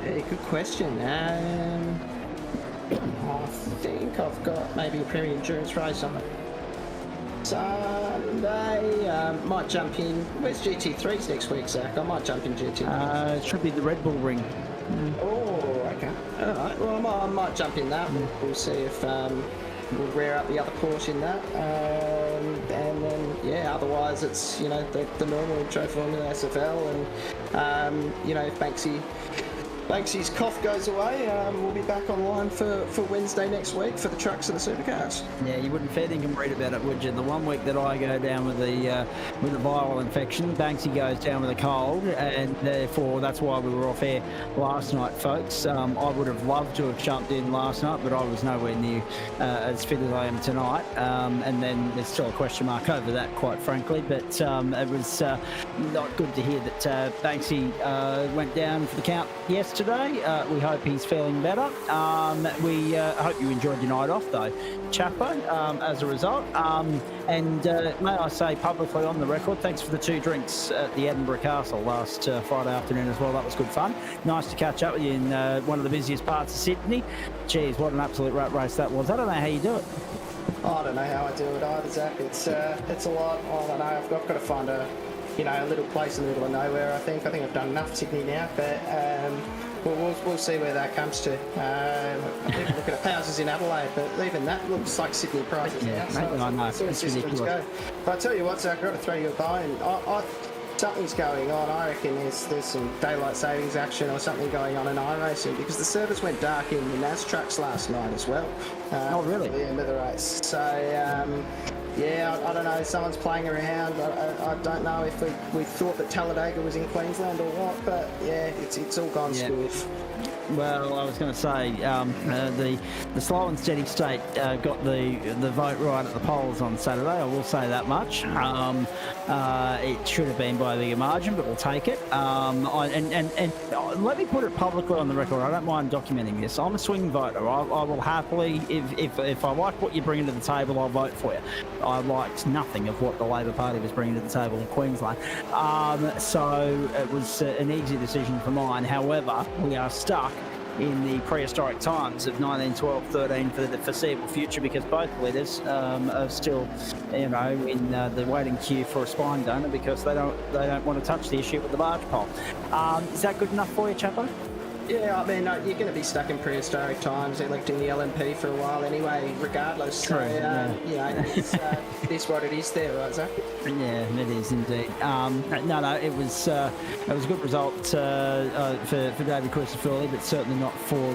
Yeah, good question. I think I've got maybe a Premier Endurance race on Sunday. Might jump in. Where's GT3s next week, Zach? I might jump in GT3s. It should be the Red Bull Ring. Oh, okay. All right. Well, I might jump in that. We'll see if we'll rear up the other Porsche in that. And then, yeah, otherwise it's, the normal Pro Formula SFL, and, if Banksy's cough goes away, we'll be back online for Wednesday next week for the trucks and the supercars. Yeah, you wouldn't fair think and read about it, would you? The 1 week that I go down with the viral infection, Banksy goes down with a cold, and therefore that's why we were off air last night, folks. I would have loved to have jumped in last night, but I was nowhere near as fit as I am tonight. And then there's still a question mark over that, quite frankly. But it was not good to hear that Banksy went down for the count yesterday. We hope he's feeling better. We hope you enjoyed your night off, though, Chapo, as a result. And may I say publicly on the record, thanks for the 2 drinks at the Edinburgh Castle last Friday afternoon as well. That was good fun. Nice to catch up with you in one of the busiest parts of Sydney. Geez, what an absolute rat race that was. I don't know how you do it. I don't know how I do it either, Zach. It's a lot. I don't know. I've got to find a little place in the middle of nowhere. I think I've done enough Sydney now, but we'll see where that comes to. I'm even looking at houses in Adelaide, but even that looks like Sydney prices now. I know. It's ridiculous. Go. But I tell you what, Zach, I've got to throw you a bone. Something's going on. I reckon there's some daylight savings action or something going on in iRacing, because the service went dark in the NAS trucks last night as well. Oh, really? At the end of the race. So, yeah, I don't know. Someone's playing around. I don't know if we thought that Talladega was in Queensland or what, but yeah, it's all gone smooth. Well, I was going to say the slow and steady state got the vote right at the polls on Saturday. I will say that much. It should have been by a bigger margin, but we'll take it. And let me put it publicly on the record. I don't mind documenting this. I'm a swing voter. I will happily, if I like what you're bringing to the table, I'll vote for you. I liked nothing of what the Labor Party was bringing to the table in Queensland. So it was an easy decision for mine. However, we are stuck in the prehistoric times of 1912-13 for the foreseeable future, because both leaders are still, in the waiting queue for a spine donor, because they don't want to touch the issue with the barge pole. Is that good enough for you, Chapo? Yeah, I mean, you're going to be stuck in prehistoric times electing the LNP for a while anyway, regardless. True, it's what it is there, right, Zach? Yeah, it is indeed. No, it was a good result for David Crucifilli, but certainly not for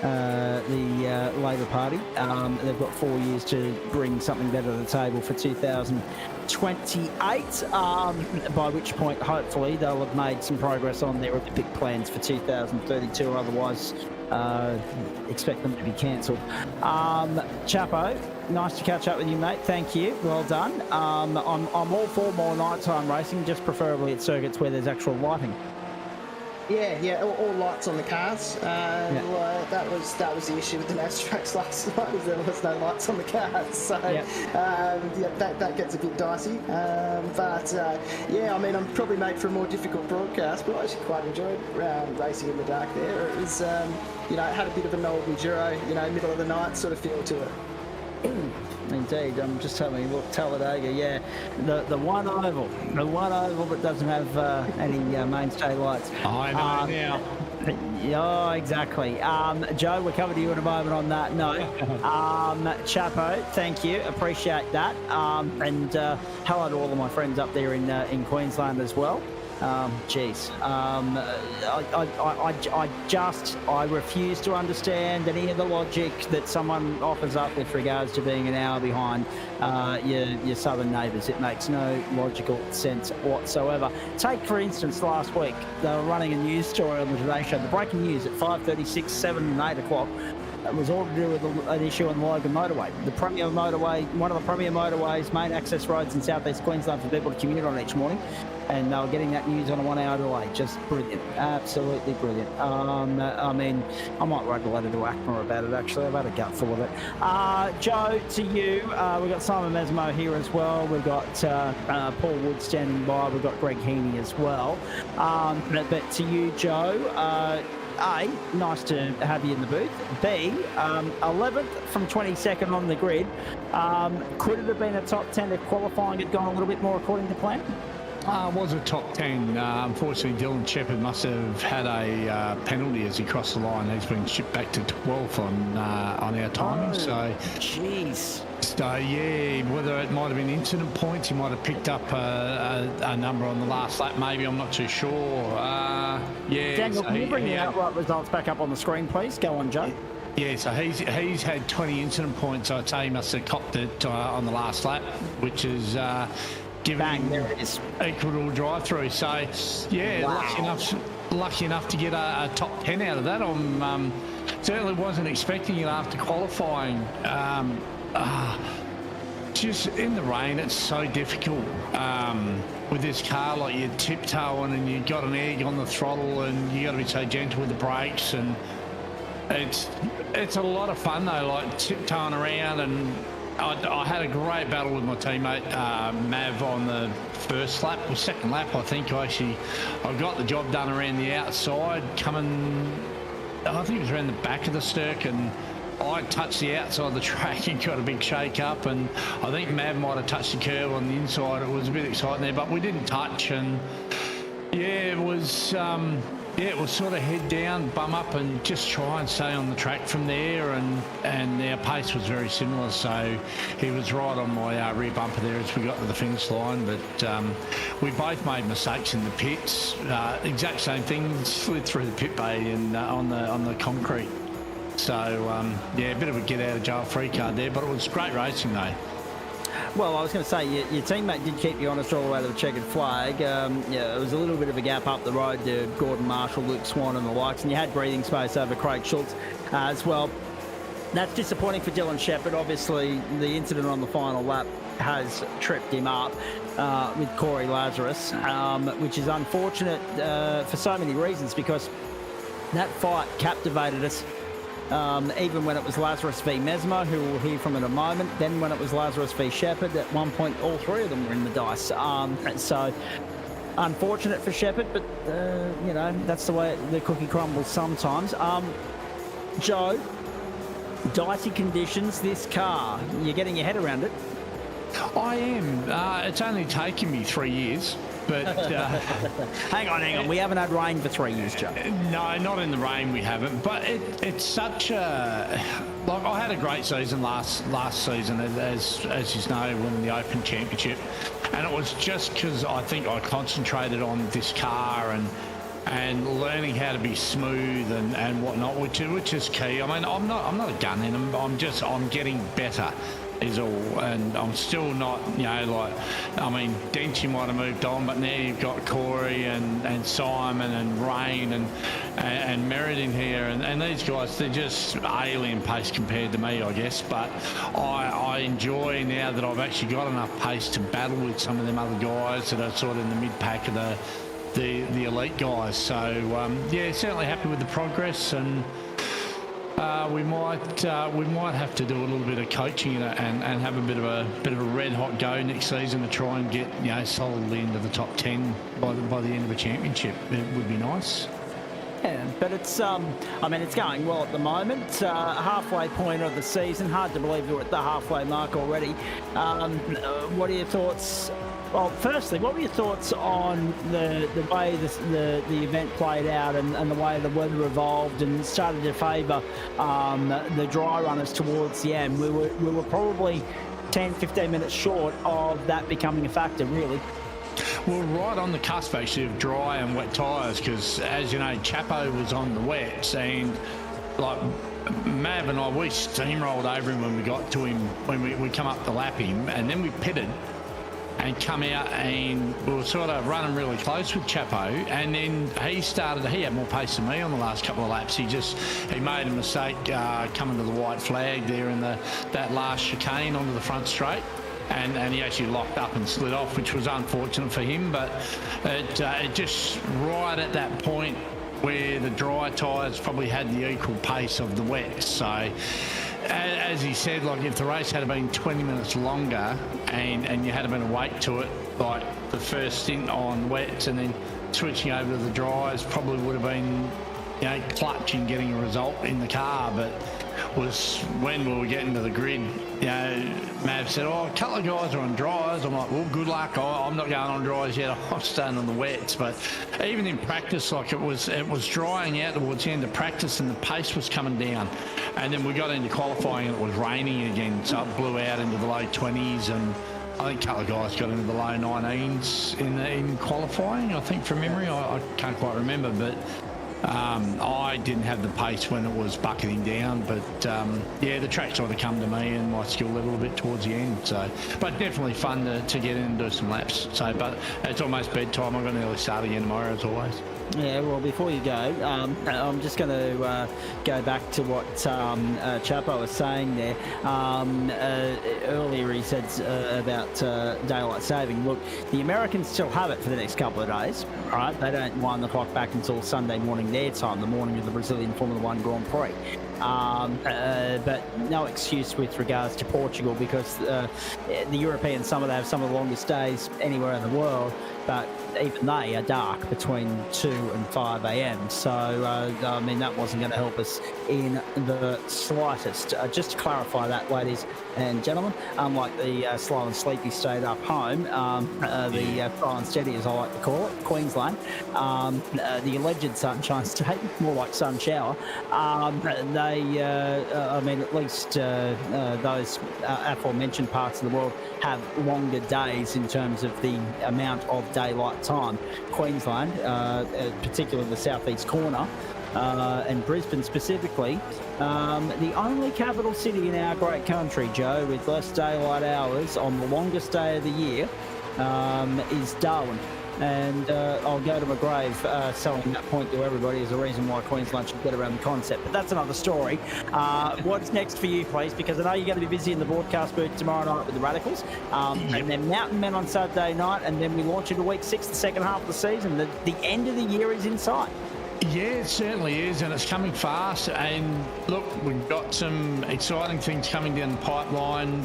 the Labor Party. They've got 4 years to bring something better to the table for 2028, by which point, hopefully, they'll have made some progress on their Olympic plans for 2032, or otherwise expect them to be cancelled. Chapo, nice to catch up with you, mate. Thank you. Well done. I'm all for more nighttime racing, just preferably at circuits where there's actual lighting. Yeah, all lights on the cars. That was the issue with the match tracks last night, was there was no lights on the cars. So that gets a bit dicey. I mean, I'm probably made for a more difficult broadcast, but I actually quite enjoyed racing in the dark there. It was, it had a bit of a Noel Enduro, middle of the night sort of feel to it. Indeed, I'm just telling you, look, Talladega, the one oval that doesn't have any mainstay lights. I know now. Yeah, exactly. Joe, we'll cover to you in a moment on that note. Chapo, thank you, appreciate that. And hello to all of my friends up there in Queensland as well. I refuse to understand any of the logic that someone offers up with regards to being an hour behind your southern neighbours. It makes no logical sense whatsoever. Take, for instance, last week, they were running a news story on the Today Show. The breaking news at 5:36, 7 and 8 o'clock. It was all to do with an issue on the Logan Motorway. The premier motorway, one of the premier motorways, main access roads in southeast Queensland for people to commute on each morning. And they were getting that news on a 1 hour delay. Just brilliant. Absolutely brilliant. I mean, I might write a letter to ACMA about it, actually. I've had a gut full of it. Joe, to you. We've got Simon Mesmo here as well. We've got Paul Wood standing by. We've got Greg Heaney as well. But to you, Joe, A, nice to have you in the booth. B, 11th from 22nd on the grid. Could it have been a top 10 if qualifying had gone a little bit more according to plan? Was a top 10. Unfortunately, Dylan Shepherd must have had a penalty as he crossed the line. He's been shipped back to 12th on our timing. Jeez. So, yeah, whether it might have been incident points, he might have picked up a number on the last lap, maybe, I'm not too sure. Daniel, can you bring the outright results back up on the screen, please? Go on, Joe. Yeah, so he's had 20 incident points. I'd say he must have copped it on the last lap, which is... Bang, there it is. Equal drive-through. So, yeah, wow. lucky enough to get a top 10 out of that. I'm certainly wasn't expecting it after qualifying. Just in the rain, it's so difficult with this car. Like, you're tiptoeing and you've got an egg on the throttle and you got to be so gentle with the brakes, and it's a lot of fun though. Like tiptoeing around, and I had a great battle with my teammate Mav on the first lap or second lap, I think. I got the job done around the outside, coming, I think it was around the back of the Stirk, and I touched the outside of the track and got a big shake up, and I think Mav might have touched the curb on the inside. It was a bit exciting there, but we didn't touch, and it was sort of head down, bum up, and just try and stay on the track from there, and our pace was very similar, so he was right on my rear bumper there as we got to the finish line. But we both made mistakes in the pits, exact same thing, slid through the pit bay and on the concrete. So a bit of a get out of jail free card there, but it was great racing though. Well, I was going to say, your teammate did keep you honest all the way to the checkered flag. It was a little bit of a gap up the road to Gordon Marshall, Luke Swan and the likes, and you had breathing space over Craig Schultz as well. That's disappointing for Dylan Shepherd. Obviously, the incident on the final lap has tripped him up with Corey Lazarus, which is unfortunate for so many reasons, because that fight captivated us. Even when it was Lazarus v Mesmo, who we'll hear from in a moment, then when it was Lazarus v Shepherd, at one point all three of them were in the dice. So unfortunate for Shepherd, but that's the way the cookie crumbles sometimes. Joe, dicey conditions, this car, you're getting your head around it? I am. It's only taken me 3 years. But hang on. We haven't had rain for 3 years, Joe. No, not in the rain we haven't. But it's such a... Like, I had a great season last season, as you know, winning the Open Championship. And it was just because I think I concentrated on this car, and and learning how to be smooth and whatnot, which is key. I mean, I'm not a gun in them. I'm getting better is all, and I'm still not, Denchi might have moved on, but now you've got Corey and Simon and Rain and Merritt in here, and these guys, they're just alien pace compared to me, I guess, but I enjoy now that I've actually got enough pace to battle with some of them other guys that are sort of in the mid-pack of the elite guys. So certainly happy with the progress, and we might have to do a little bit of coaching and have a bit of a red hot go next season to try and get solidly into the top 10 by the end of a championship. It would be nice. Yeah, but it's it's going well at the moment. Halfway point of the season. Hard to believe we're at the halfway mark already. What are your thoughts? Well, firstly, what were your thoughts on the way the event played out and the way the weather evolved and started to favour the dry runners towards the end? We were probably 10-15 minutes short of that becoming a factor, really. Well, right on the cusp actually of dry and wet tyres, because as you know, Chapo was on the wets, and like Mav and I, we steamrolled over him when we got to him, when we come up to lap him, and then we pitted and come out, and we were sort of running really close with Chapo, and then he had more pace than me on the last couple of laps. He made a mistake coming to the white flag there in that last chicane onto the front straight, and he actually locked up and slid off, which was unfortunate for him, but it just right at that point where the dry tyres probably had the equal pace of the wet. So as he said, like if the race had been 20 minutes longer and you had been awake to it, like the first stint on wets and then switching over to the dries probably would have been, clutch in getting a result in the car. But was when we were getting to the grid, Mav said, a couple of guys are on dries. I'm like, well, good luck. I'm not going on dries yet. I'm staying on the wets. But even in practice, like it was drying out towards the end of practice and the pace was coming down. And then we got into qualifying and it was raining again. So it blew out into the low 20s, and I think a couple of guys got into the low 19s in qualifying, I think, from memory. I can't quite remember, but I didn't have the pace when it was bucketing down, but the track sort of come to me and my skill level a bit towards the end. So, but definitely fun to get in and do some laps. So, but it's almost bedtime. I'm going to early start again tomorrow, as always. Yeah, well, before you go, I'm just going to go back to what Chapo was saying there. Earlier he said about daylight saving. Look, the Americans still have it for the next couple of days, right? They don't wind the clock back until Sunday morning their time, the morning of the Brazilian Formula One Grand Prix. But no excuse with regards to Portugal, because the Europeans, they have some of the longest days anywhere in the world, but even they are dark between 2 and 5 a.m. So, that wasn't going to help us in the slightest. Just to clarify that, ladies and gentlemen, unlike the slow and sleepy state up home, the slow and steady, as I like to call it, Queensland, the alleged sunshine state, more like sun shower, at least those aforementioned parts of the world have longer days in terms of the amount of daylight time. Queensland, particularly the southeast corner, and Brisbane specifically, the only capital city in our great country, Joe, with less daylight hours on the longest day of the year, is Darwin. And I'll go to my grave selling that point to everybody as a reason why Queensland should get around the concept. But that's another story. What's next for you, please? Because I know you're going to be busy in the broadcast booth tomorrow night with the Radicals. And then Mountain Men on Saturday night. And then we launch into week 6, the second half of the season. The end of the year is in sight. Yeah, it certainly is, and it's coming fast. And look, we've got some exciting things coming down the pipeline.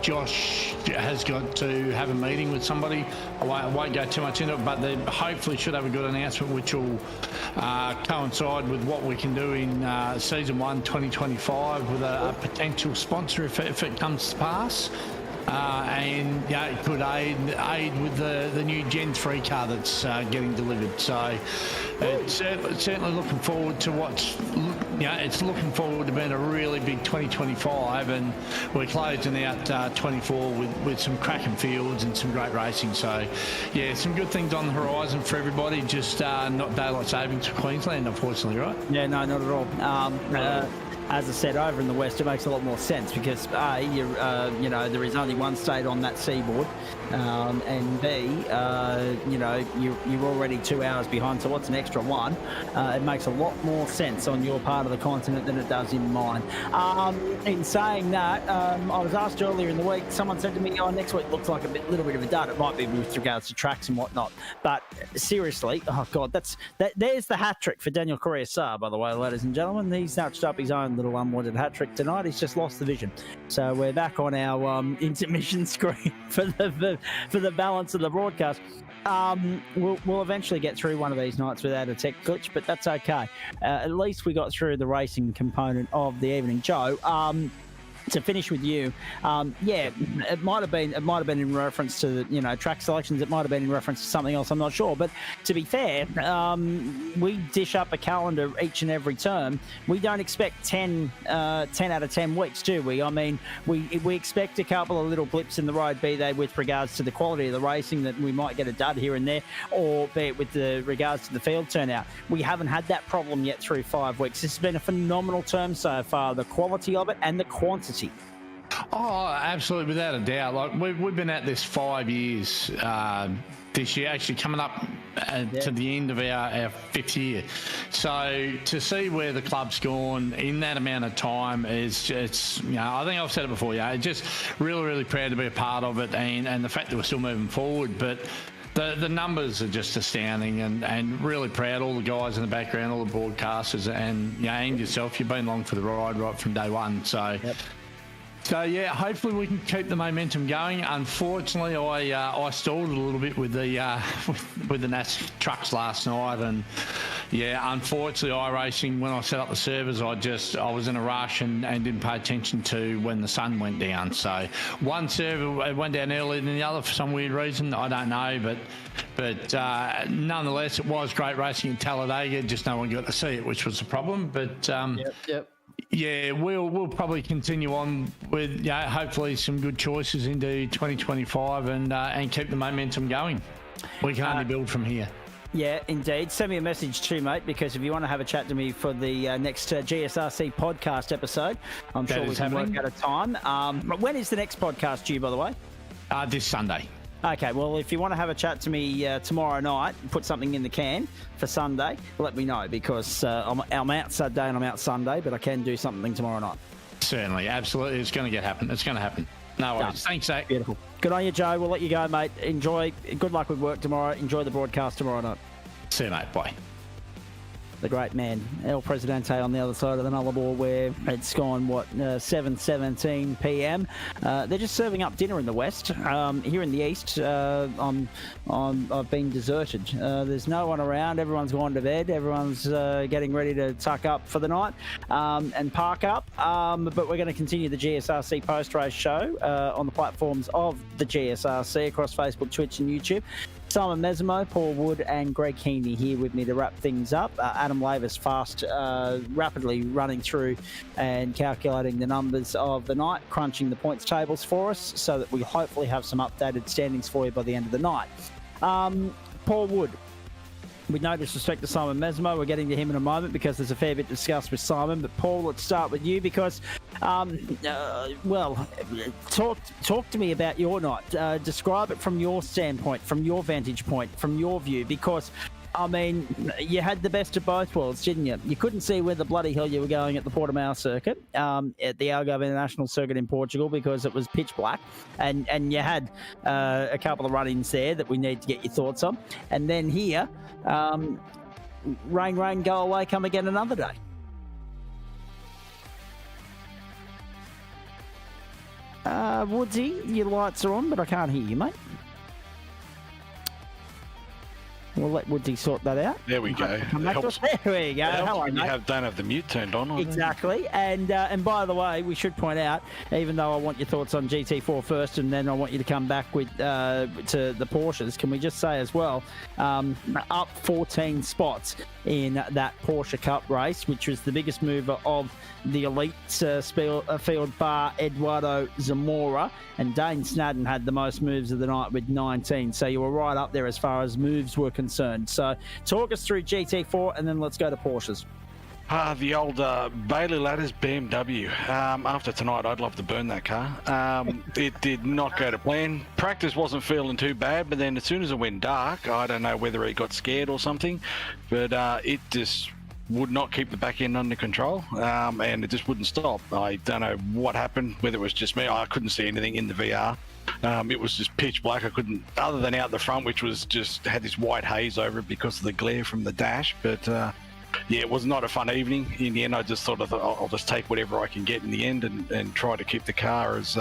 Josh has got to have a meeting with somebody. I won't go too much into it, but they hopefully should have a good announcement which will coincide with what we can do in Season 1 2025 with a potential sponsor if it comes to pass. and it could aid with the new Gen 3 car that's getting delivered. So it's certainly looking forward to it's looking forward to being a really big 2025, and we're closing out 24 with some cracking fields and some great racing. So yeah, some good things on the horizon for everybody, just not daylight savings for Queensland, unfortunately, right? Yeah, no, not at all. As I said, over in the west, it makes a lot more sense because there is only one state on that seaboard, and B, you're already 2 hours behind. So what's an extra one? It makes a lot more sense on your part of the continent than it does in mine. In saying that, I was asked earlier in the week. Someone said to me, "Oh, next week looks like a little bit of a dud." It might be with regards to tracks and whatnot, but seriously, oh god, there's the hat trick for Daniel Correa-Sarr, by the way, ladies and gentlemen. He's notched up his own little unwanted hat trick tonight. He's just lost the vision. So we're back on our intermission screen for the balance of the broadcast. We'll eventually get through one of these nights without a tech glitch, but that's okay. At least we got through the racing component of the evening. Joe, to finish with you, it might have been in reference to track selections. It might have been in reference to something else. I'm not sure. But to be fair, we dish up a calendar each and every term. We don't expect 10 out of 10 weeks, do we? I mean, we expect a couple of little blips in the road, be they with regards to the quality of the racing, that we might get a dud here and there, or be it with the regards to the field turnout. We haven't had that problem yet through 5 weeks. This has been a phenomenal term so far, the quality of it and the quantity. Oh, absolutely, without a doubt. Like we've been at this 5 years this year, actually coming up to the end of our 5th year. So to see where the club's gone in that amount of time is just, I think I've said it before, just really, really proud to be a part of it, and the fact that we're still moving forward. But the numbers are just astounding, and really proud, all the guys in the background, all the broadcasters, and yourself. You've been along for the ride right from day one. So. Yep. So yeah, hopefully we can keep the momentum going. Unfortunately, I stalled a little bit with the with the NAS trucks last night, and unfortunately, iRacing, when I set up the servers, I was in a rush and didn't pay attention to when the sun went down. So one server went down earlier than the other for some weird reason. I don't know, but nonetheless, it was great racing in Talladega. Just no one got to see it, which was the problem. But Yep. Yeah, we'll probably continue on with hopefully some good choices into 2025 and keep the momentum going. We can only build from here. Yeah, indeed. Send me a message too, mate, because if you want to have a chat to me for the next GSRC podcast episode, I'm sure we can work out a time. When is the next podcast due, by the way? This Sunday. Okay, well, if you want to have a chat to me tomorrow night, put something in the can for Sunday, let me know, because I'm out Saturday and I'm out Sunday, but I can do something tomorrow night. Certainly, absolutely. It's going to happen. It's going to happen. No worries. Done. Thanks, Zach. Beautiful. Good on you, Joe. We'll let you go, mate. Enjoy. Good luck with work tomorrow. Enjoy the broadcast tomorrow night. See you, mate. Bye. The great man, El Presidente, on the other side of the Nullarbor, where it's gone, 7:17 p.m. They're just serving up dinner in the west. Here in the east, I've been deserted. There's no one around. Everyone's gone to bed. Everyone's getting ready to tuck up for the night and park up. But we're going to continue the GSRC post-race show on the platforms of the GSRC across Facebook, Twitch and YouTube. Simon Mesmo, Paul Wood and Greg Heaney here with me to wrap things up. Adam Lavis fast, rapidly running through and calculating the numbers of the night, crunching the points tables for us so that we hopefully have some updated standings for you by the end of the night. Paul Wood. With no disrespect to Simon Mesmo, we're getting to him in a moment because there's a fair bit to discuss with Simon. But Paul, let's start with you because, talk to me about your night. Describe it from your standpoint, from your vantage point, from your view, because, I mean, you had the best of both worlds, didn't you? You couldn't see where the bloody hell you were going at the Portimão circuit, at the Algarve International Circuit in Portugal, because it was pitch black, and you had a couple of run-ins there that we need to get your thoughts on. And then here, rain, go away, come again another day. Woodsy, your lights are on, but I can't hear you, mate. We'll let Woodsy sort that out. There we go. Come back to us. There we go. It helps Hello, when you mate. don't have the mute turned on. Exactly. And by the way, we should point out, even though I want your thoughts on GT4 first, and then I want you to come back with to the Porsches, can we just say as well, up 14 spots in that Porsche Cup race, which was the biggest mover of the elite field bar Eduardo Zamora, and Dane Snadden had the most moves of the night with 19. So you were right up there as far as moves were concerned. So talk us through GT4 and then let's go to Porsches. The old Bailey Ladders BMW. After tonight, I'd love to burn that car. It did not go to plan. Practice wasn't feeling too bad, but then as soon as it went dark, I don't know whether it got scared or something, but it just would not keep the back end under control, and it just wouldn't stop. I don't know what happened, whether it was just me. I couldn't see anything in the VR. It was just pitch black. I couldn't, other than out the front, which was just had this white haze over it because of the glare from the dash. But yeah, it was not a fun evening. In the end, I just thought I'll just take whatever I can get in the end and try to keep the car as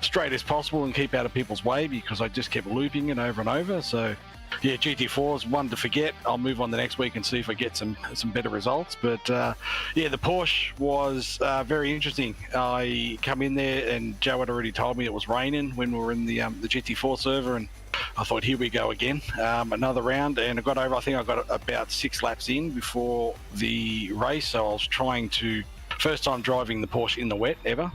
straight as possible and keep out of people's way, because I just kept looping it over and over. So yeah, GT4 is one to forget. I'll move on the next week and see if I get some better results. But yeah, the Porsche was very interesting. I come in there and Joe had already told me it was raining when we were in the GT4 server, and I thought, here we go again, another round. And I got over, I think I got about 6 laps in before the race. So I was trying to, first time driving the Porsche in the wet ever.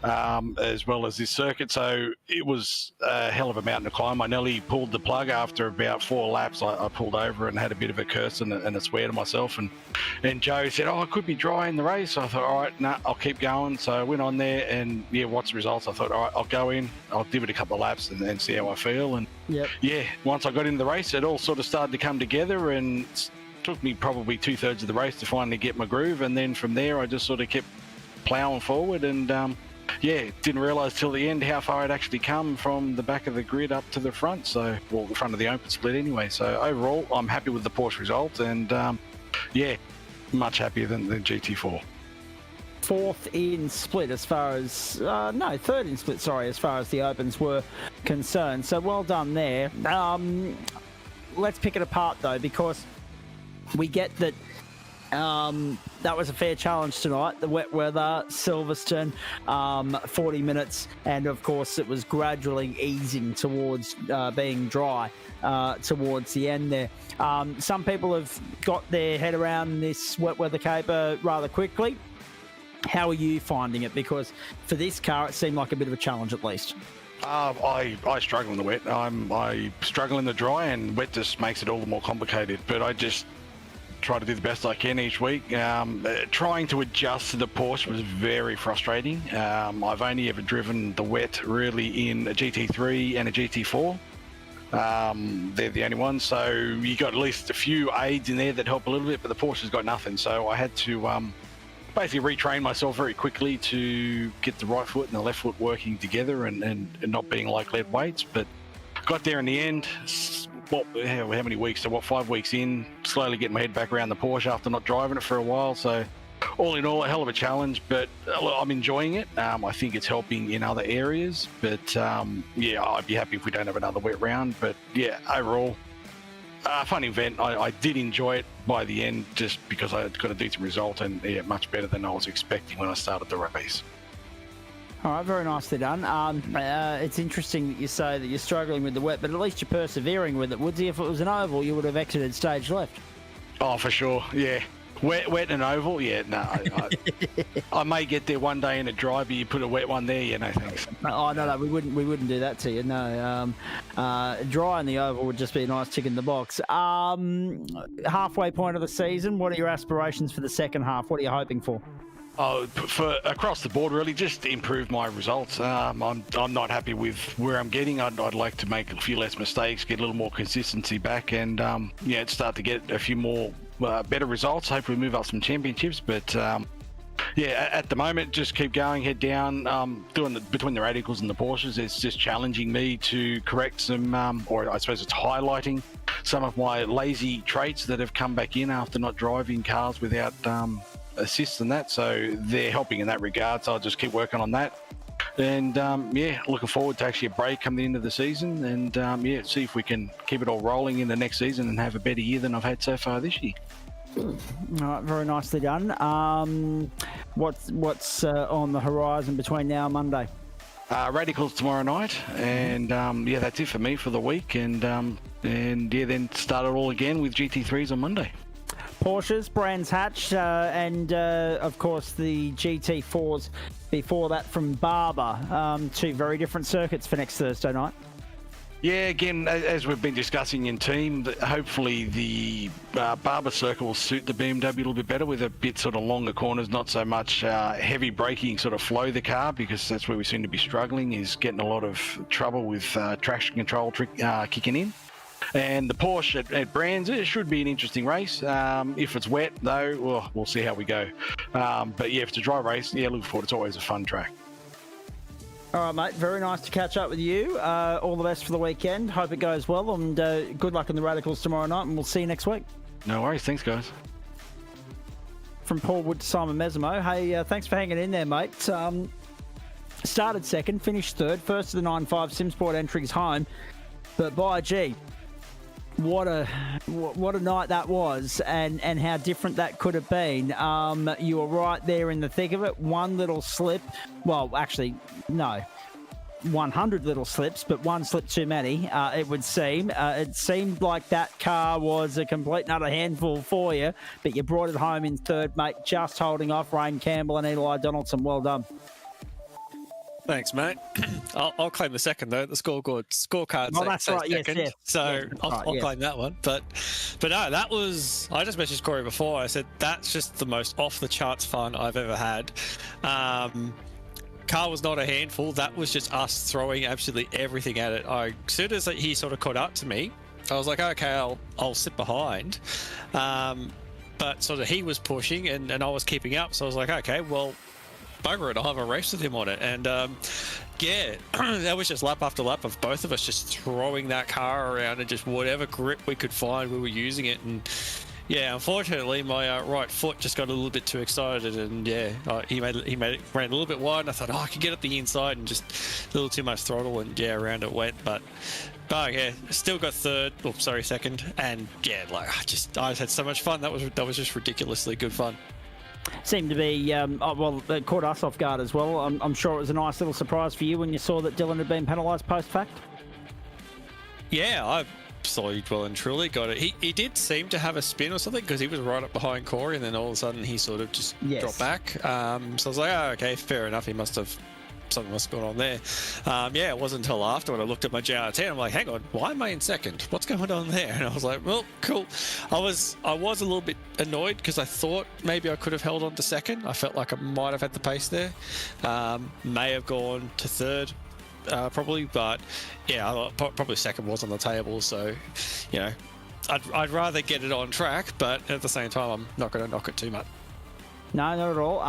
As well as this circuit, so it was a hell of a mountain to climb. I nearly pulled the plug after about 4 laps. I pulled over and had a bit of a curse and a swear to myself, and Joe said, oh, I could be dry in the race. So I thought, all right, I'll keep going. So I went on there and yeah, what's the results? I thought, all right, I'll go in, I'll give it a couple of laps and see how I feel. And yeah, once I got into the race, it all sort of started to come together, and it took me probably 2/3 of the race to finally get my groove. And then from there, I just sort of kept plowing forward, and yeah, didn't realise till the end how far I'd actually come from the back of the grid up to the front. So, well, the front of the open split anyway. So overall, I'm happy with the Porsche result, and yeah, much happier than GT4. Fourth in split as far as third in split, sorry, as far as the opens were concerned. So well done there. Let's pick it apart though, because we get that that was a fair challenge tonight. The wet weather, Silverstone, 40 minutes, and of course it was gradually easing towards being dry towards the end there. Some people have got their head around this wet weather caper rather quickly. How are you finding it? Because for this car, it seemed like a bit of a challenge at least. I struggle in the wet. I struggle in the dry, and wet just makes it all the more complicated. But I just try to do the best I can each week. Trying to adjust to the Porsche was very frustrating. I've only ever driven the wet really in a GT3 and a GT4. They're the only ones, so you got at least a few aids in there that help a little bit, but the Porsche's got nothing. So I had to basically retrain myself very quickly to get the right foot and the left foot working together and not being like lead weights. But got there in the end. How many weeks? So 5 weeks in, slowly getting my head back around the Porsche after not driving it for a while. So all in all, a hell of a challenge, but I'm enjoying it. I think it's helping in other areas, but yeah, I'd be happy if we don't have another wet round. But yeah, overall, fun event. I did enjoy it by the end, just because I got a decent result, and yeah, much better than I was expecting when I started the race. All right, very nicely done. It's interesting that you say that you're struggling with the wet, but at least you're persevering with it. Woodsy, if it was an oval, you would have exited stage left. Oh, for sure, yeah. Wet and oval, yeah, no. I may get there one day in a dry, but you put a wet one there, yeah, no thanks. Oh, no, we wouldn't do that to you, no. Dry and the oval would just be a nice tick in the box. Halfway point of the season, what are your aspirations for the second half? What are you hoping for? Oh, for across the board, really, just improve my results. I'm not happy with where I'm getting. I'd like to make a few less mistakes, get a little more consistency back, and yeah, start to get a few more better results. Hopefully, move up some championships. But yeah, at the moment, just keep going, head down. Doing between the radicals and the Porsches, it's just challenging me to correct some, or I suppose it's highlighting some of my lazy traits that have come back in after not driving cars without assists and that, so they're helping in that regard. So I'll just keep working on that. And yeah, looking forward to actually a break come the end of the season, and yeah, see if we can keep it all rolling in the next season and have a better year than I've had so far this year. All right, very nicely done. What's on the horizon between now and Monday? Radicals tomorrow night, and yeah, that's it for me for the week, and yeah, then start it all again with GT3s on Monday. Porsches, Brands Hatch, and of course the GT4s before that from Barber. Two very different circuits for next Thursday night. Yeah, again, as we've been discussing in team, hopefully the Barber circle will suit the BMW a little bit better with a bit sort of longer corners, not so much heavy braking sort of flow the car, because that's where we seem to be struggling, is getting a lot of trouble with traction control kicking in. And the Porsche at Brands, it should be an interesting race. If it's wet, though, well, we'll see how we go. But yeah, if it's a dry race, yeah, look forward. It's always a fun track. All right, mate. Very nice to catch up with you. All the best for the weekend. Hope it goes well, and good luck in the Radicals tomorrow night, and we'll see you next week. No worries. Thanks, guys. From Paul Wood to Simon Mesimo. Hey, thanks for hanging in there, mate. Started second, finished third, first of the 9.5 SimSport entries home. But by gee, what a night that was, and how different that could have been. You were right there in the thick of it. One little slip. Well, actually, no. 100 little slips, but one slip too many, it would seem. It seemed like that car was a complete and utter handful for you, but you brought it home in third, mate, just holding off Ryan Campbell and Eli Donaldson. Well done. Thanks, mate. I'll claim the second, though. The scorecard. Oh, that's right. Second, yes. So yes, I'll yes. claim that one. But no, that was. I just messaged Corey before. I said that's just the most off the charts fun I've ever had. Car was not a handful. That was just us throwing absolutely everything at it. As soon as he sort of caught up to me, I was like, okay, I'll sit behind. But sort of he was pushing and I was keeping up. So I was like, okay, well, bugger it, I'll have a race with him on it. And yeah, that was just lap after lap of both of us just throwing that car around and just whatever grip we could find, we were using it. And yeah, unfortunately, my right foot just got a little bit too excited, and yeah, he ran a little bit wide. And I thought, I could get up the inside, and just a little too much throttle, and yeah, around it went. But yeah, still got second, and yeah, like I just had so much fun. That was just ridiculously good fun. Seemed to be, it caught us off guard as well. I'm sure it was a nice little surprise for you when you saw that Dylan had been penalised post-fact. Yeah, I saw he well and truly got it. He did seem to have a spin or something, because he was right up behind Corey, and then all of a sudden he sort of just dropped back. So I was like, oh, okay, fair enough. Something must have gone on there. Yeah, it wasn't until after when I looked at my JRT and I'm like, hang on, why am I in second? What's going on there? And I was like, well, cool. I was a little bit annoyed because I thought maybe I could have held on to second. I felt like I might have had the pace there. May have gone to third, probably, but yeah, probably second was on the table. So, you know, I'd rather get it on track, but at the same time, I'm not going to knock it too much. No, not at all.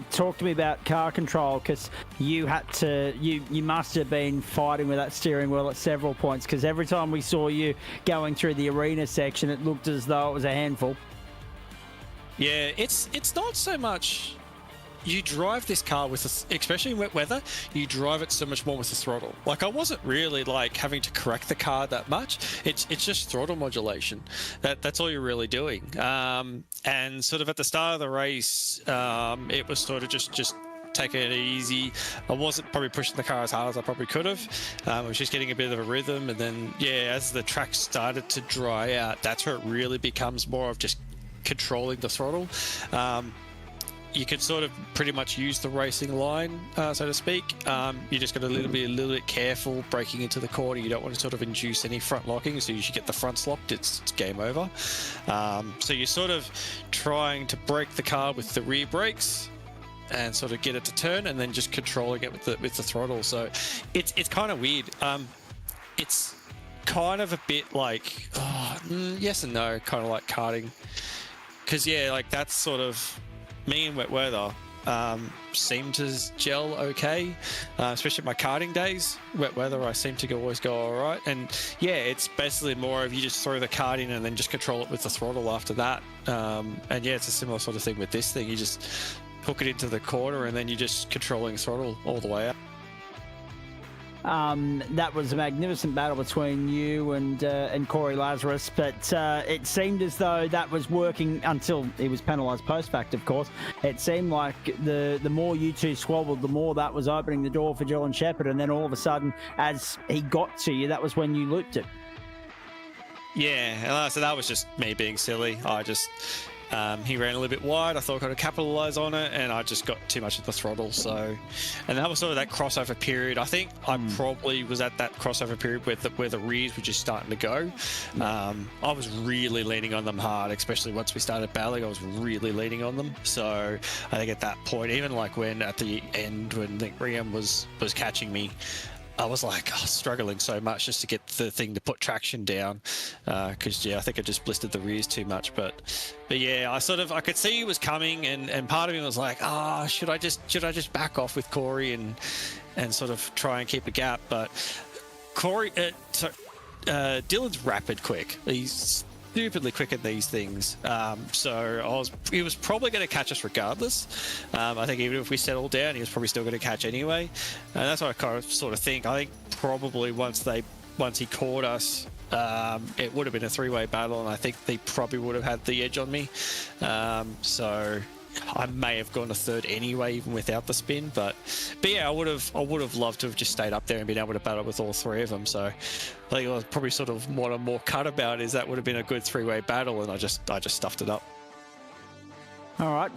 Talk to me about car control, because you must have been fighting with that steering wheel at several points, because every time we saw you going through the arena section, it looked as though it was a handful. Yeah, it's not so much. You drive this car with, especially in wet weather, you drive it so much more with the throttle. Like, I wasn't really like having to correct the car that much. It's just throttle modulation. That's all you're really doing. And sort of at the start of the race, it was sort of just taking it easy. I wasn't probably pushing the car as hard as I probably could have. I was just getting a bit of a rhythm. And then, yeah, as the track started to dry out, that's where it really becomes more of just controlling the throttle. You could sort of pretty much use the racing line, so to speak. You just got to be a little bit careful braking into the corner. You don't want to sort of induce any front locking, so you should get the fronts locked. It's game over. So you're sort of trying to brake the car with the rear brakes and sort of get it to turn, and then just controlling it with the throttle. So it's kind of weird. It's kind of a bit like yes and no, kind of like karting, because yeah, like that's sort of. Me in wet weather seem to gel okay, especially my karting days. Wet weather, I seem to always go all right. And yeah, it's basically more of you just throw the kart in and then just control it with the throttle after that. And yeah, it's a similar sort of thing with this thing. You just hook it into the corner, and then you're just controlling throttle all the way up. That was a magnificent battle between you and Corey Lazarus, but it seemed as though that was working until he was penalised post-fact, of course. It seemed like the more you two squabbled, the more that was opening the door for Dylan Shepherd, and then all of a sudden, as he got to you, that was when you looped it. Yeah, so that was just me being silly. He ran a little bit wide. I thought I could capitalise on it, and I just got too much of the throttle. So, and that was sort of that crossover period. I think I probably was at that crossover period where the rears were just starting to go. I was really leaning on them hard, especially once we started battling. I was really leaning on them. So I think at that point, even like when at the end when the Riem was catching me, I was like struggling so much just to get the thing to put traction down, because I think I just blistered the rears too much. But yeah, I could see he was coming, and part of me was like, should I just back off with Corey and sort of try and keep a gap? But Dylan's rapid quick. He's stupidly quick at these things, so he was probably going to catch us regardless. I think even if we settled down, he was probably still going to catch anyway, and that's what I kind of sort of think. I think probably once he caught us, it would have been a three-way battle, and I think they probably would have had the edge on me. So I may have gone a third anyway, even without the spin. But yeah, I would have loved to have just stayed up there and been able to battle with all three of them. So I think I was probably sort of what I'm more cut about is that would have been a good three-way battle, and I just stuffed it up. All right.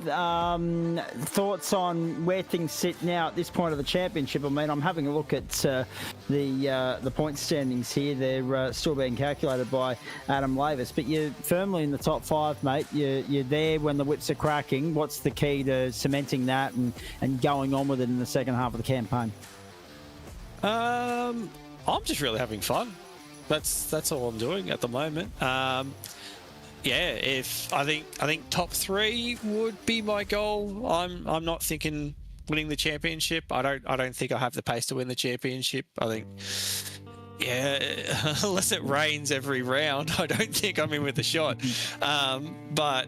Thoughts on where things sit now at this point of the championship? I mean, I'm having a look at the point standings here. They're still being calculated by Adam Lavis, but you're firmly in the top five, mate. You're there when the whips are cracking. What's the key to cementing that and going on with it in the second half of the campaign? I'm just really having fun. That's all I'm doing at the moment. Yeah, I think top three would be my goal. I'm not thinking winning the championship. I don't think I have the pace to win the championship. I think, yeah, unless it rains every round, I don't think I'm in with a shot. But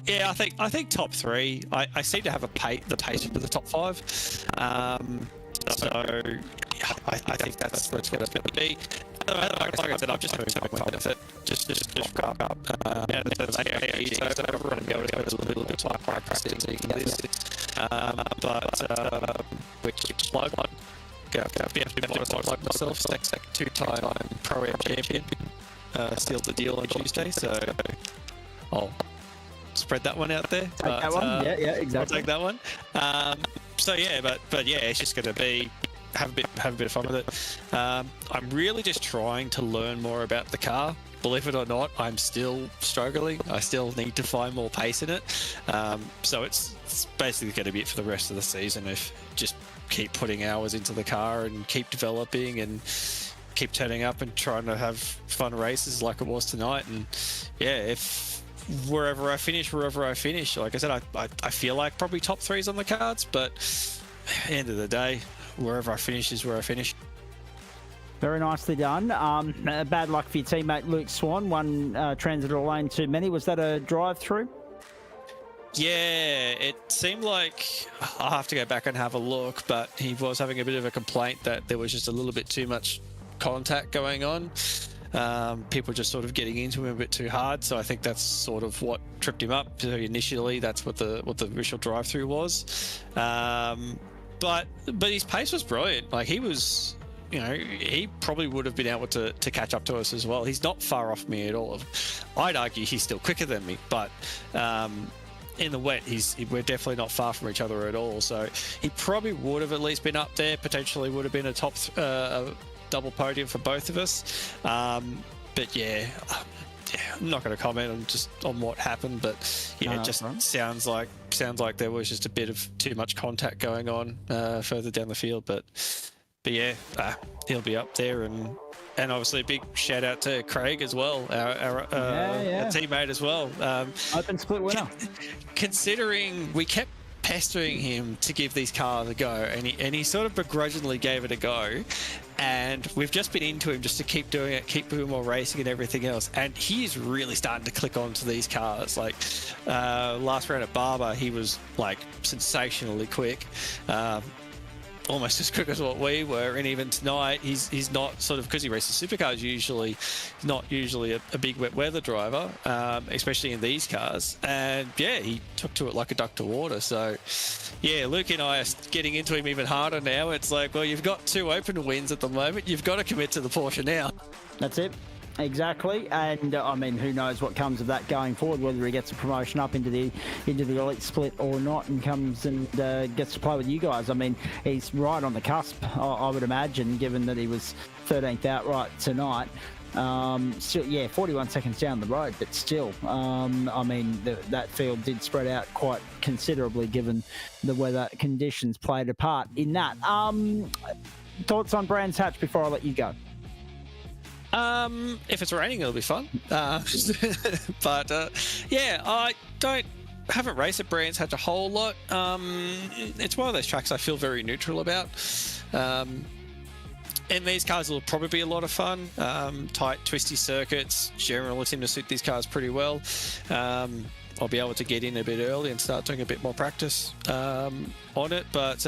yeah, I think top three. I seem to have the pace for the top five. So yeah, I think that's what it's going to be. Like I said, I'm just having fun with it. Just rock up. Yeah, that's AAE, so everyone will be able to go to a little bit of practice so you can do this. But which plug one. Go plug myself. Second two-time Pro-Am champion. Sealed the deal on Tuesday, so I'll spread that one out there. Take that one. Yeah, exactly. I'll take that one. So yeah, but yeah, it's just going to be have a bit of fun with it. I'm really just trying to learn more about the car. Believe it or not, I'm still struggling. I still need to find more pace in it. So it's basically going to be it for the rest of the season. If just keep putting hours into the car and keep developing and keep turning up and trying to have fun races like it was tonight. And yeah, if wherever I finish, like I said, I feel like probably top three's on the cards, but at the end of the day, wherever I finish is where I finish. Very nicely done. Bad luck for your teammate Luke Swan. One transit lane too many. Was that a drive-through? Yeah, it seemed like I'll have to go back and have a look, but he was having a bit of a complaint that there was just a little bit too much contact going on. People just sort of getting into him a bit too hard, so I think that's sort of what tripped him up. So initially, that's what the initial drive-through was. But his pace was brilliant. Like he was, he probably would have been able to catch up to us as well. He's not far off me at all. I'd argue he's still quicker than me, but in the wet, we're definitely not far from each other at all. So he probably would have at least been up there. Potentially would have been a top double podium for both of us. But yeah, I'm not going to comment on what happened, but yeah, it just sounds like there was just a bit of too much contact going on further down the field. But yeah, he'll be up there, and obviously a big shout out to Craig as well, our teammate as well. Open split winner. Considering we kept pestering him to give these cars a go, and he sort of begrudgingly gave it a go, and we've just been into him just to keep doing it, keep doing more racing and everything else. And he's really starting to click onto these cars. Like last round at Barber, he was like sensationally quick. Almost as quick as what we were, and even tonight he's not sort of, because he races supercars usually, not usually a big wet weather driver, especially in these cars, and yeah, he took to it like a duck to water. So yeah, Luke and I are getting into him even harder now. It's like, well, you've got 2 open wins at the moment, you've got to commit to the Porsche now. That's it. Exactly, and I mean, who knows what comes of that going forward, whether he gets a promotion up into the elite split or not, and comes and gets to play with you guys. I mean, he's right on the cusp, I would imagine, given that he was 13th outright tonight. Still, yeah, 41 seconds down the road, but still, I mean, that field did spread out quite considerably, given the weather conditions played a part in that. Thoughts on Brands Hatch before I let you go? If it's raining, it'll be fun. But yeah, I haven't raced at Brands Hatch a whole lot. It's one of those tracks I feel very neutral about. And these cars will probably be a lot of fun. Tight, twisty circuits generally seem to suit these cars pretty well. I'll be able to get in a bit early and start doing a bit more practice on it. But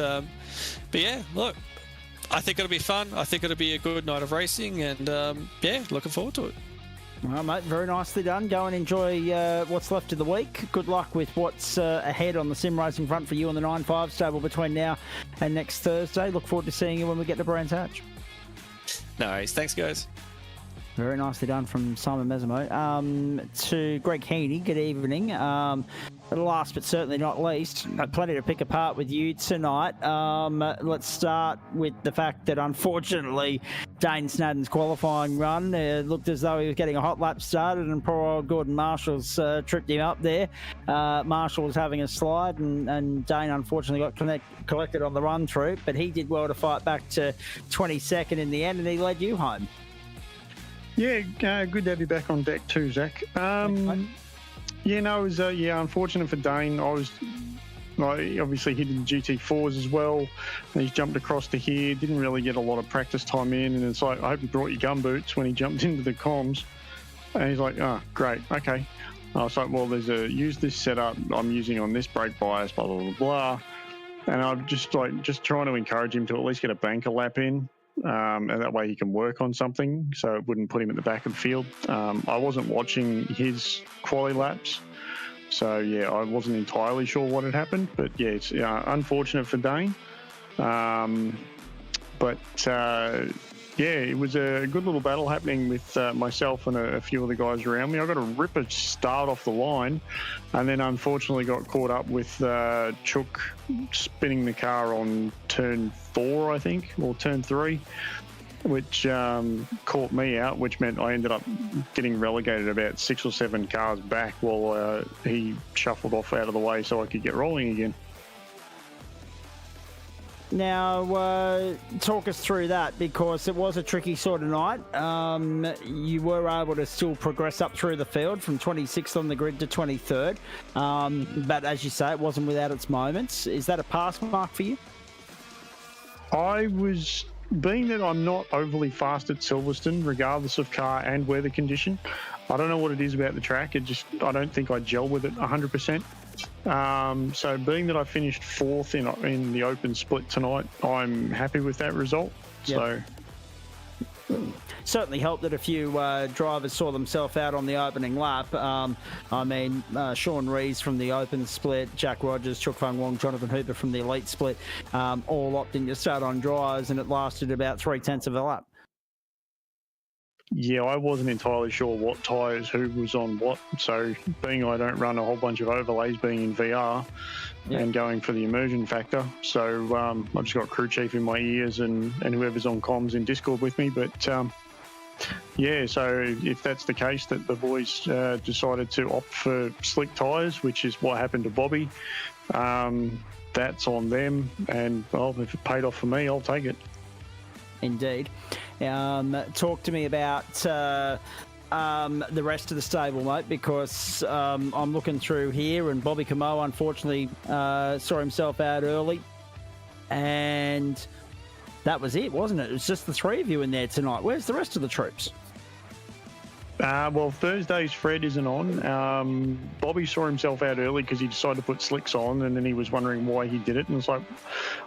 yeah, look, I think it'll be fun. I think it'll be a good night of racing, and yeah, looking forward to it. Well, mate, very nicely done. Go and enjoy what's left of the week. Good luck with what's ahead on the sim racing front for you on the 9.5 stable between now and next Thursday. Look forward to seeing you when we get to Brands Hatch. No worries. Thanks, guys. Very nicely done from Simon Mesamo. To Greg Heaney, good evening. Last but certainly not least, plenty to pick apart with you tonight. Let's start with the fact that unfortunately Dane Snadden's qualifying run looked as though he was getting a hot lap started, and poor old Gordon Marshall's tripped him up there. Marshall was having a slide, and Dane unfortunately got collected on the run through, but he did well to fight back to 22nd in the end, and he led you home. Yeah, good to have you back on deck too, Zach. Yeah, no, it was unfortunate for Dane. I was obviously hitting GT4s as well, and he's jumped across to here. Didn't really get a lot of practice time in, and it's like, I hope you brought your gumboots when he jumped into the comms. And he's like, oh, great, okay. I was like, well, use this setup I'm using on this brake bias, blah blah blah blah. And I'm just trying to encourage him to at least get a banker lap in. And that way he can work on something, so it wouldn't put him at the back of the field. I wasn't watching his quali laps, so yeah, I wasn't entirely sure what had happened, but yeah, it's unfortunate for Dane. But yeah, it was a good little battle happening with myself and a few of the guys around me. I got a ripper start off the line, and then unfortunately got caught up with Chook spinning the car on turn 4, I think, or turn 3, which caught me out, which meant I ended up getting relegated about 6 or 7 cars back while he shuffled off out of the way so I could get rolling again. Now, talk us through that, because it was a tricky sort of night. You were able to still progress up through the field from 26th on the grid to 23rd. But as you say, it wasn't without its moments. Is that a pass mark for you? Being that I'm not overly fast at Silverstone, regardless of car and weather condition, I don't know what it is about the track. I don't think I gel with it 100%. So being that I finished 4th in the open split tonight, I'm happy with that result. Yep. So certainly helped that a few drivers saw themselves out on the opening lap. I mean, Sean Rees from the open split, Jack Rogers, Chuk Fung Wong, Jonathan Hooper from the elite split, all opting to start on dries, and it lasted about 3/10 of a lap. Yeah, I wasn't entirely sure what tyres, who was on what. So being I don't run a whole bunch of overlays, being in VR and going for the immersion factor. So I've just got crew chief in my ears and whoever's on comms in Discord with me. But yeah, so if that's the case, that the boys decided to opt for slick tyres, which is what happened to Bobby, that's on them. And well, if it paid off for me, I'll take it. Indeed. Talk to me about the rest of the stable, mate, because I'm looking through here, and Bobby Camo unfortunately saw himself out early, and that was it, wasn't it? It was just the three of you in there tonight. Where's the rest of the troops? Well, Thursday's Fred isn't on. Bobby saw himself out early because he decided to put slicks on, and then he was wondering why he did it. And it's like,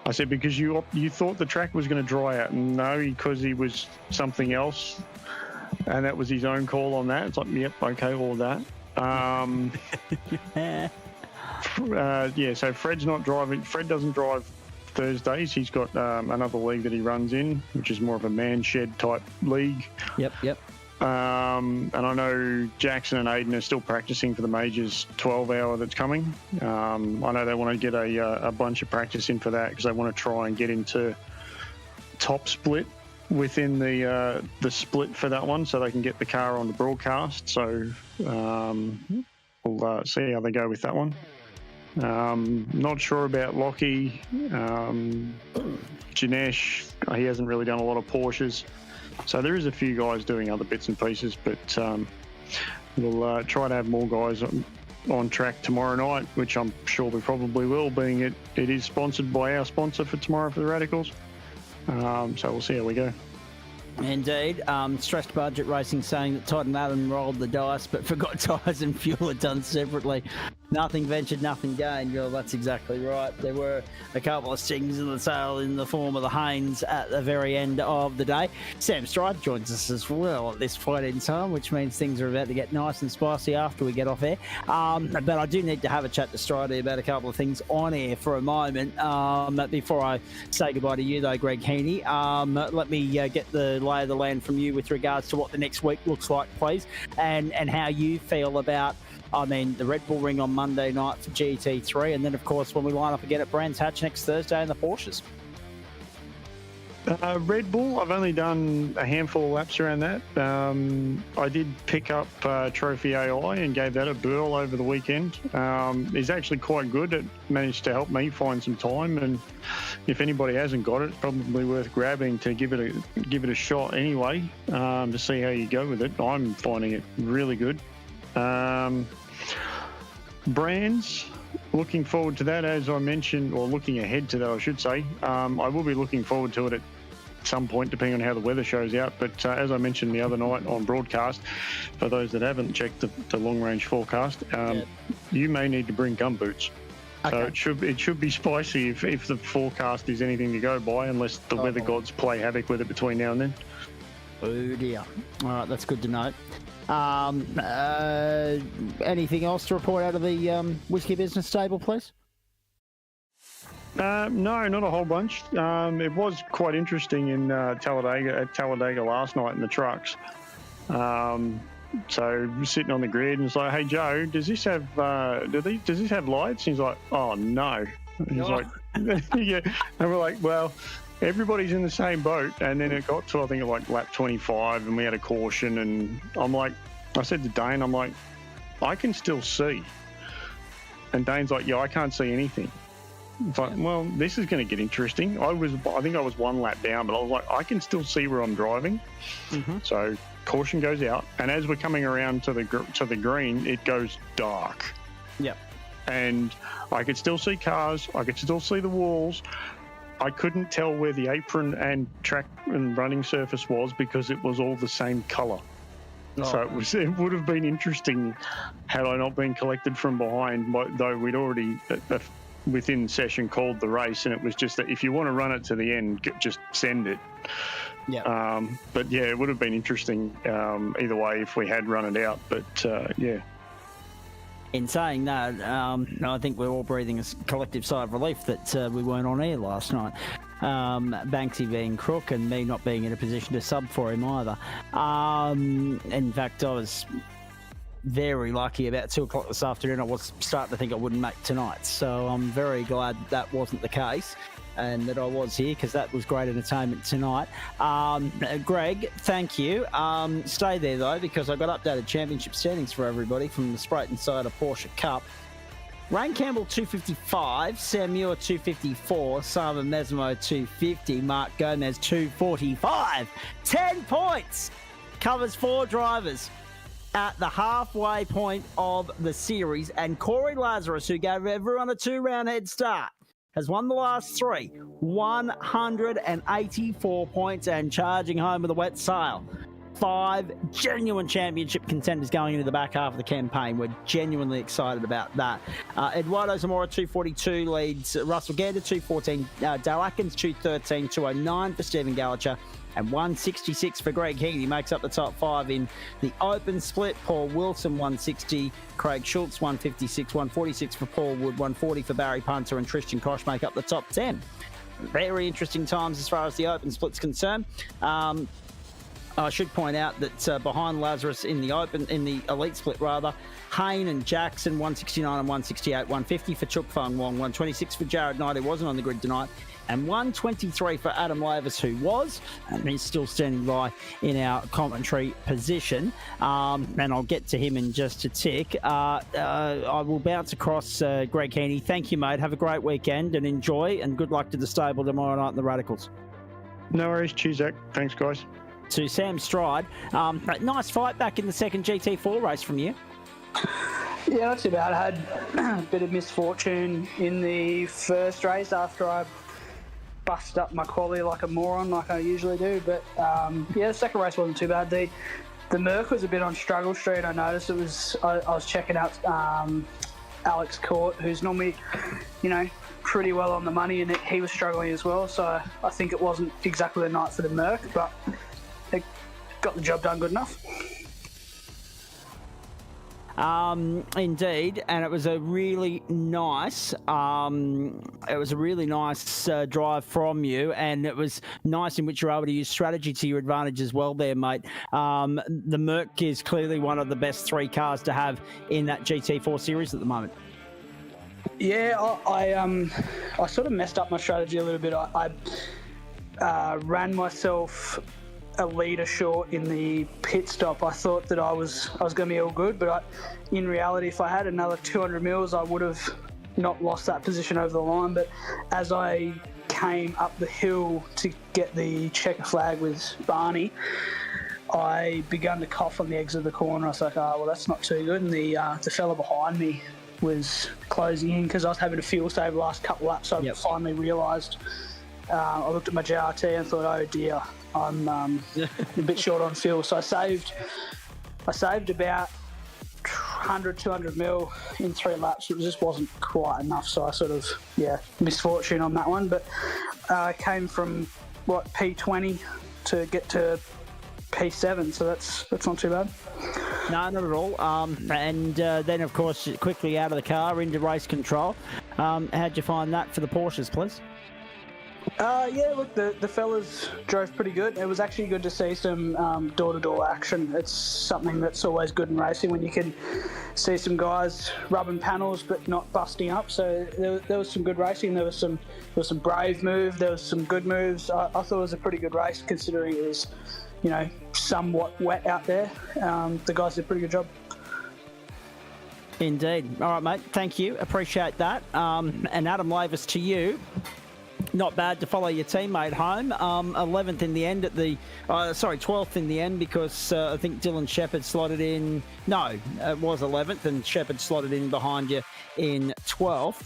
I said, because you thought the track was going to dry out. And no, because he was something else, and that was his own call on that. It's like, yep, okay, all of that. So Fred's not driving. Fred doesn't drive Thursdays. He's got another league that he runs in, which is more of a man shed type league. Yep. And I know Jackson and Aiden are still practicing for the Majors 12-hour that's coming. I know they want to get a bunch of practice in for that because they want to try and get into top split within the split for that one so they can get the car on the broadcast. So we'll see how they go with that one. Not sure about Lockie. Janesh, he hasn't really done a lot of Porsches. So there is a few guys doing other bits and pieces, but we'll try to have more guys on track tomorrow night, which I'm sure we probably will, being it is sponsored by our sponsor for tomorrow for the Radicals. So we'll see how we go. Indeed. Stressed Budget Racing saying that Todd and Adam rolled the dice but forgot tyres and fuel are done separately. Nothing ventured, nothing gained. Well, that's exactly right. There were a couple of stings in the tail in the form of the Haynes at the very end of the day. Sam Stripe joins us as well at this point in time, which means things are about to get nice and spicy after we get off air. But I do need to have a chat to Stripe about a couple of things on air for a moment. Before I say goodbye to you, though, Greg Heaney, let me get the lay of the land from you with regards to what the next week looks like, please, and how you feel about the Red Bull Ring on Monday night for GT3, and then, of course, when we line up again at Brands Hatch next Thursday in the Porsches. Red Bull, I've only done a handful of laps around that. I did pick up Trophy AI and gave that a whirl over the weekend. It's actually quite good. It managed to help me find some time, and if anybody hasn't got it, it's probably worth grabbing to give it a shot anyway, to see how you go with it. I'm finding it really good. Brands, looking forward to that, as I mentioned, or looking ahead to that, I should say. I will be looking forward to it at some point, depending on how the weather shows out. But as I mentioned the other night on broadcast, for those that haven't checked the long-range forecast, you may need to bring gum boots. Okay. So it should be spicy if the forecast is anything to go by, unless the weather gods play havoc with it between now and then. Oh dear. All right, that's good to know. Anything else to report out of the whiskey business stable, please? No, not a whole bunch. It was quite interesting in Talladega last night in the trucks. So sitting on the grid and it's like, hey Joe, does this have lights? And he's like, oh no. And he's like, yeah. And we're like, well, everybody's in the same boat. And then it got to, I think, like lap 25 and we had a caution, and I said to Dane, I'm like, I can still see. And Dane's like, yeah, I can't see anything. It's like, well, this is going to get interesting. I think I was one lap down, but I was like, I can still see where I'm driving. Mm-hmm. So caution goes out, and as we're coming around to the green, it goes dark. Yep. And I could still see cars. I could still see the walls. I couldn't tell where the apron and track and running surface was because it was all the same colour. Oh. So it would have been interesting had I not been collected from behind, though we'd already within session called the race, and it was just that if you want to run it to the end, just send it. Yeah. But yeah, it would have been interesting either way if we had run it out. But yeah. In saying that, I think we're all breathing a collective sigh of relief that we weren't on air last night. Banksy being crook and me not being in a position to sub for him either. In fact, I was very lucky. About 2 o'clock this afternoon, I was starting to think I wouldn't make tonight. So I'm very glad that wasn't the case and that I was here, because that was great entertainment tonight. Greg, thank you. Stay there, though, because I got updated championship standings for everybody from the Spreyton side of Porsche Cup. Rain Campbell 255, Sam Muir 254, Simon Mesmo 250, Mark Gomez 245. 10 points! Covers 4 drivers at the halfway point of the series. And Corey Lazarus, who gave everyone a 2-round head start, has won the last 3, 184 points and charging home with a wet sail. 5 genuine championship contenders going into the back half of the campaign. We're genuinely excited about that. Eduardo Zamora, 242, leads Russell Gander, 214. Dale Atkins, 213. 209 for Stephen Gallacher. And 166 for Greg Heaney makes up the top 5 in the open split. Paul Wilson, 160. Craig Schultz, 156. 146 for Paul Wood. 140 for Barry Punter. And Tristan Koch make up the top 10. Very interesting times as far as the open split's concerned. I should point out that behind Lazarus in the elite split Hayne and Jackson, 169 and 168, 150 for Chuk Fung Wong, 126 for Jared Knight, who wasn't on the grid tonight, and 123 for Adam Lavis, who was, and he's still standing by in our commentary position. And I'll get to him in just a tick. I will bounce across Greg Heaney. Thank you, mate. Have a great weekend and enjoy, and good luck to the stable tomorrow night in the Radicals. No worries. Cheers, Zach. Thanks, guys. To Sam Stride. Nice fight back in the second GT4 race from you. Yeah, not too bad. I had a bit of misfortune in the first race after I busted up my quali like a moron, like I usually do. But the second race wasn't too bad. The Merc was a bit on struggle street. I noticed it was. I was checking out Alex Court, who's normally, pretty well on the money, and he was struggling as well. So I think it wasn't exactly the night for the Merc, but it got the job done good enough. Indeed, and it was a really nice drive from you, and it was nice in which you're able to use strategy to your advantage as well there, mate. The Merc is clearly one of the best 3 cars to have in that GT4 series at the moment. Yeah, I sort of messed up my strategy a little bit. I ran myself a litre short in the pit stop. I thought that I was going to be all good, but in reality, if I had another 200 mils, I would have not lost that position over the line. But as I came up the hill to get the checker flag with Barney, I began to cough on the exit of the corner. I was like, well, that's not too good. And the fella behind me was closing in because I was having a fuel save the last couple laps. So I finally realised. I looked at my JRT and thought, oh dear, I'm a bit short on fuel. So I saved about 100, 200 mil in 3 laps. It just wasn't quite enough. So I sort of, misfortune on that one. But I came from, P20 to get to P7. So that's not too bad. No, not at all. And then, of course, quickly out of the car into race control. How'd you find that for the Porsches, please? Look, the fellas drove pretty good. It was actually good to see some door-to-door action. It's something that's always good in racing when you can see some guys rubbing panels but not busting up. So there was some good racing. There was some brave move. There was some good moves. I thought it was a pretty good race considering it was, somewhat wet out there. The guys did a pretty good job. Indeed. All right, mate. Thank you. Appreciate that. And Adam Lavis, to you. Not bad to follow your teammate home. 11th in the end 12th in the end because I think Dylan Shepherd slotted in. No, it was 11th and Shepherd slotted in behind you in 12th.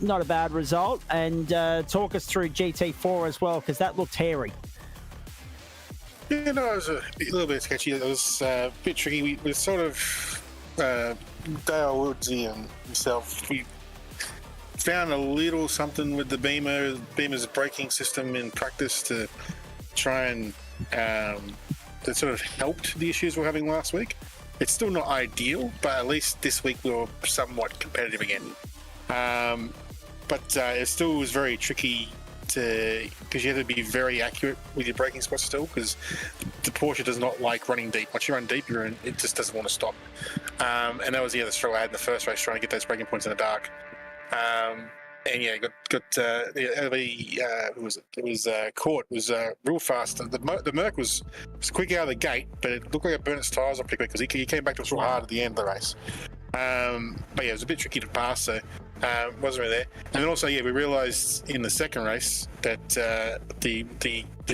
Not a bad result. And talk us through GT4 as well because that looked hairy. Yeah, no, it was a little bit sketchy. It was a bit tricky. We sort of, Dale Woodsy and himself, we found a little something with the Beamer's braking system in practice to try and that sort of helped the issues we're having last week. It's still not ideal, but at least this week we were somewhat competitive again. But it still was very tricky because you have to be very accurate with your braking spots still, because the Porsche does not like running deep. Once you run deep, it just doesn't want to stop. And that was the other struggle I had in the first race, trying to get those braking points in the dark. Court was real fast. The Merc was quick out of the gate, but it looked like it burnt its tyres off pretty quick because he came back to us real hard at the end of the race. But it was a bit tricky to pass, so wasn't really there. And then also, we realised in the second race that the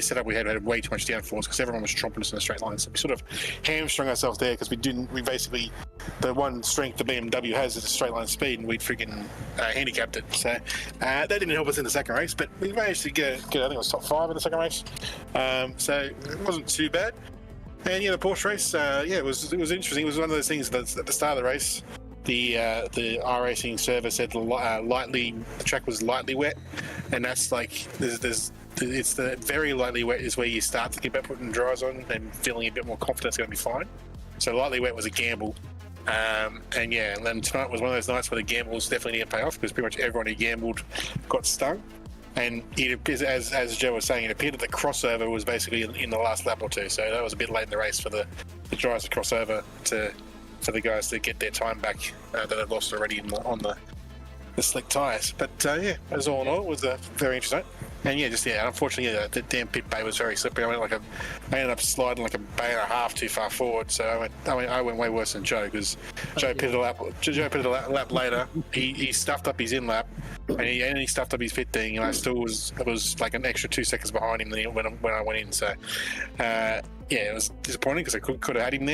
setup we had way too much downforce because everyone was tromping us in a straight line. So we sort of hamstrung ourselves there because we basically the one strength the BMW has is a straight line speed, and we'd freaking handicapped it. So that didn't help us in the second race, but we managed to get I think it was top 5 in the second race. So it wasn't too bad. And yeah, the Porsche race, it was interesting. It was one of those things that at the start of the race, the iRacing server said the track was lightly wet, and that's like it's the very lightly wet is where you start to think about putting dries on and feeling a bit more confident it's going to be fine. So lightly wet was a gamble. And then tonight was one of those nights where the gambles definitely didn't pay off, because pretty much everyone who gambled got stung. And it appears, as Joe was saying, it appeared that the crossover was basically in the last lap or two. So that was a bit late in the race for the drivers to cross over for the guys to get their time back that they'd lost already on the slick tyres. But as all in all, it was very interesting. And unfortunately, the damn pit bay was very slippery. I ended up sliding like a bay and a half too far forward. So I went way worse than Joe, because Joe pitted a lap later. He stuffed up his in lap, and he stuffed up his pit thing, and I was like an extra 2 seconds behind him when I went in. So it was disappointing, because I could have had him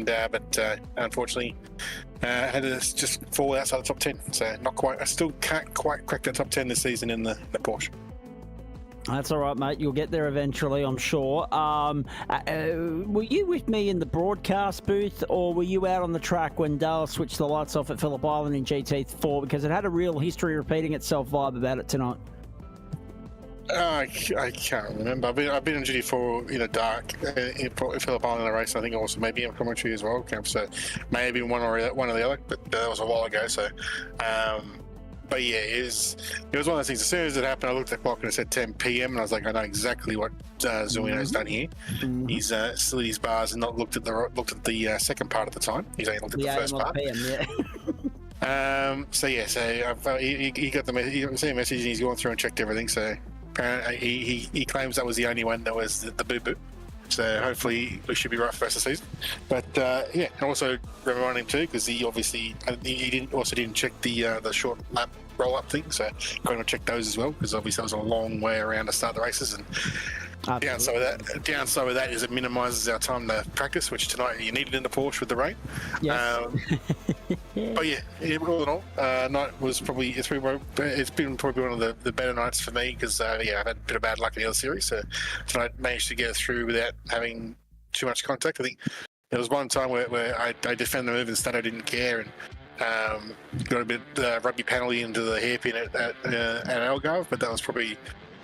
there, but unfortunately had to just fall outside the top 10. So not quite. I still can't quite crack that top 10 this season in the Porsche. That's all right, mate. You'll get there eventually, I'm sure. Were you with me in the broadcast booth, or were you out on the track when Dale switched the lights off at Phillip Island in GT4? Because it had a real history repeating itself vibe about it tonight. I can't remember. I've been in GT4 in the dark in Phillip Island in a race. I think also maybe in commentary as well. So maybe one or the other, but that was a while ago. So. But yeah, it was one of those things. As soon as it happened, I looked at the clock and it said 10 p.m. and I was like, I know exactly what Zuino's done here. He's slid his bars and not looked at the second part of the time. He's only looked at the first part. PM, yeah. So he got the same message, and he's gone through and checked everything. So apparently he claims that was the only one that was the boo-boo. So hopefully we should be right for the rest of the season. But and also remind him too, because he obviously didn't check the short lap roll-up thing. So going to check those as well, because obviously that was a long way around to start the races. And downside of that is it minimises our time to practice, which tonight you needed in the Porsche with the rain. Yes. But all in all, night was it's been probably one of the better nights for me, because I've had a bit of bad luck in the other series. So tonight managed to get through without having too much contact. I think there was one time where I defended the move and Stato didn't care, and got a bit rugby penalty into the hairpin at Algarve, but that was probably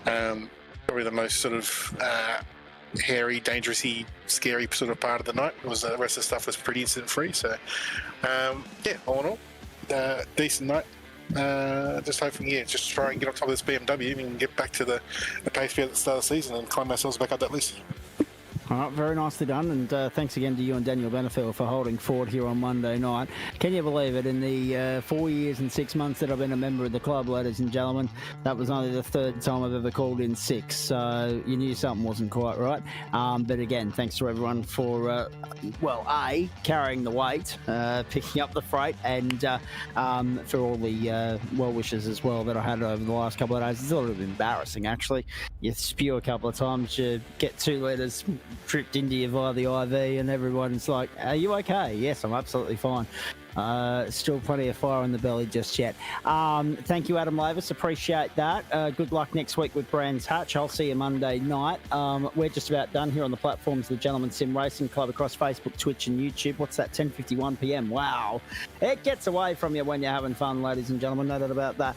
the most sort of hairy, dangerously, scary sort of part of the night. The rest of the stuff was pretty incident-free. So, all in all, decent night. Just hoping, just try and get on top of this BMW and get back to the pace we had at the start of the season and climb ourselves back up that list. All right, very nicely done, and thanks again to you and Daniel Benefield for holding forward here on Monday night. Can you believe it? In the 4 years and 6 months that I've been a member of the club, ladies and gentlemen, that was only the third time I've ever called in 6, so you knew something wasn't quite right. But again, thanks to everyone for, carrying the weight, picking up the freight, and for all the well wishes as well that I had over the last couple of days. It's a little bit embarrassing, actually. You spew a couple of times, you get 2 litres tripped into you via the IV, and everyone's like, are you okay? Yes, I'm absolutely fine. Still plenty of fire in the belly just yet. Thank you, Adam Lavis. Appreciate that. Good luck next week with Brands Hatch. I'll see you Monday night. We're just about done here on the platforms of the Gentleman Sim Racing Club across Facebook, Twitch and YouTube. What's that? 10:51 p.m. Wow. It gets away from you when you're having fun, ladies and gentlemen. No doubt about that.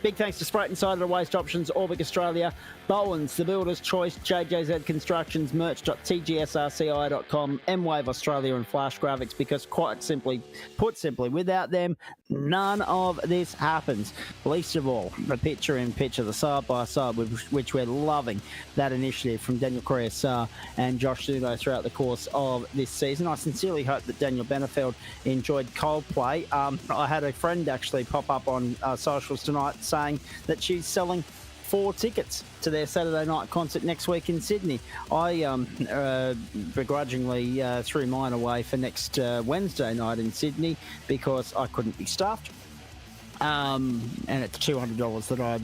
Big thanks to Spreyton, Ciders, Waste Options, Orbic Australia, Bowens, The Builder's Choice, JJZ Constructions, merch.tgsrci.com, M-Wave Australia and Flash Graphics, because put simply, without them, none of this happens. Least of all, the picture-in-picture, the side-by-side, which we're loving that initiative from Daniel Correa and Josh Zuno throughout the course of this season. I sincerely hope that Daniel Benefield enjoyed Coldplay. I had a friend actually pop up on socials tonight saying that she's selling 4 tickets to their Saturday night concert next week in Sydney. I begrudgingly threw mine away for next Wednesday night in Sydney because I couldn't be stuffed. And it's $200 that I,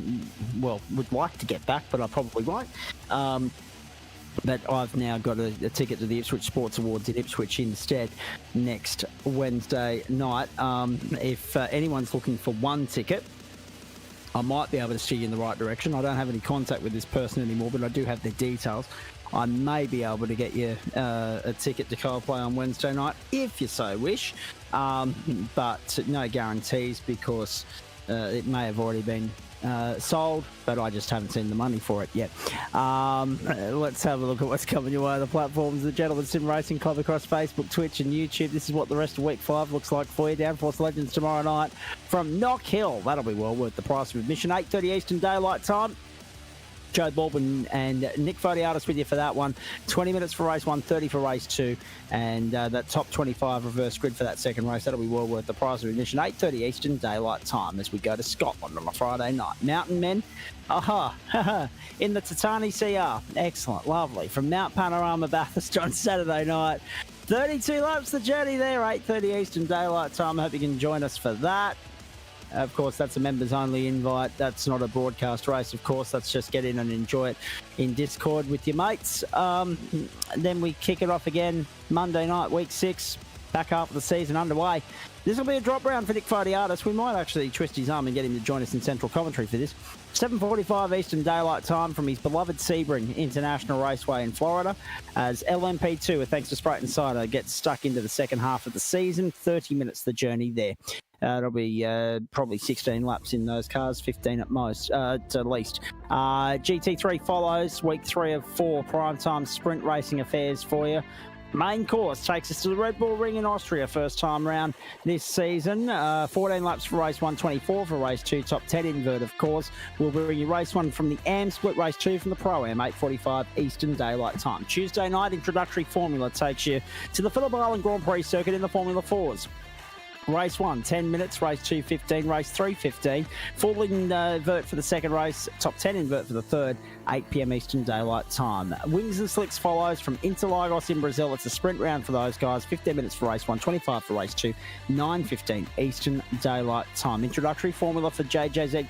would like to get back, but I probably won't. But I've now got a ticket to the Ipswich Sports Awards in Ipswich instead next Wednesday night. If anyone's looking for one ticket, I might be able to steer you in the right direction. I don't have any contact with this person anymore, but I do have their details. I may be able to get you a ticket to Coldplay on Wednesday night, if you so wish. But no guarantees, because it may have already been sold, but I just haven't seen the money for it yet. Let's have a look at what's coming your way on the platforms. The Gentleman Sim Racing Club across Facebook, Twitch and YouTube. This is what the rest of week 5 looks like for you. Downforce Legends tomorrow night from Knock Hill. That'll be well worth the price of admission. 8:30 Eastern Daylight Time. Joe Baldwin and Nick Fodiatis with you for that one. 20 minutes for race 1, 30 for race 2, and that top 25 reverse grid for that second race. That'll be well worth the price of admission. 8:30 Eastern Daylight Time as we go to Scotland on a Friday night. Mountain Men, in the Tatani CR. Excellent, lovely. From Mount Panorama Bathurst on Saturday night. 32 laps the journey there, 8:30 Eastern Daylight Time. I hope you can join us for that. Of course, that's a members-only invite. That's not a broadcast race, of course. That's just get in and enjoy it in Discord with your mates. Then we kick it off again Monday night, week 6, back half of the season underway. This will be a drop round for Nick Fodiatis. We might actually twist his arm and get him to join us in Central Commentary for this. 7:45 Eastern Daylight Time from his beloved Sebring International Raceway in Florida, as LMP2, with thanks to Spreyton Cider, gets stuck into the second half of the season. 30 minutes the journey there. It'll be probably 16 laps in those cars, 15 at most, at least. GT3 follows, week 3 of 4 primetime sprint racing affairs for you. Main course takes us to the Red Bull Ring in Austria, first time round this season. 14 laps for race 1, 24 for race 2, top 10 invert, of course. We'll bring you race 1 from the AM split, race 2 from the Pro-Am, 8:45 Eastern Daylight Time. Tuesday night, introductory formula takes you to the Phillip Island Grand Prix circuit in the Formula 4s. Race 1, 10 minutes. Race 2, 15. Race 3, 15. Full invert for the second race. Top 10 invert for the third. 8 p.m. Eastern Daylight Time. Wings and Slicks follows from Interlagos in Brazil. It's a sprint round for those guys. 15 minutes for race 1, 25 for race 2. 9:15 Eastern Daylight Time. Introductory formula for JJZ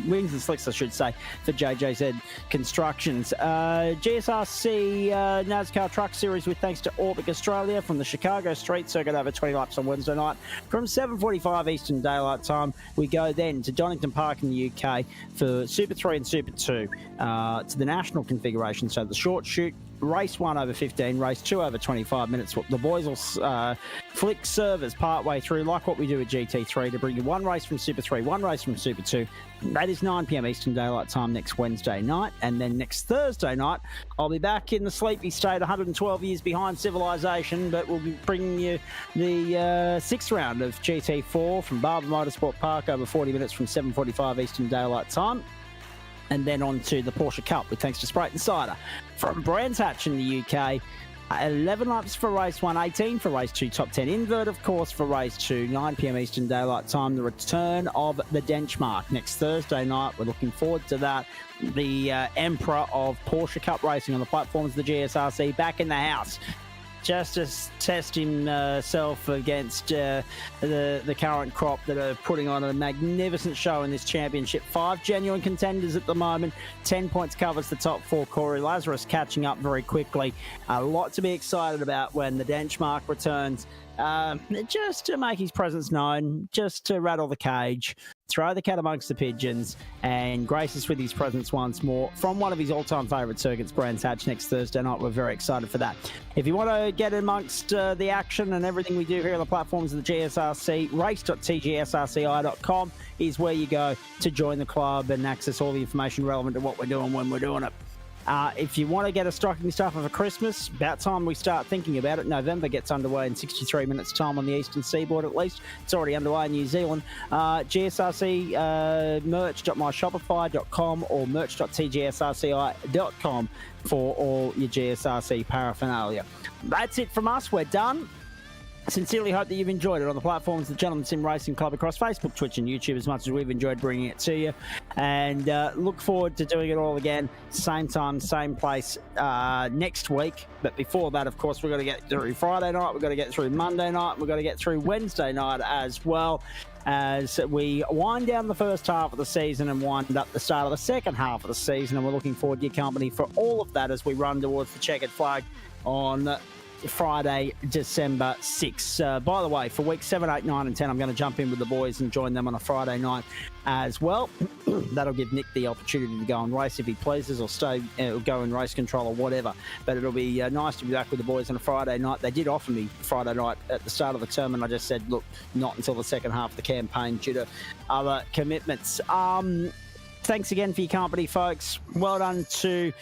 Wings and Slicks, I should say, for JJZ Constructions. GSRC NASCAR Truck Series with thanks to Orbic Australia from the Chicago Street Circuit, over 20 laps on Wednesday night. From 7:45 Eastern Daylight Time, we go then to Donington Park in the UK for Super 3 and Super 2 to the national configuration. So the short shoot, race 1 over 15, race 2 over 25 minutes. The boys will flick servers partway through, like what we do at GT3, to bring you one race from Super 3, one race from Super 2. That is 9 p.m. Eastern Daylight Time next Wednesday night. And then next Thursday night, I'll be back in the sleepy state, 112 years behind civilization, but we'll be bringing you the sixth round of GT4 from Barber Motorsport Park, over 40 minutes from 7:45 Eastern Daylight Time. And then on to the Porsche Cup with thanks to Spreyton Cider from Brands Hatch in the UK. 11 laps for race 1, 18 for race 2, top 10 invert, of course, for race 2, 9 p.m. Eastern Daylight Time. The return of the Benchmark next Thursday night. We're looking forward to that. The Emperor of Porsche Cup racing on the platforms of the GSRC back in the house, just to test himself against the current crop that are putting on a magnificent show in this championship. 5 genuine contenders at the moment. 10 points covers the top 4. Corey Lazarus catching up very quickly. A lot to be excited about when the Benchmark returns. Just to make his presence known, just to rattle the cage, throw the cat amongst the pigeons, and grace us with his presence once more from one of his all-time favourite circuits, Brands Hatch, next Thursday night. We're very excited for that. If you want to get amongst the action and everything we do here on the platforms of the GSRC, race.tgsrci.com is where you go to join the club and access all the information relevant to what we're doing when we're doing it. If you want to get a stocking stuffer for Christmas, about time we start thinking about it. November gets underway in 63 minutes time on the eastern seaboard, at least. It's already underway in New Zealand. GSRC merch.myshopify.com or merch.tgsrci.com for all your GSRC paraphernalia. That's it from us. We're done. Sincerely hope that you've enjoyed it on the platforms of the Gentleman Sim Racing Club across Facebook, Twitch and YouTube as much as we've enjoyed bringing it to you. And look forward to doing it all again, same time, same place next week. But before that, of course, we've got to get through Friday night, we've got to get through Monday night, we've got to get through Wednesday night as well. as we wind down the first half of the season and wind up the start of the second half of the season. And we're looking forward to your company for all of that as we run towards the checkered flag on Friday, December 6th. By the way, for weeks 7, 8, 9 and 10, I'm going to jump in with the boys and join them on a Friday night as well. That'll give Nick the opportunity to go and race if he pleases, or stay, go in race control or whatever. But it'll be nice to be back with the boys on a Friday night. They did offer me Friday night at the start of the term, and I just said, look, not until the second half of the campaign due to other commitments. Thanks again for your company, folks. Well done to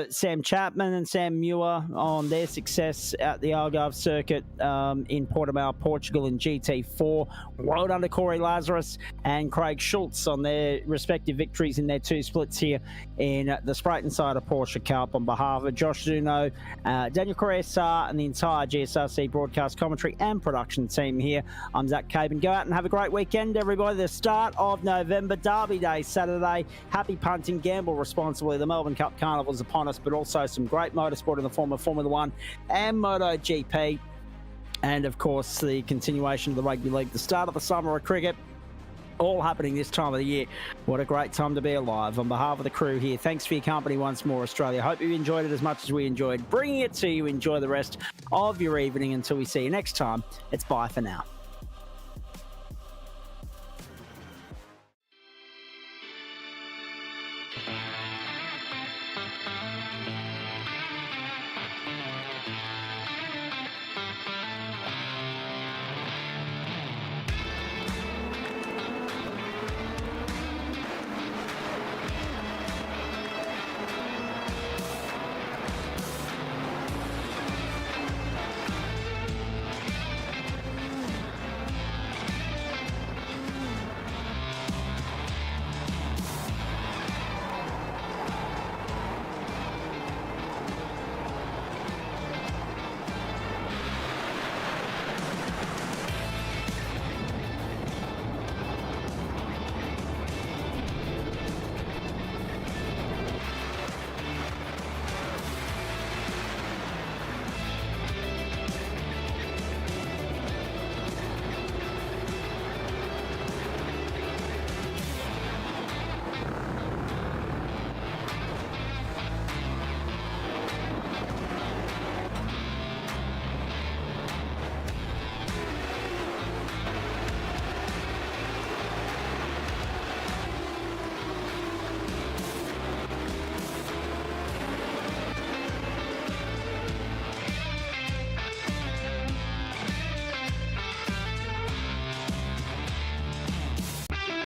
Sam Chapman and Sam Muir on their success at the Algarve circuit in Portimão, Portugal in GT4. Well done to Corey Lazarus and Craig Schultz on their respective victories in their 2 splits here in the Spreyton side of Porsche Cup. On behalf of Josh Zuno, Daniel Correa and the entire GSRC broadcast commentary and production team here, I'm Zach Caban. Go out and have a great weekend, everybody. The start of November, Derby Day, Saturday. Happy punting, gamble responsibly. The Melbourne Cup Carnival's upon us, but also some great motorsport in the form of Formula 1 and MotoGP. And, of course, the continuation of the rugby league, the start of the summer of cricket, all happening this time of the year. What a great time to be alive. On behalf of the crew here, thanks for your company once more, Australia. Hope you enjoyed it as much as we enjoyed bringing it to you. Enjoy the rest of your evening. Until we see you next time, it's bye for now.